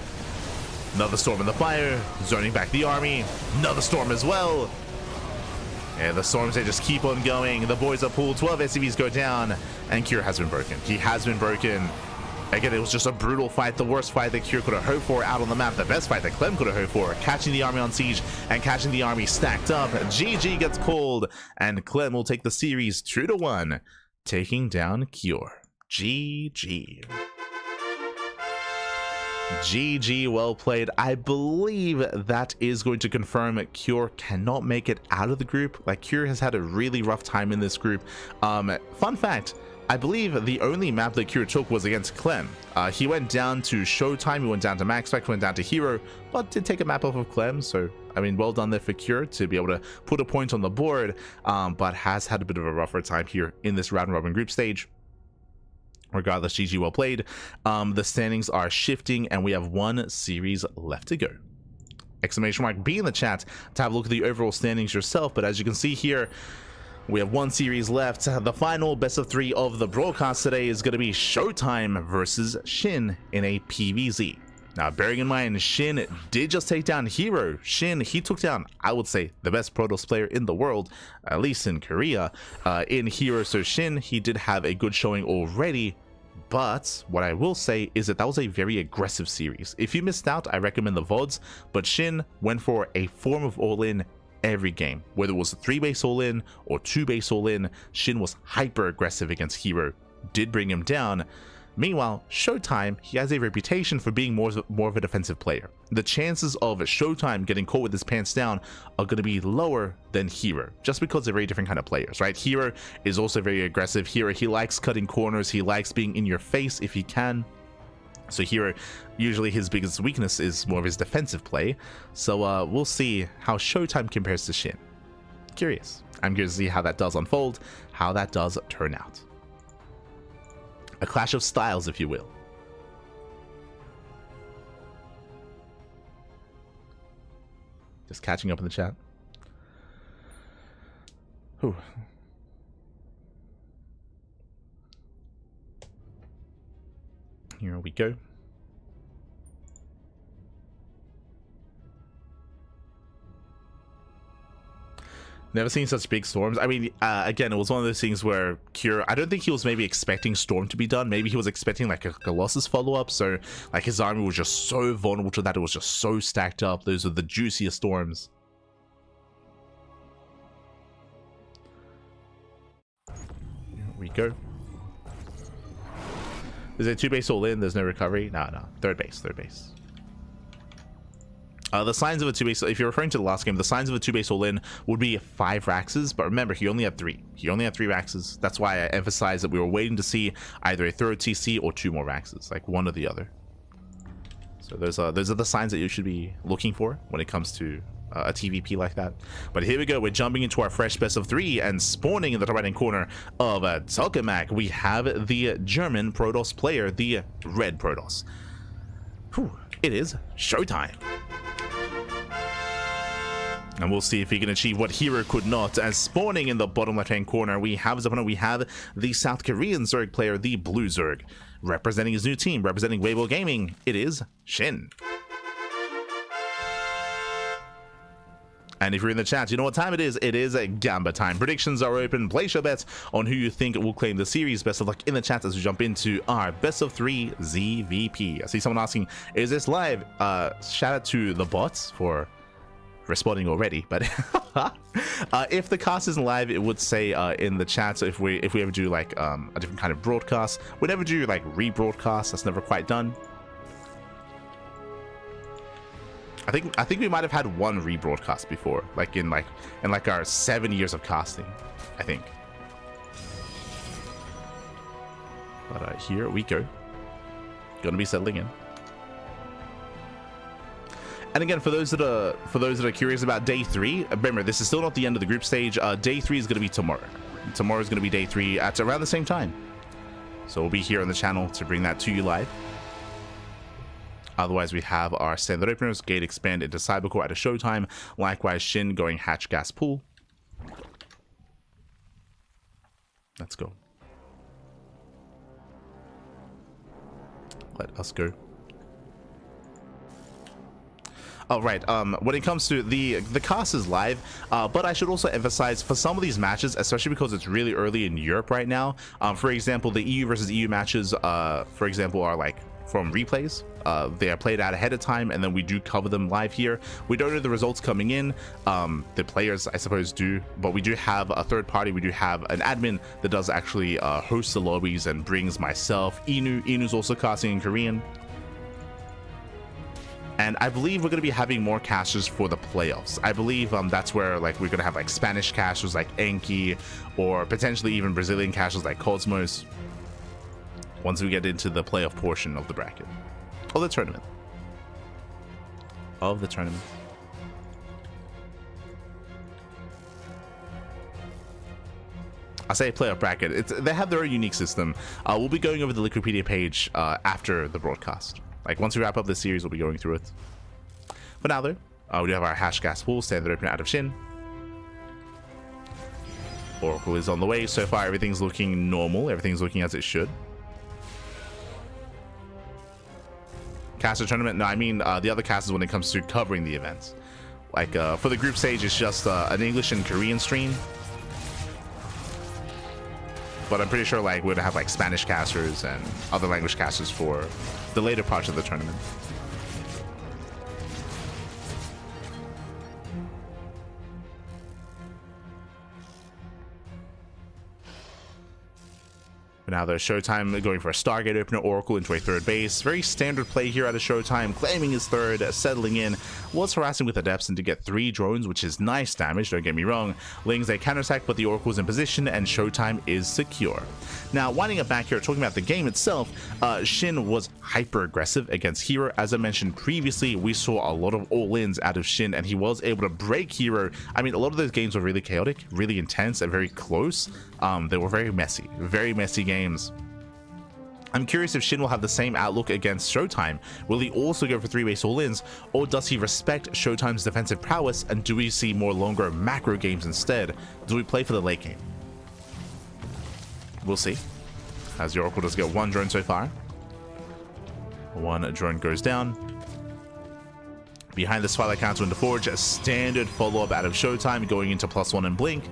Another Storm in the fire. Zoning back the army. Another Storm as well. Yeah, the Storms, they just keep on going. The boys are pulled. 12 SCVs go down. And Cure has been broken. He has been broken. Again, it was just a brutal fight. The worst fight that Cure could have hoped for out on the map. The best fight that Clem could have hoped for. Catching the army on siege and catching the army stacked up. GG gets called. And Clem will take the series 2-1. Taking down Cure. GG. GG, well played. I believe that is going to confirm Cure cannot make it out of the group. Like, Cure has had a really rough time in this group. Fun fact, I believe the only map that Cure took was against Clem. He went down to ShoWTimE, he went down to MaxPax, went down to herO, but did take a map off of Clem. So, I mean, well done there for Cure to be able to put a point on the board, but has had a bit of a rougher time here in this round robin group stage. Regardless, GG, well played. The standings are shifting, and we have 1 series left to go. Exclamation mark B in the chat to have a look at the overall standings yourself. But as you can see here, we have 1 series left. The final best of 3 of the broadcast today is going to be ShoWTimE versus SHIN in a PvZ. Now, bearing in mind, SHIN did just take down herO. SHIN, he took down, I would say, the best Protoss player in the world, at least in Korea, in herO. So SHIN, he did have a good showing already. But what I will say is that that was a very aggressive series. If you missed out, I recommend the VODs, but SHIN went for a form of all-in every game. Whether it was a 3-base all-in or 2-base all-in, SHIN was hyper aggressive against herO, did bring him down. Meanwhile, ShoWTimE, he has a reputation for being more of a defensive player. The chances of ShoWTimE getting caught with his pants down are going to be lower than herO, just because they're very different kind of players, right? herO is also very aggressive. herO, he likes cutting corners, he likes being in your face if he can. So herO, usually his biggest weakness is more of his defensive play. So we'll see how ShoWTimE compares to SHIN. Curious. I'm curious to see how that does unfold, how that does turn out. A clash of styles, if you will. Just catching up in the chat. Whew. Here we go. Never seen such big storms. I mean, again, it was one of those things where Cure, I don't think he was maybe expecting Storm to be done. Maybe he was expecting like a Colossus follow-up. So like his army was just so vulnerable to that. It was just so stacked up. Those are the juiciest storms. Here we go. Is it 2 base all in? There's no recovery? No. Third base. The signs of a 2 base, if you're referring to the last game, the signs of a 2 base all in would be 5 Raxes, but remember, he only had 3. He only had 3 Raxes. That's why I emphasized that we were waiting to see either a third TC or 2 more Raxes, like one or the other. So those are the signs that you should be looking for when it comes to a TVP like that. But here we go, we're jumping into our fresh best of 3, and spawning in the top right hand corner of Talkamac, we have the German Protoss player, the red Protoss. Whew, it is showtime. And we'll see if he can achieve what herO could not. As spawning in the bottom left-hand corner, we have his opponent. We have the South Korean Zerg player, the Blue Zerg. Representing his new team, representing Weibo Gaming, it is SHIN. And if you're in the chat, you know what time it is. It is a Gamba time. Predictions are open. Place your bets on who you think will claim the series. Best of luck in the chat as we jump into our best of 3 ZVP. I see someone asking, is this live? Shout out to the bots for responding already, but if the cast isn't live, it would say in the chat. So if we ever do like a different kind of broadcast, we never do like rebroadcast. That's never quite done. I think we might have had one rebroadcast before, like in our 7 years of casting, I think. But here we go. Gonna be settling in. And again, for those that are curious about day 3, remember this is still not the end of the group stage. Day 3 is going to be tomorrow. Tomorrow is going to be day 3 at around the same time. So we'll be here on the channel to bring that to you live. Otherwise, we have our standard openers, Gate expand into Cybercore at a ShoWTimE. Likewise, SHIN going hatch gas pool. Let's go. Let us go. Oh, right. When it comes to the cast is live, but I should also emphasize for some of these matches, especially because it's really early in Europe right now. For example, the EU versus EU matches, for example, are like from replays. They are played out ahead of time, and then we do cover them live here. We don't know the results coming in. The players, I suppose, do, but we do have a third party. We do have an admin that does actually host the lobbies and brings myself. Inu's also casting in Korean. And I believe we're going to be having more casters for the playoffs. I believe that's where like we're going to have like Spanish casters like Enki, or potentially even Brazilian casters like Cosmos, once we get into the playoff portion of the bracket. Of the tournament. I say playoff bracket. They have their own unique system. We'll be going over the Wikipedia page after the broadcast. Like once we wrap up this series, we'll be going through it. For now though, we do have our hash gas pool, standard opener out of SHIN. Oracle is on the way. So far everything's looking normal. Everything's looking as it should. Caster tournament? No, I mean the other casters when it comes to covering the events. Like for the group stage, it's just an English and Korean stream. But I'm pretty sure like we're gonna have like Spanish casters and other language casters for the later parts of the tournament. Now there's ShoWTimE going for a Stargate opener, Oracle into a third base. Very standard play here at a ShoWTimE, claiming his third, settling in. Was harassing with Adepts and to get 3 drones, which is nice damage, don't get me wrong. Lings a counterattack, but the Oracle's in position and ShoWTimE is secure. Now, winding up back here, talking about the game itself, SHIN was hyper aggressive against herO. As I mentioned previously, we saw a lot of all-ins out of SHIN, and he was able to break herO. I mean, a lot of those games were really chaotic, really intense, and very close. They were very messy games. I'm curious if SHIN will have the same outlook against ShoWTimE. Will he also go for 3-base all-ins, or does he respect ShoWTimE's defensive prowess, and do we see more longer macro games instead? Do we play for the late game? We'll see. As the Oracle does get 1 drone so far. 1 drone goes down. Behind this Twilight counter in the Forge, a standard follow-up out of ShoWTimE going into +1 and Blink.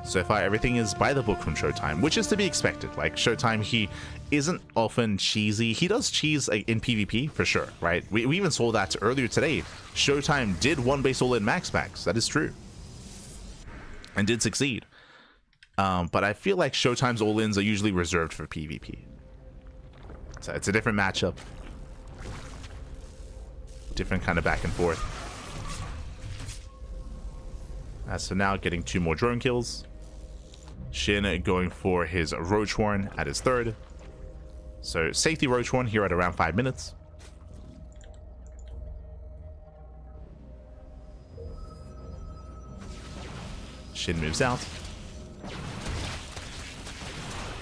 So far, everything is by the book from ShoWTimE, which is to be expected. Like, ShoWTimE, he isn't often cheesy. He does cheese in PvP, for sure, right? We even saw that earlier today. ShoWTimE did one base all in MaxPax. That is true. And did succeed. But I feel like ShoWTimE's all-ins are usually reserved for PvP. So it's a different matchup. Different kind of back and forth. So now getting 2 more drone kills. SHIN going for his Roach Horn at his 3rd. So safety Roach Horn here at around 5 minutes. SHIN moves out.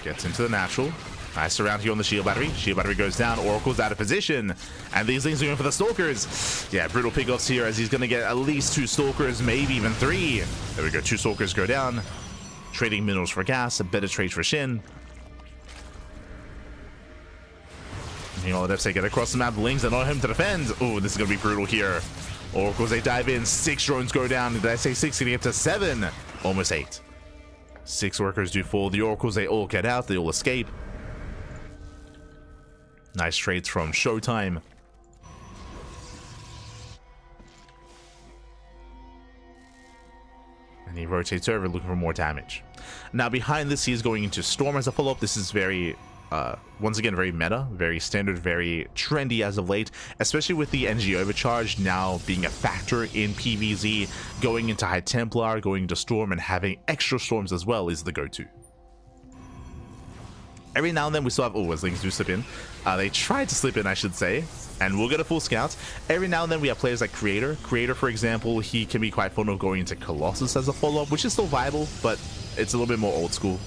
Gets into the natural. Nice around here on the shield battery. Shield battery goes down. Oracle's out of position. And these things are going for the Stalkers. Yeah, brutal pickoffs here as he's going to get at least 2 Stalkers, maybe even 3. There we go. 2 Stalkers go down. Trading minerals for gas. A better trade for SHIN. You know, if they get across the map, Lings are not him to defend. Oh, this is going to be brutal here. Oracles, they dive in. 6 drones go down. Did I say 6? Getting up to 7. Almost 8. 6 workers do fall. The Oracles, they all get out. They all escape. Nice trades from ShoWTimE. And he rotates over looking for more damage. Now behind this, he's going into Storm as a follow-up. This is very, once again, very meta, very standard, very trendy as of late, especially with the NG overcharge now being a factor in PvZ. Going into High Templar, going into Storm, and having extra Storms as well is the go-to. Every now and then we still have, as Lings do slip in. They tried to slip in, I should say, and we'll get a full scout. Every now and then we have players like Creator. Creator, for example, he can be quite fun of going into Colossus as a follow-up, which is still viable, but it's a little bit more old school.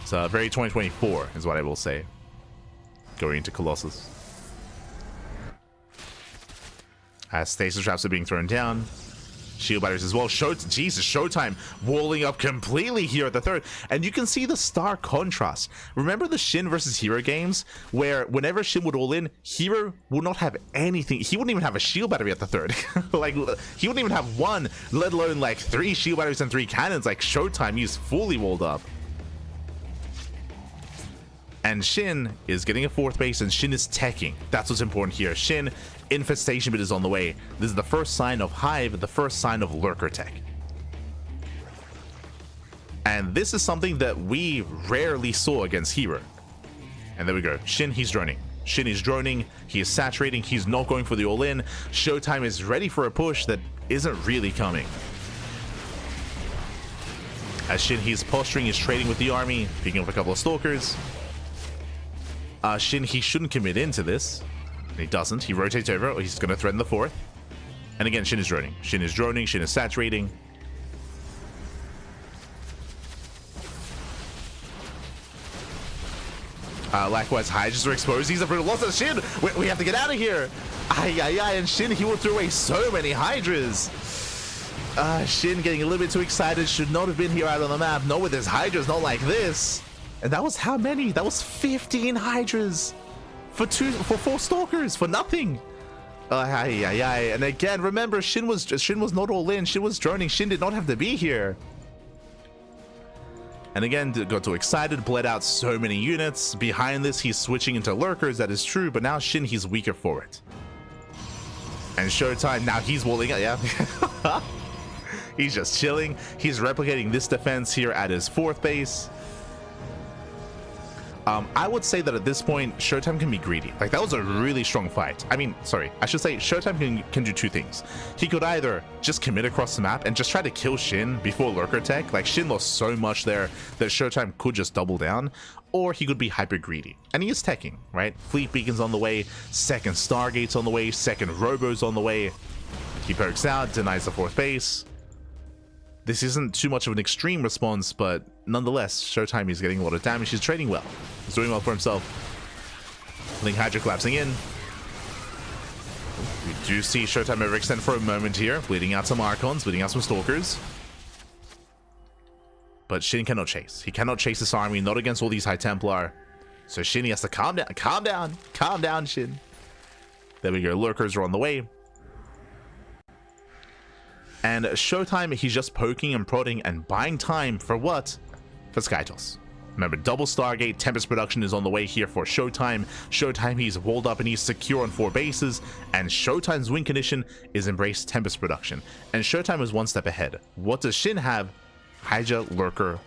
So very 2024 is what I will say. Going into Colossus. As stasis traps are being thrown down. Shield batteries as well. Jesus, ShoWTimE walling up completely here at the 3rd. And you can see the stark contrast. Remember the SHIN versus herO games where whenever SHIN would all in, herO would not have anything. He wouldn't even have a shield battery at the 3rd. Like, he wouldn't even have 1, let alone like 3 shield batteries and 3 cannons. Like ShoWTimE, he's fully walled up. And SHIN is getting a 4th base, and SHIN is teching. That's what's important here. SHIN, Infestation Bit is on the way. This is the first sign of Hive, the first sign of Lurker tech. And this is something that we rarely saw against herO. And there we go. SHIN, he's droning. SHIN is droning. He is saturating. He's not going for the all-in. ShoWTimE is ready for a push that isn't really coming. As SHIN, he's posturing, he's trading with the army, picking up a couple of Stalkers. SHIN, he shouldn't commit into this. He doesn't. He rotates over. He's going to threaten the 4th. And again, SHIN is droning. SHIN is droning. SHIN is saturating. Likewise, Hydras are exposed. He's a brutal loss of SHIN. We have to get out of here. And SHIN, he will throw away so many Hydras. SHIN getting a little bit too excited. Should not have been here out on the map. Not with his Hydras, not like this. And that was how many? That was 15 Hydras for 4 Stalkers for nothing. And again, remember, SHIN was not all in. SHIN was droning. SHIN did not have to be here. And again, got too excited, bled out so many units. Behind this, he's switching into Lurkers. That is true, but now SHIN, he's weaker for it. And ShoWTimE, now he's walling out. Yeah. He's just chilling. He's replicating this defense here at his 4th base. I would say that at this point, ShoWTimE can be greedy. Like, that was a really strong fight. I mean, sorry, I should say ShoWTimE can do 2 things. He could either just commit across the map and just try to kill SHIN before Lurker tech. Like, SHIN lost so much there that ShoWTimE could just double down. Or he could be hyper greedy. And he is teching, right? Fleet Beacon's on the way. 2nd Stargate's on the way. 2nd Robo's on the way. He pokes out, denies the 4th base. This isn't too much of an extreme response, but nonetheless, ShoWTimE is getting a lot of damage. He's trading well. He's doing well for himself. Link Hydra collapsing in. We do see ShoWTimE overextend for a moment here, bleeding out some Archons, bleeding out some Stalkers. But SHIN cannot chase. He cannot chase this army, not against all these High Templar. So SHIN, he has to calm down. Calm down, SHIN. There we go. Lurkers are on the way. And ShoWTimE, he's just poking and prodding and buying time for what? For SkyToss. Remember, double Stargate, Tempest production is on the way here for ShoWTimE. ShoWTimE, he's walled up and he's secure on 4 bases. And ShoWTimE's win condition is embrace Tempest production. And ShoWTimE is one step ahead. What does SHIN have? Hydra, Lurker,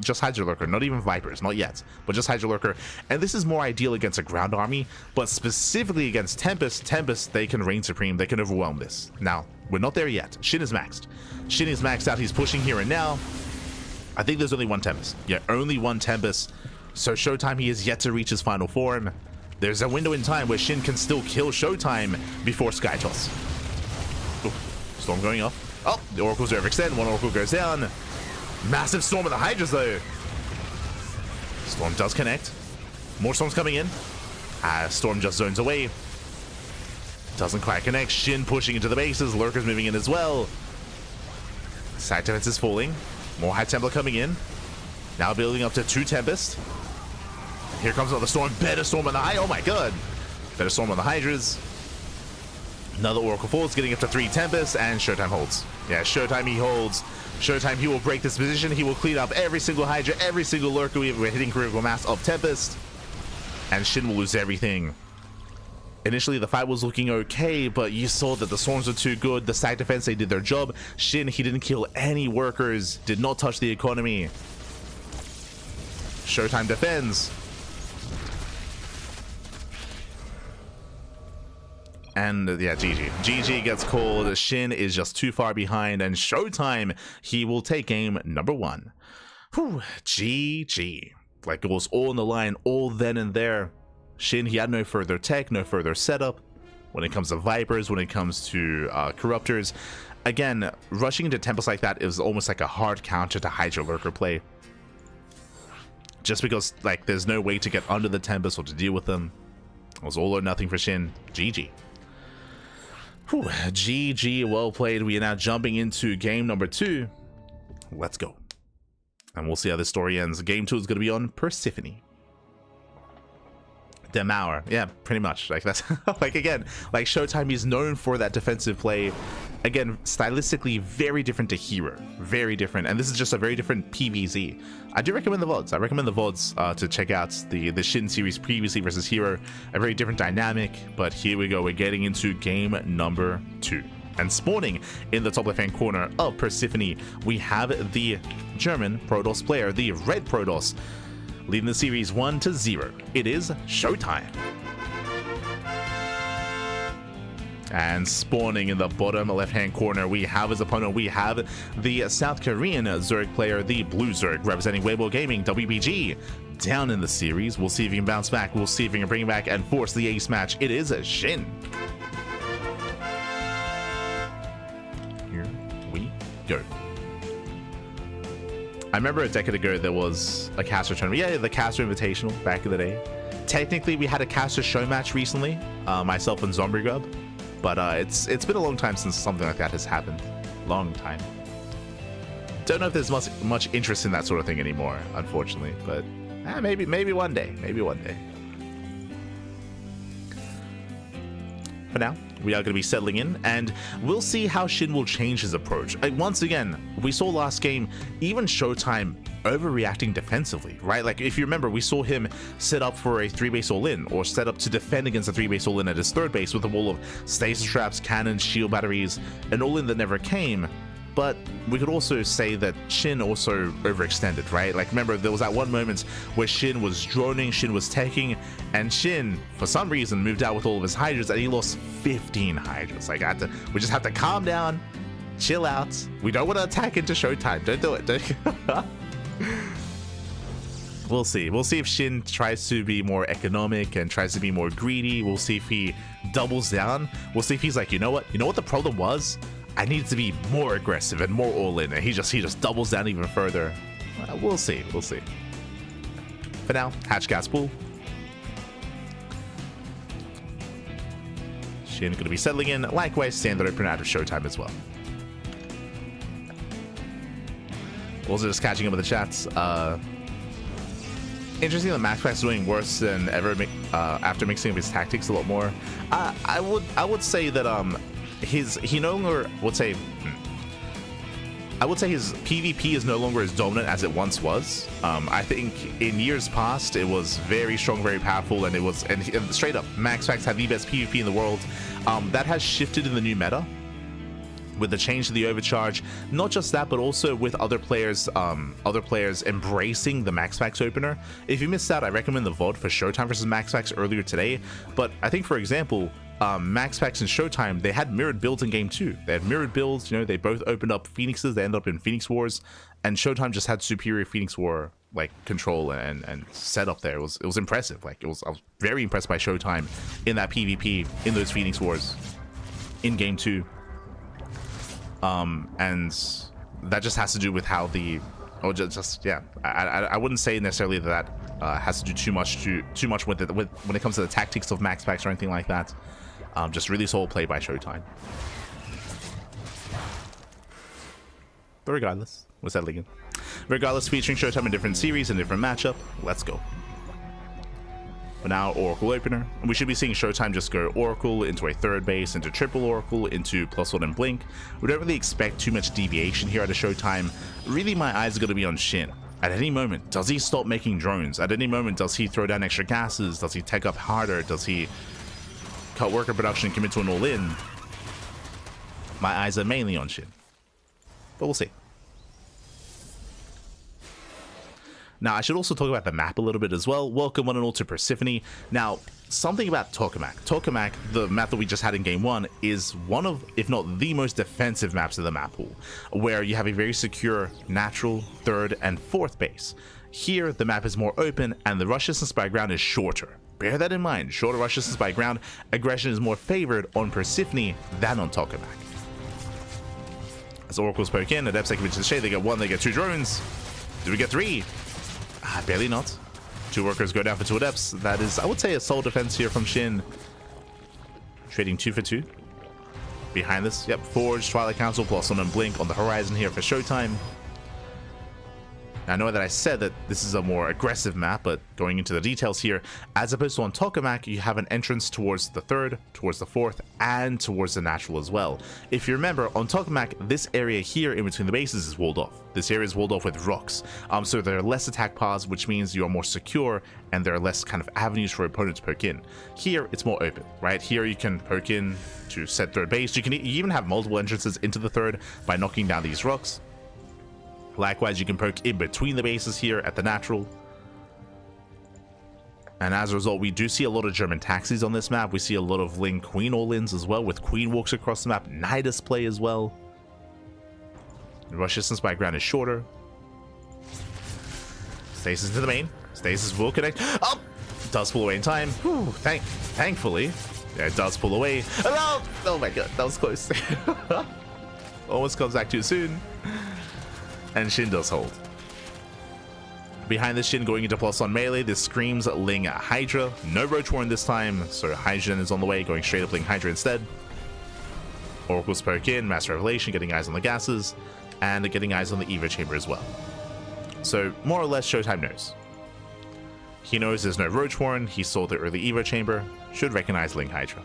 just Hydra Lurker, not even Vipers, not yet, but just Hydra Lurker. And this is more ideal against a ground army, but specifically against Tempest, they can reign supreme, they can overwhelm this. Now, we're not there yet. SHIN is maxed. SHIN is maxed out, he's pushing here and now. I think there's only one Tempest. Yeah, only one Tempest. So ShoWTimE, he is yet to reach his final form. There's a window in time where SHIN can still kill ShoWTimE before SkyToss. Ooh, storm going off. Oh, the Oracles overextend, one Oracle goes down. Massive storm of the Hydras though. Storm does connect. More storms coming in. Storm just zones away. Doesn't quite connect. SHIN pushing into the bases. Lurkers moving in as well. Side defense is falling. More High Templar coming in. Now building up to 2 Tempest. Here comes another storm. Better storm on the High. Oh my god. Better storm on the Hydras. Another Oracle falls, getting up to 3 Tempest, and ShoWTimE holds. Yeah, ShoWTimE, he holds. ShoWTimE, he will break this position. He will clean up every single Hydra, every single Lurker. We're hitting critical mass of Tempest. And SHIN will lose everything. Initially, the fight was looking okay, but you saw that the storms were too good. The side defense, they did their job. SHIN, he didn't kill any workers, did not touch the economy. ShoWTimE defends. And yeah, GG. GG gets called. SHIN is just too far behind, and ShoWTimE, he will take game number 1. Whew, GG. Like, it was all on the line, all then and there. SHIN, he had no further tech, no further setup. When it comes to Vipers, when it comes to Corruptors, again, rushing into Tempest like that is almost like a hard counter to Hydra Lurker play. Just because, like, there's no way to get under the Tempest or to deal with them. It was all or nothing for SHIN. GG. Whew, GG, well played. We are now jumping into game number 2. Let's go. And we'll see how this story ends. Game 2 is going to be on Persephone. Demour. Yeah, pretty much. Like, that's like, again, like, ShoWTimE is known for that defensive play. Again, stylistically very different to herO. Very different. And this is just a very different PvZ. I do recommend the VODs. I recommend the VODs to check out the SHIN series previously versus herO. A very different dynamic. But here we go. We're getting into game number 2. And spawning in the top left-hand corner of Persephone, we have the German Protoss player, the Red Protoss, leading the series 1-0. It is ShoWTimE. And spawning in the bottom left-hand corner, we have his opponent. We have the South Korean Zerg player, the Blue Zerg, representing Weibo Gaming, WBG. Down in the series. We'll see if he can bounce back. We'll see if he can bring it back and force the ace match. It is a SHIN. Here we go. I remember a decade ago there was a caster tournament. Yeah, the caster invitational back in the day. Technically, we had a caster show match recently, myself and Zombie Grub, but it's been a long time since something like that has happened. Long time. Don't know if there's much interest in that sort of thing anymore, unfortunately, but maybe one day. Maybe one day. For now, we are going to be settling in, and we'll see how SHIN will change his approach. Once again, we saw last game, even ShoWTimE overreacting defensively, right? Like, if you remember, we saw him set up for a 3-base all-in, or set up to defend against a 3-base all-in at his 3rd base with a wall of stasis traps, cannons, shield batteries, an all-in that never came. But we could also say that SHIN also overextended, right? Like, remember, there was that one moment where SHIN was droning, SHIN was taking, and SHIN, for some reason, moved out with all of his Hydras, and he lost 15 Hydras. Like, we just have to calm down, chill out. We don't want to attack into ShoWTimE. Don't do it. We'll see. We'll see if SHIN tries to be more economic and tries to be more greedy. We'll see if he doubles down. We'll see if he's like, you know what? You know what the problem was? I needed to be more aggressive and more all-in, and he just doubles down even further. We'll see. We'll see. For now, hatch gas pool. SHIN going to be settling in. Likewise, standard open out of ShoWTimE as well. Also just catching up with the chats. interesting that MaxPax is doing worse than ever after mixing up his tactics a lot more. I would say that he no longer I would say his PvP is no longer as dominant as it once was. I think in years past it was very strong, very powerful, and straight up MaxPax had the best PvP in the world. That has shifted in the new meta with the change to the overcharge. Not just that, but also with other players embracing the MaxPax opener. If you missed out, I recommend the VOD for ShoWTimE versus MaxPax earlier today. But I think, for example, MaxPax and ShoWTimE, they had mirrored builds in game 2. They had mirrored builds, you know, they both opened up Phoenixes, they ended up in Phoenix Wars, and ShoWTimE just had superior Phoenix War like control and setup there. It was impressive. I was very impressed by ShoWTimE in that PvP in those Phoenix Wars in game 2. And that just has to do with how I wouldn't say necessarily that has to do too much with it when it comes to the tactics of MaxPax or anything like that. Just really solid play by ShoWTimE. But regardless, we're settling in. Regardless, featuring ShoWTimE in different series and different matchup. Let's go. But now Oracle opener. We should be seeing ShoWTimE just go Oracle into a third base, into triple Oracle, into +1 and Blink. We don't really expect too much deviation here out of ShoWTimE. Really, my eyes are going to be on SHIN. At any moment, does he stop making drones? At any moment, does he throw down extra gases? Does he tech up harder? Does he cut worker production and commit to an all-in? My eyes are mainly on SHIN. But we'll see. Now, I should also talk about the map a little bit as well. Welcome one and all to Persephone. Now, something about Tokamak. Tokamak, the map that we just had in game 1, is one of, if not the most defensive maps of the map pool, where you have a very secure natural, third, and fourth base. Here, the map is more open, and the rush distance by ground is shorter. Bear that in mind. Shorter rush distance by ground, aggression is more favored on Persephone than on Tokamak. As Oracles poke in, Adepts take into the shade, they get 1, they get 2 drones. Do we get 3? Barely not. 2 workers go down for 2 Adepts. That is, I would say, a solid defense here from SHIN. Trading 2 for 2. Behind this, yep, Forge, Twilight Council, +1 and Blink on the horizon here for ShoWTimE. Now, I know that I said that this is a more aggressive map, but going into the details here, as opposed to on Tokamak, you have an entrance towards the third, towards the fourth, and towards the natural as well. If you remember, on Tokamak, this area here in between the bases is walled off. This area is walled off with rocks, so there are less attack paths, which means you are more secure, and there are less kind of avenues for opponents to poke in. Here, it's more open, right? Here, you can poke in to set third base. You even have multiple entrances into the third by knocking down these rocks. Likewise, you can poke in between the bases here at the natural. And as a result, we do see a lot of German taxis on this map. We see a lot of Ling Queen all-ins as well, with Queen walks across the map, Nidus play as well. The rush distance by ground is shorter. Stasis into the main. Stasis will connect. Oh! Does pull away in time. Whew, thankfully. Yeah, it does pull away. Oh my god, that was close. Almost comes back too soon. And SHIN does hold. Behind this SHIN going into +1 melee, this screams Ling Hydra. No Roach Warren this time, so Hydra is on the way, going straight up Ling Hydra instead. Oracles poke in, Master Revelation, getting eyes on the gases, and getting eyes on the Evo Chamber as well. So more or less ShoWTimE knows. He knows there's no Roach Warren, he saw the early Evo Chamber, should recognize Ling Hydra.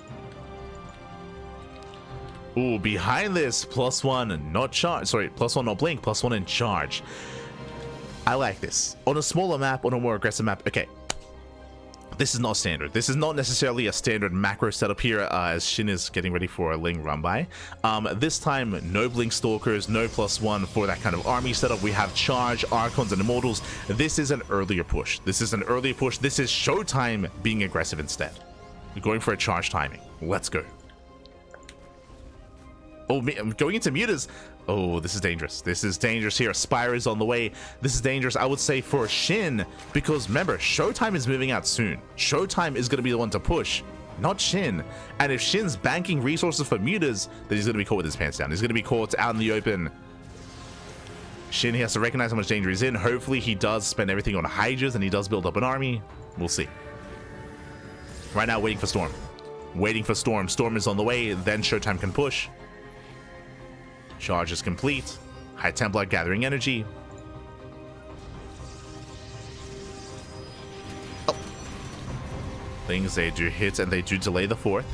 Ooh, behind this, +1 not charge. Sorry, +1 not blink, +1 in charge. I like this. On a smaller map, on a more aggressive map, okay. This is not standard. This is not necessarily a standard macro setup here as SHIN is getting ready for a Ling run by. This time, no blink stalkers, no +1 for that kind of army setup. We have charge, Archons, and Immortals. This is an earlier push. This is an earlier push. This is ShoWTimE being aggressive instead. We're going for a charge timing. Let's go. Oh, I'm going into mutas. Oh, this is dangerous. This is dangerous here. Spire is on the way. This is dangerous, I would say, for SHIN, because remember, ShoWTimE is moving out soon. ShoWTimE is going to be the one to push, not SHIN. And if SHIN's banking resources for mutas, then he's going to be caught with his pants down. He's going to be caught out in the open. SHIN, he has to recognize how much danger he's in. Hopefully, he does spend everything on Hydras and he does build up an army. We'll see. Right now, waiting for Storm. Waiting for Storm. Storm is on the way. Then ShoWTimE can push. Charge is complete. High Templar gathering energy. Lings, they do hit and they do delay the fourth.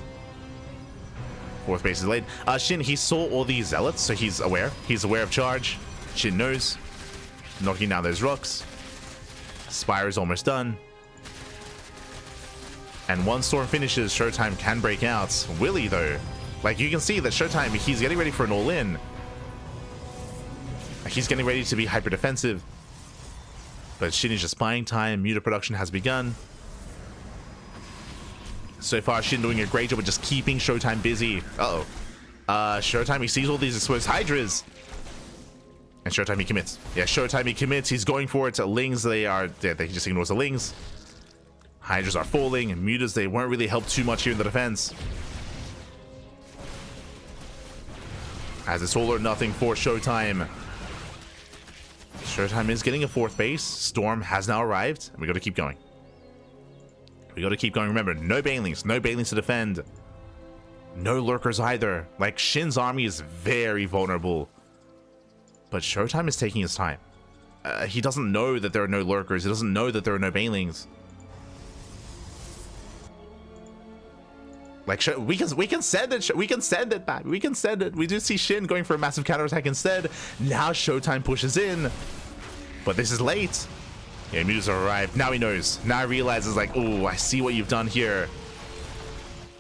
Fourth base is delayed. SHIN, he saw all these zealots, so he's aware. He's aware of charge. SHIN knows. Knocking down those rocks. Spire is almost done. And once Storm finishes, ShoWTimE can break out. Will he, though? Like, you can see that ShoWTimE, he's getting ready for an all-in. He's getting ready to be hyper-defensive. But SHIN is just buying time. Muta production has begun. So far, SHIN doing a great job of just keeping ShoWTimE busy. Uh-oh. ShoWTimE, he sees all these exposed Hydras. And ShoWTimE, he commits. Yeah, ShoWTimE, he commits. He's going for it. Lings, they just ignores the Lings. Hydras are falling. And Mutas, they won't really help too much here in the defense. As it's all or nothing for ShoWTimE. ShoWTimE is getting a fourth base. Storm has now arrived. And we got to keep going. We got to keep going. Remember, no Banelings. No Banelings to defend. No Lurkers either. Like, SHIN's army is very vulnerable. But ShoWTimE is taking his time. He doesn't know that there are no Lurkers. He doesn't know that there are no Banelings. Like, we can send it. We can send it back. We can send it. We do see SHIN going for a massive counterattack instead. Now ShoWTimE pushes in. But this is late. Yeah, Mutas have arrived. Now he knows. Now he realizes, like, oh, I see what you've done here.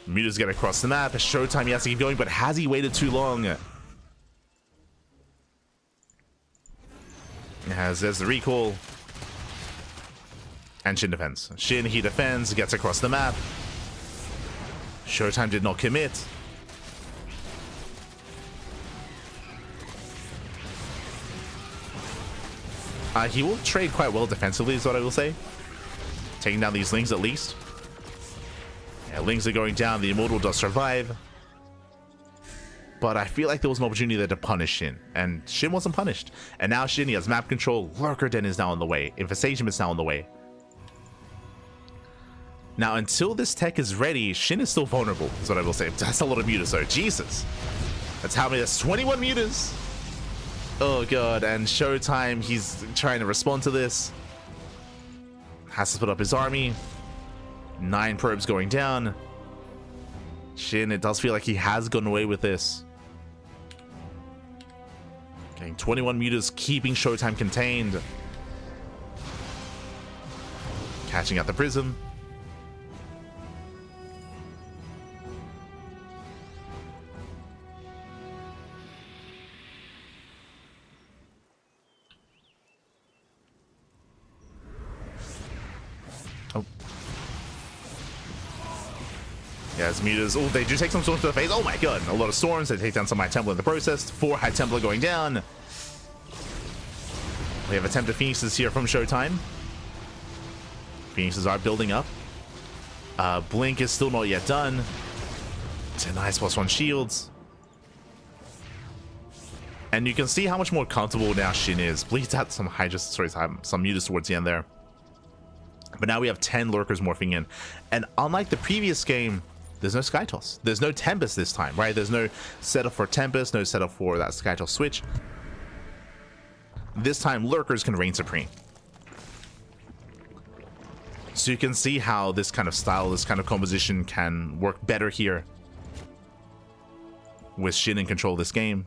Mutas get across the map. ShoWTimE, he has to keep going, but has he waited too long? As there's the recall. And SHIN defends. SHIN, he defends, gets across the map. ShoWTimE did not commit. He will trade quite well defensively, is what I will say. Taking down these Lings at least. Yeah, Lings are going down. The Immortal does survive. But I feel like there was an opportunity there to punish SHIN. And SHIN wasn't punished. And now SHIN, he has map control. Lurker Den is now on the way. Infestation is now on the way. Now, until this tech is ready, SHIN is still vulnerable, is what I will say. That's a lot of Mutas, though. Jesus. That's how many? That's 21 Mutas. Oh, God. And ShoWTimE, he's trying to respond to this. Has to split up his army. 9 probes going down. SHIN, it does feel like he has gotten away with this. Getting 21 Mutas, keeping ShoWTimE contained. Catching at the prism. Yes, Mutas. Oh, they do take some storms to the face. Oh my god, a lot of storms. They take down some High Templar in the process. 4 High Templar going down. We have attempted Phoenixes here from ShoWTimE. Phoenixes are building up. Blink is still not yet done. Denies +1 shields. And you can see how much more comfortable now SHIN is. Bleeds out some some Mutas towards the end there. But now we have 10 Lurkers morphing in. And unlike the previous game, there's no Sky Toss. There's no Tempest this time, right? There's no setup for Tempest, no setup for that Sky Toss switch. This time, Lurkers can reign supreme. So you can see how this kind of style, this kind of composition can work better here with SHIN in control of this game.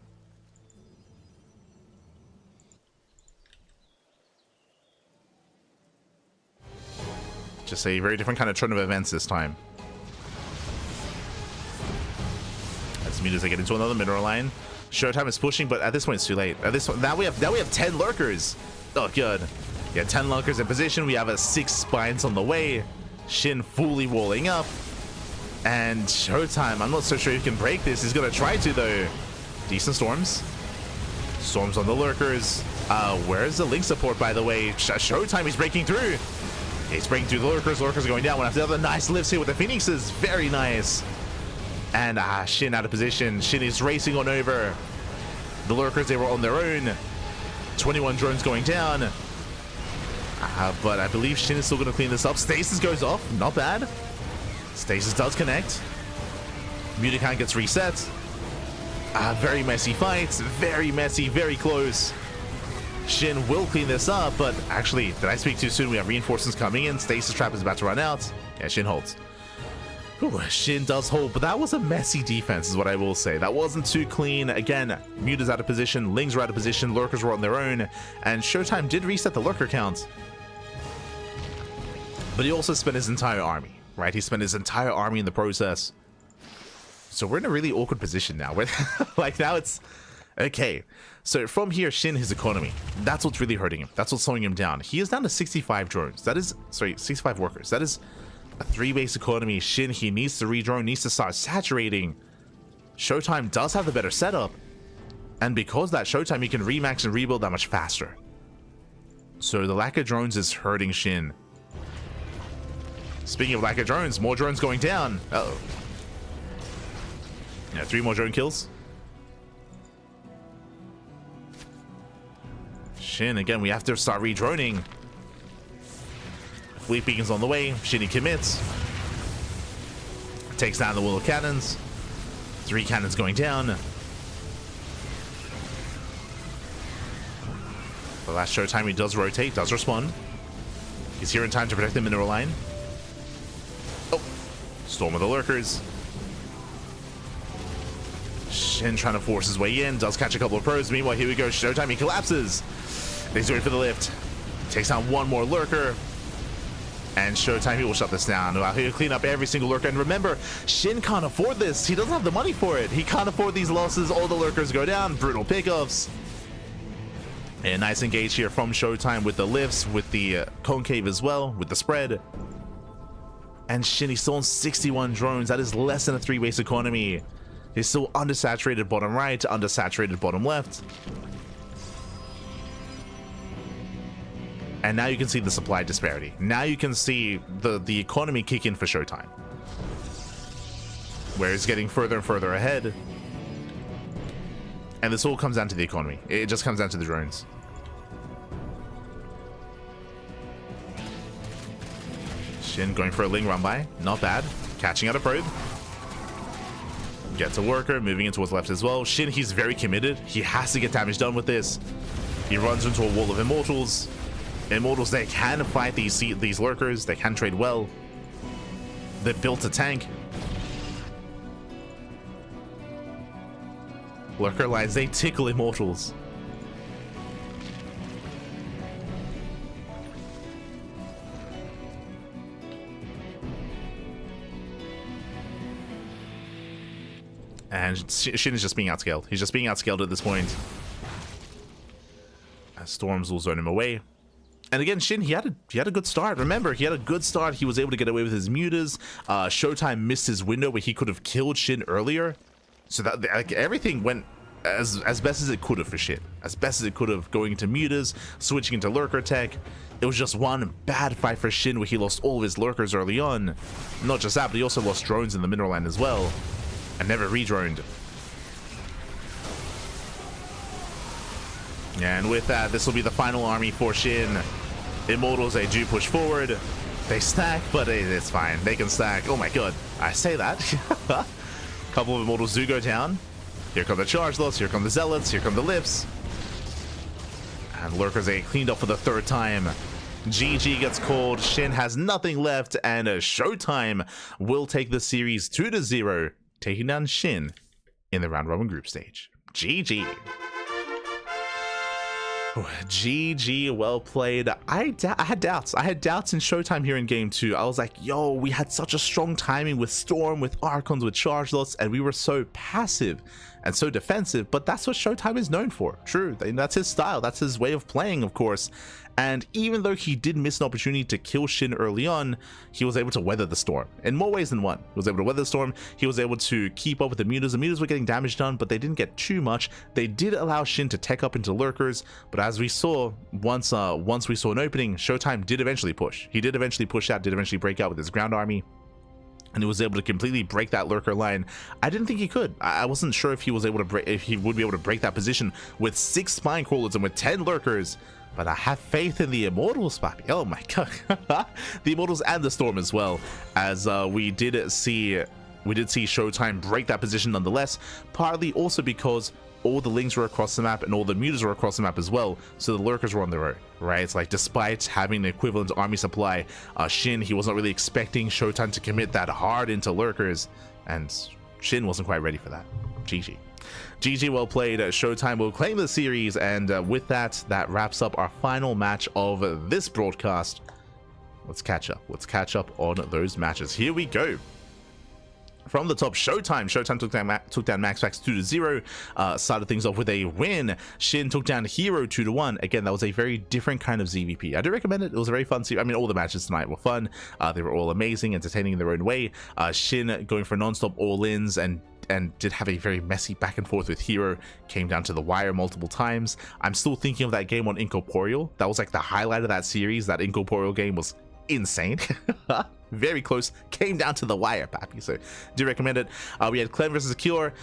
Just a very different kind of turn of events this time. As Mutas, they get into another mineral line. ShoWTimE is pushing, but at this point it's too late. At this point, now we have 10 Lurkers. Oh, good. Yeah, 10 Lurkers in position. We have a 6 spines on the way. SHIN fully walling up. And ShoWTimE, I'm not so sure he can break this. He's gonna try to, though. Decent storms. Storms on the Lurkers. Where's the Link support, by the way? ShoWTimE is breaking through. He's breaking through the Lurkers. Lurkers going down one after the other. Nice lifts here with the Phoenixes. Very nice. And SHIN out of position. SHIN is racing on over. The Lurkers, they were on their own. 21 drones going down. But I believe SHIN is still going to clean this up. Stasis goes off. Not bad. Stasis does connect. Mutacount gets reset. Very messy fights. Very messy. Very close. SHIN will clean this up, but actually, did I speak too soon? We have reinforcements coming in. Stasis trap is about to run out. Yeah, SHIN holds. Ooh, SHIN does hold, but that was a messy defense is what I will say. That wasn't too clean. Again, Muta's out of position, Lings were out of position, Lurkers were on their own, and ShoWTimE did reset the Lurker count. But he also spent his entire army, right? He spent his entire army in the process. So we're in a really awkward position now. Like now it's... Okay, so from here, SHIN, his economy. That's what's really hurting him. That's what's slowing him down. He is down to 65 drones. That is... Sorry, 65 workers. That is... a 3-base economy. SHIN, he needs to redrone, needs to start saturating. ShoWTimE does have the better setup, and because that ShoWTimE, he can remax and rebuild that much faster. So the lack of drones is hurting SHIN. Speaking of lack of drones, more drones going down. Uh-oh. Yeah, 3 more drone kills. SHIN, again, we have to start redroning. Fleet beacons on the way. SHIN commits. Takes down the wall of cannons. 3 cannons going down. The last ShoWTimE, he does rotate, does respond. He's here in time to protect the mineral line. Oh, storm of the lurkers. SHIN trying to force his way in, does catch a couple of pros. Meanwhile, here we go. ShoWTimE, he collapses. He's going for the lift. Takes down 1 more lurker. And ShoWTimE, he will shut this down. Well, he'll clean up every single lurker. And remember, SHIN can't afford this. He doesn't have the money for it. He can't afford these losses. All the lurkers go down. Brutal pickoffs. And nice engage here from ShoWTimE with the lifts, with the concave as well, with the spread. And SHIN, he's still on 61 drones. That is less than a 3-base economy. He's still undersaturated bottom right, undersaturated bottom left. And now you can see the supply disparity. Now you can see the economy kick in for ShoWTimE, where it's getting further and further ahead. And this all comes down to the economy. It just comes down to the drones. SHIN going for a Ling run by. Not bad. Catching out a probe. Gets a worker, moving in towards left as well. SHIN, he's very committed. He has to get damage done with this. He runs into a wall of immortals. Immortals, they can fight these lurkers. They can trade well. They're built a tank. Lurker lines, they tickle immortals. And SHIN is just being outscaled. He's just being outscaled at this point. As Storms will zone him away. And again, SHIN, he had a good start. Remember, he had a good start. He was able to get away with his mutas. ShoWTimE missed his window where he could have killed SHIN earlier. So that like everything went as best as it could have for SHIN. As best as it could have, going into mutas, switching into lurker tech. It was just one bad fight for SHIN where he lost all of his lurkers early on. Not just that, but he also lost drones in the mineral land as well. And never redroned. And with that, this will be the final army for SHIN. Immortals, they do push forward. They stack, but it's fine. They can stack. Oh my god, I say that. Couple of Immortals do go down. Here come the charge loss, here come the zealots, here come the lifts. And lurkers, they cleaned up for the 3rd time. GG gets called. SHIN has nothing left, and ShoWTimE will take the series 2-0, taking down SHIN in the round robin group stage. GG. GG, well played. I had doubts. I had doubts in ShoWTimE here in game 2. I was like, yo, we had such a strong timing with Storm, with Archons, with charge loss, and we were so passive and so defensive, but that's what ShoWTimE is known for. True, that's his style, that's his way of playing, of course. And even though he did miss an opportunity to kill SHIN early on, he was able to weather the storm in more ways than one. He was able to weather the storm. He was able to keep up with the mutas. The mutas were getting damage done, but they didn't get too much. They did allow SHIN to tech up into lurkers, but as we saw, once we saw an opening, ShoWTimE did eventually push. He did eventually push out, did eventually break out with his ground army. And he was able to completely break that lurker line. I didn't think he could. I wasn't sure if he was able to break, if he would be able to break that position with 6 spine crawlers and with 10 lurkers. But I have faith in the Immortals, papi. Oh my god. The Immortals and the Storm as well, as we did see ShoWTimE break that position nonetheless, partly also because all the lings were across the map and all the mutas were across the map as well, so the lurkers were on their own, right? It's like, despite having the equivalent army supply, SHIN, he wasn't really expecting ShoWTimE to commit that hard into lurkers, and SHIN wasn't quite ready for that. GG. GG, well played. ShoWTimE will claim the series, and with that, that wraps up our final match of this broadcast. Let's catch up. Let's catch up on those matches. Here we go. From the top, ShoWTimE. ShoWTimE took down MaxPax 2-0. Started things off with a win. SHIN took down herO 2-1. Again, that was a very different kind of ZVP. I do recommend it. It was a very fun series. I mean, all the matches tonight were fun. They were all amazing, entertaining in their own way. SHIN going for non-stop all-ins and did have a very messy back and forth with herO. Came down to the wire multiple times. I'm still thinking of that game on Incorporeal. That was like the highlight of that series. That Incorporeal game was insane. Very close, came down to the wire, pappy. So do recommend it. We had Clem versus Cure.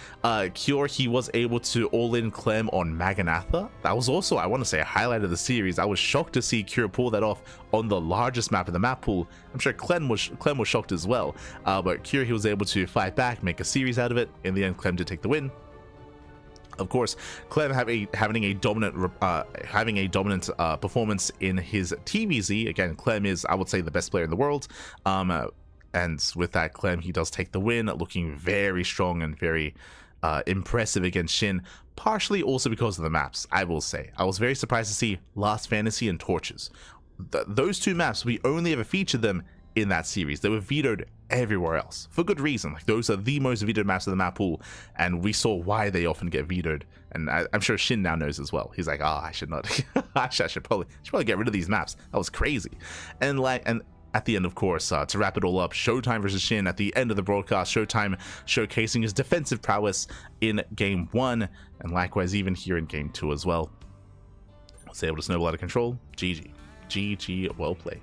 Cure, he was able to all-in Clem on Maganatha. That was also, I want to say, a highlight of the series. I was shocked to see Cure pull that off on the largest map in the map pool. I'm sure Clem was shocked as well. But Cure, he was able to fight back, make a series out of it. In the end, Clem did take the win. Of course, Clem having a dominant performance in his TVZ. Again, Clem is, I would say, the best player in the world. And with that, Clem, he does take the win, looking very strong and very impressive against SHIN. Partially also because of the maps, I will say. I was very surprised to see Last Fantasy and Torches. Those two maps, we only ever featured them in that series. They were vetoed everywhere else for good reason. Like, those are the most vetoed maps in the map pool, and we saw why they often get vetoed. And I'm sure SHIN now knows as well. He's like, oh, I should not. I should probably get rid of these maps. That was crazy. And at the end, of course, to wrap it all up, ShoWTimE versus SHIN at the end of the broadcast. ShoWTimE showcasing his defensive prowess in game 1, and likewise even here in game 2 as well. Was able to snowball out of control. GG. GG, well played.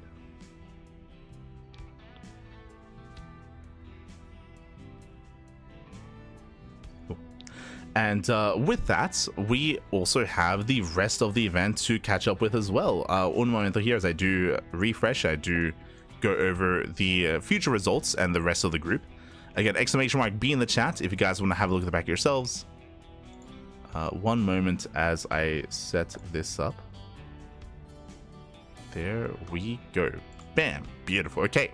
And with that, we also have the rest of the event to catch up with as well. Un momento here, as I do refresh, I do go over the future results and the rest of the group. Again, exclamation mark B in the chat if you guys want to have a look at the back of yourselves. One moment as I set this up. There we go. Bam, beautiful. Okay,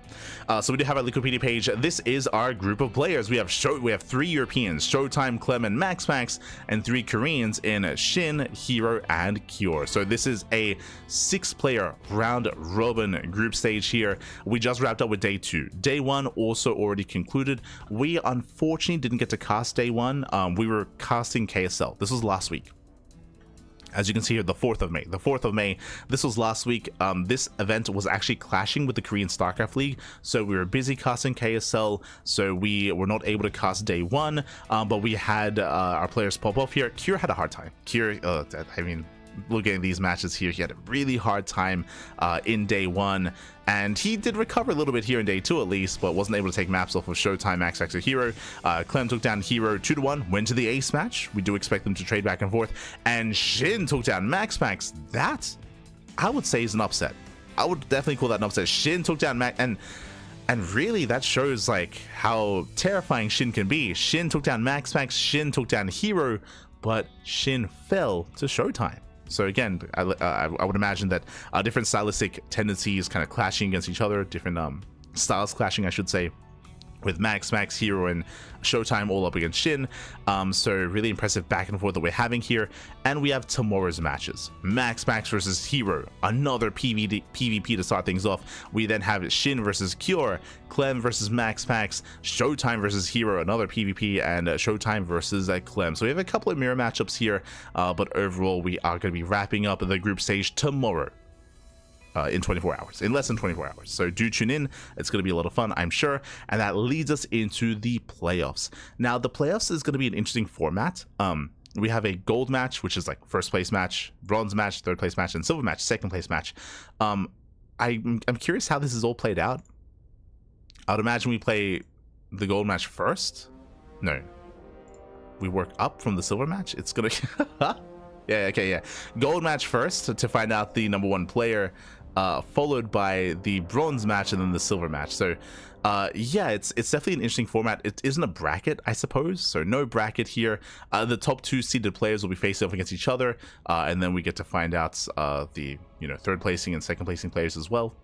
so we do have our Wikipedia page. This is our group of players. We have 3 Europeans, ShoWTimE, Clem, and MaxPax, and 3 Koreans in SHIN, herO, and Cure. So this is a 6-player round robin group stage here. We just wrapped up with day 2. Day 1 also already concluded. We unfortunately didn't get to cast day 1. We were casting KSL. This was last week. As you can see here, the 4th of May. The 4th of May, this was last week. This event was actually clashing with the Korean StarCraft League, so we were busy casting KSL, so we were not able to cast day 1, but we had our players pop off here. Cure had a hard time. Cure, I mean, looking at these matches here, he had a really hard time in day 1, and he did recover a little bit here in day 2 at least, but wasn't able to take maps off of ShoWTimE, MaxPax, or herO. Clem took down herO 2-1, went to the ace match. We do expect them to trade back and forth, and SHIN took down MaxPax. That, I would say, is an upset. I would definitely call that an upset. SHIN took down and really that shows like how terrifying SHIN can be. SHIN took down MaxPax, SHIN took down herO, but SHIN fell to ShoWTimE. So again, I would imagine that different stylistic tendencies kind of clashing against each other, different styles clashing, I should say, with MaxPax, herO, and ShoWTimE all up against SHIN. So really impressive back and forth that we're having here. And we have tomorrow's matches. MaxPax versus herO, another PvP to start things off. We then have SHIN versus Cure, Clem versus MaxPax, ShoWTimE versus herO, another PvP, and ShoWTimE versus Clem. So we have a couple of mirror matchups here, but overall we are going to be wrapping up the group stage tomorrow. In 24 hours, in less than 24 hours. So do tune in. It's going to be a lot of fun, I'm sure. And that leads us into the playoffs. Now, the playoffs is going to be an interesting format. We have a gold match, which is like first place match, bronze match, third place match, and silver match, second place match. I'm curious how this is all played out. I would imagine we play the gold match first. No, we work up from the silver match. It's gonna yeah, okay, yeah, gold match first to find out the #1 player. followed by the bronze match and then the silver match. So yeah, it's definitely an interesting format. It isn't a bracket, I suppose, so no bracket here. The top 2 seeded players will be facing off against each other, and then we get to find out the third placing and second placing players as well.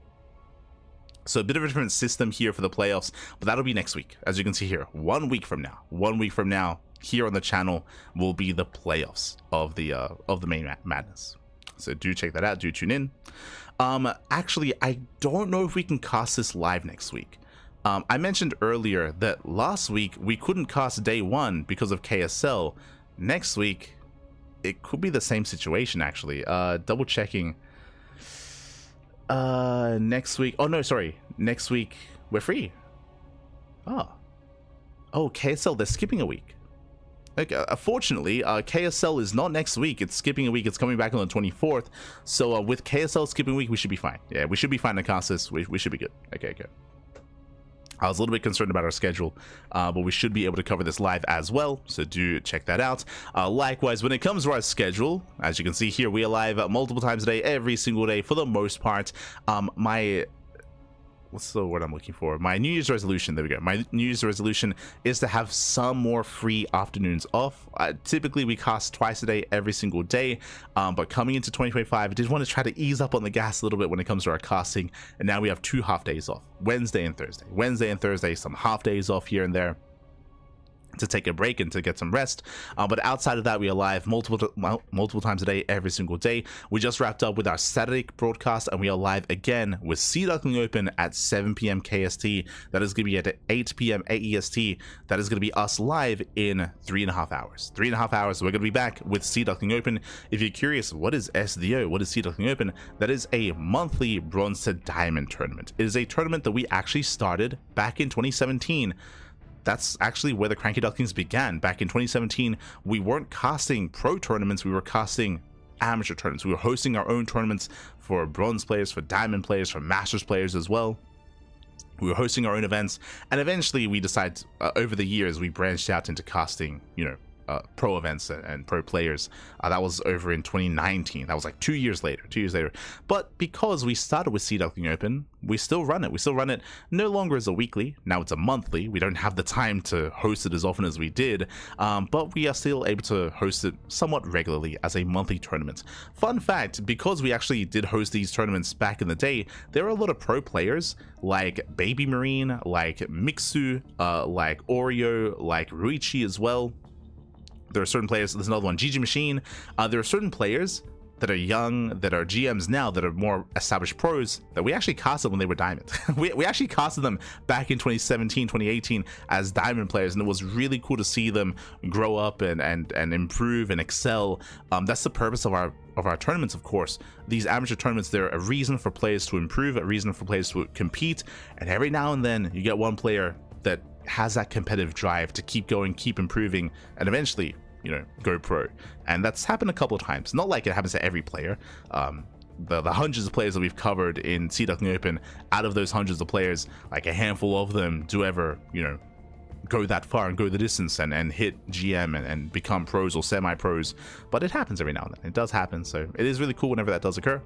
So a bit of a different system here for the playoffs, but that'll be next week. As you can see here, 1 week from now here on the channel will be the playoffs of the main madness. So do check that out, do tune in. Actually, I don't know if we can cast this live next week. I mentioned earlier that last week we couldn't cast day 1 because of KSL. Next week, it could be the same situation actually. Double checking. Next week, oh no, sorry. Next week, we're free. Oh, KSL, they're skipping a week. Okay, fortunately, KSL is not next week. It's skipping a week. It's coming back on the 24th. So with KSL skipping a week, we should be fine. Yeah, we should be fine to cast this. We should be good. Okay, good. I was a little bit concerned about our schedule, but we should be able to cover this live as well, so do check that out. Likewise, when it comes to our schedule, as you can see here, we are live multiple times a day, every single day for the most part. What's the word I'm looking for? My New Year's resolution, there we go. My New Year's resolution is to have some more free afternoons off. Typically, we cast twice a day, every single day, but coming into 2025, I did want to try to ease up on the gas a little bit when it comes to our casting, and now we have 2 half days off, Wednesday and Thursday. Wednesday and Thursday, some half days off here and there to take a break and to get some rest, but outside of that, we are live multiple times a day, every single day. We just wrapped up with our Saturday broadcast, and we are live again with Duckling Open at 7 p.m. KST. That is going to be at 8 p.m. AEST. That is going to be us live in 3.5 hours. 3.5 hours. We're going to be back with Duckling Open. If you're curious, what is SDO? What is Duckling Open? That is a monthly bronze to diamond tournament. It is a tournament that we actually started back in 2017. That's actually where the CranKy Ducklings began. Back in 2017, we weren't casting pro tournaments, we were casting amateur tournaments. We were hosting our own tournaments for bronze players, for diamond players, for masters players as well. We were hosting our own events, and eventually we decided, over the years, we branched out into casting, pro events and pro players. That was over in 2019. That was like 2 years later. But because we started with Duckling Open, we still run it. We still run it no longer as a weekly. Now it's a monthly. We don't have the time to host it as often as we did, but we are still able to host it somewhat regularly as a monthly tournament. Fun fact, because we actually did host these tournaments back in the day, there are a lot of pro players like Baby Marine, like Mixu, like Oreo, like Ruichi as well. There are certain players, there's another one, GG Machine. There are certain players that are young, that are GMs now, that are more established pros, that we actually casted when they were diamond. we actually casted them back in 2017, 2018 as diamond players, and it was really cool to see them grow up and improve and excel. That's the purpose of our tournaments, of course. These amateur tournaments, they're a reason for players to improve, a reason for players to compete, and every now and then you get one player that has that competitive drive to keep going, keep improving, and eventually, go pro. And that's happened a couple of times. Not like it happens to every player. The hundreds of players that we've covered in Duckling Open, out of those hundreds of players, like a handful of them do ever, go that far and go the distance and hit GM and become pros or semi-pros. But it happens every now and then. It does happen. So it is really cool whenever that does occur.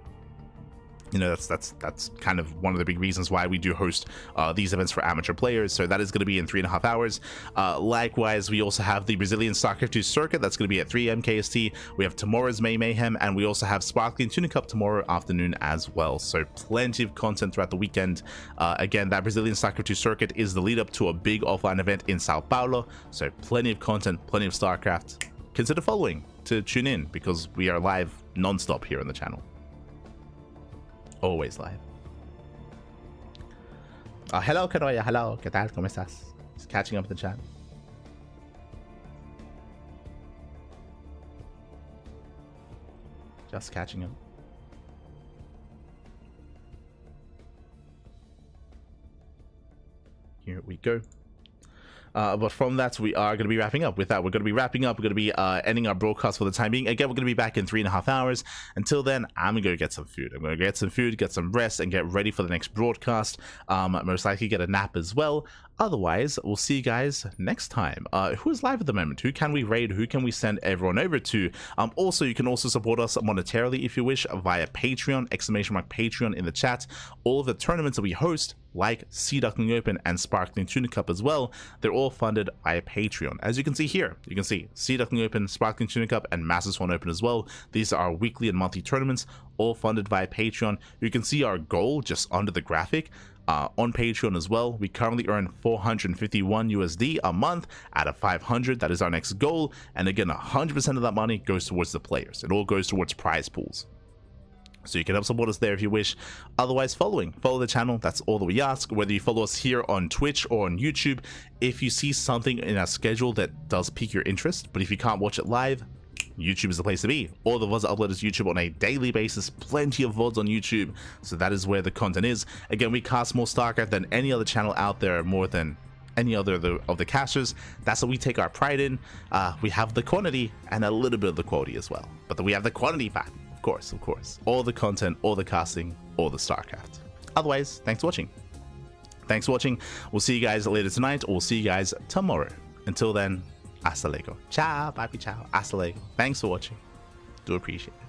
That's kind of one of the big reasons why we do host these events for amateur players. So that is going to be in 3.5 hours. Likewise, we also have the Brazilian StarCraft 2 circuit. That's going to be at 3 MKST. We have tomorrow's Mayhem, and we also have Sparkling Tuning Cup tomorrow afternoon as well. So plenty of content throughout the weekend. Again, that Brazilian StarCraft 2 circuit is the lead up to a big offline event in Sao Paulo. So plenty of content, plenty of StarCraft. Consider following to tune in, because we are live non-stop here on the channel. Always live. Hello, Canoia. Hello. ¿Qué tal? ¿Cómo estás? Just catching up with the chat. Just catching up. Here we go. But from that, we are going to be wrapping up. With that, we're going to be wrapping up. We're going to be ending our broadcast for the time being. Again, we're going to be back in 3.5 hours. Until then, I'm going to go get some food. I'm going to get some food, get some rest, and get ready for the next broadcast. Most likely get a nap as well. Otherwise, we'll see you guys next time. Who is live at the moment? Who can we raid? Who can we send everyone over to? Also, you can also support us monetarily if you wish via Patreon, !Patreon in the chat. All of the tournaments that we host, like Sea Duckling Open and Sparkling Tuna Cup as well, they're all funded via Patreon. As you can see here, you can see Sea Duckling Open, Sparkling Tuna Cup, and Masters One Open as well. These are our weekly and monthly tournaments, all funded via Patreon. You can see our goal just under the graphic. On Patreon as well, we currently earn 451 USD a month out of 500. That is our next goal, and again, 100% of that money goes towards the players. It all goes towards prize pools, so you can help support us there if you wish. Otherwise, follow the channel. That's all that we ask. Whether you follow us here on Twitch or on YouTube, if you see something in our schedule that does pique your interest, but if you can't watch it live, YouTube is the place to be. All the VODs are uploaded to YouTube on a daily basis, plenty of VODs on YouTube, so that is where the content is. Again, we cast more StarCraft than any other channel out there, more than any other of the casters. That's what we take our pride in. We have the quantity and a little bit of the quality as well, but we have the quantity back, of course. All the content, all the casting, all the StarCraft. Otherwise, thanks for watching. We'll see you guys later tonight, or we'll see you guys tomorrow. Until then, hasta luego. Ciao, papi, ciao. Hasta luego. Thanks for watching. Do appreciate it.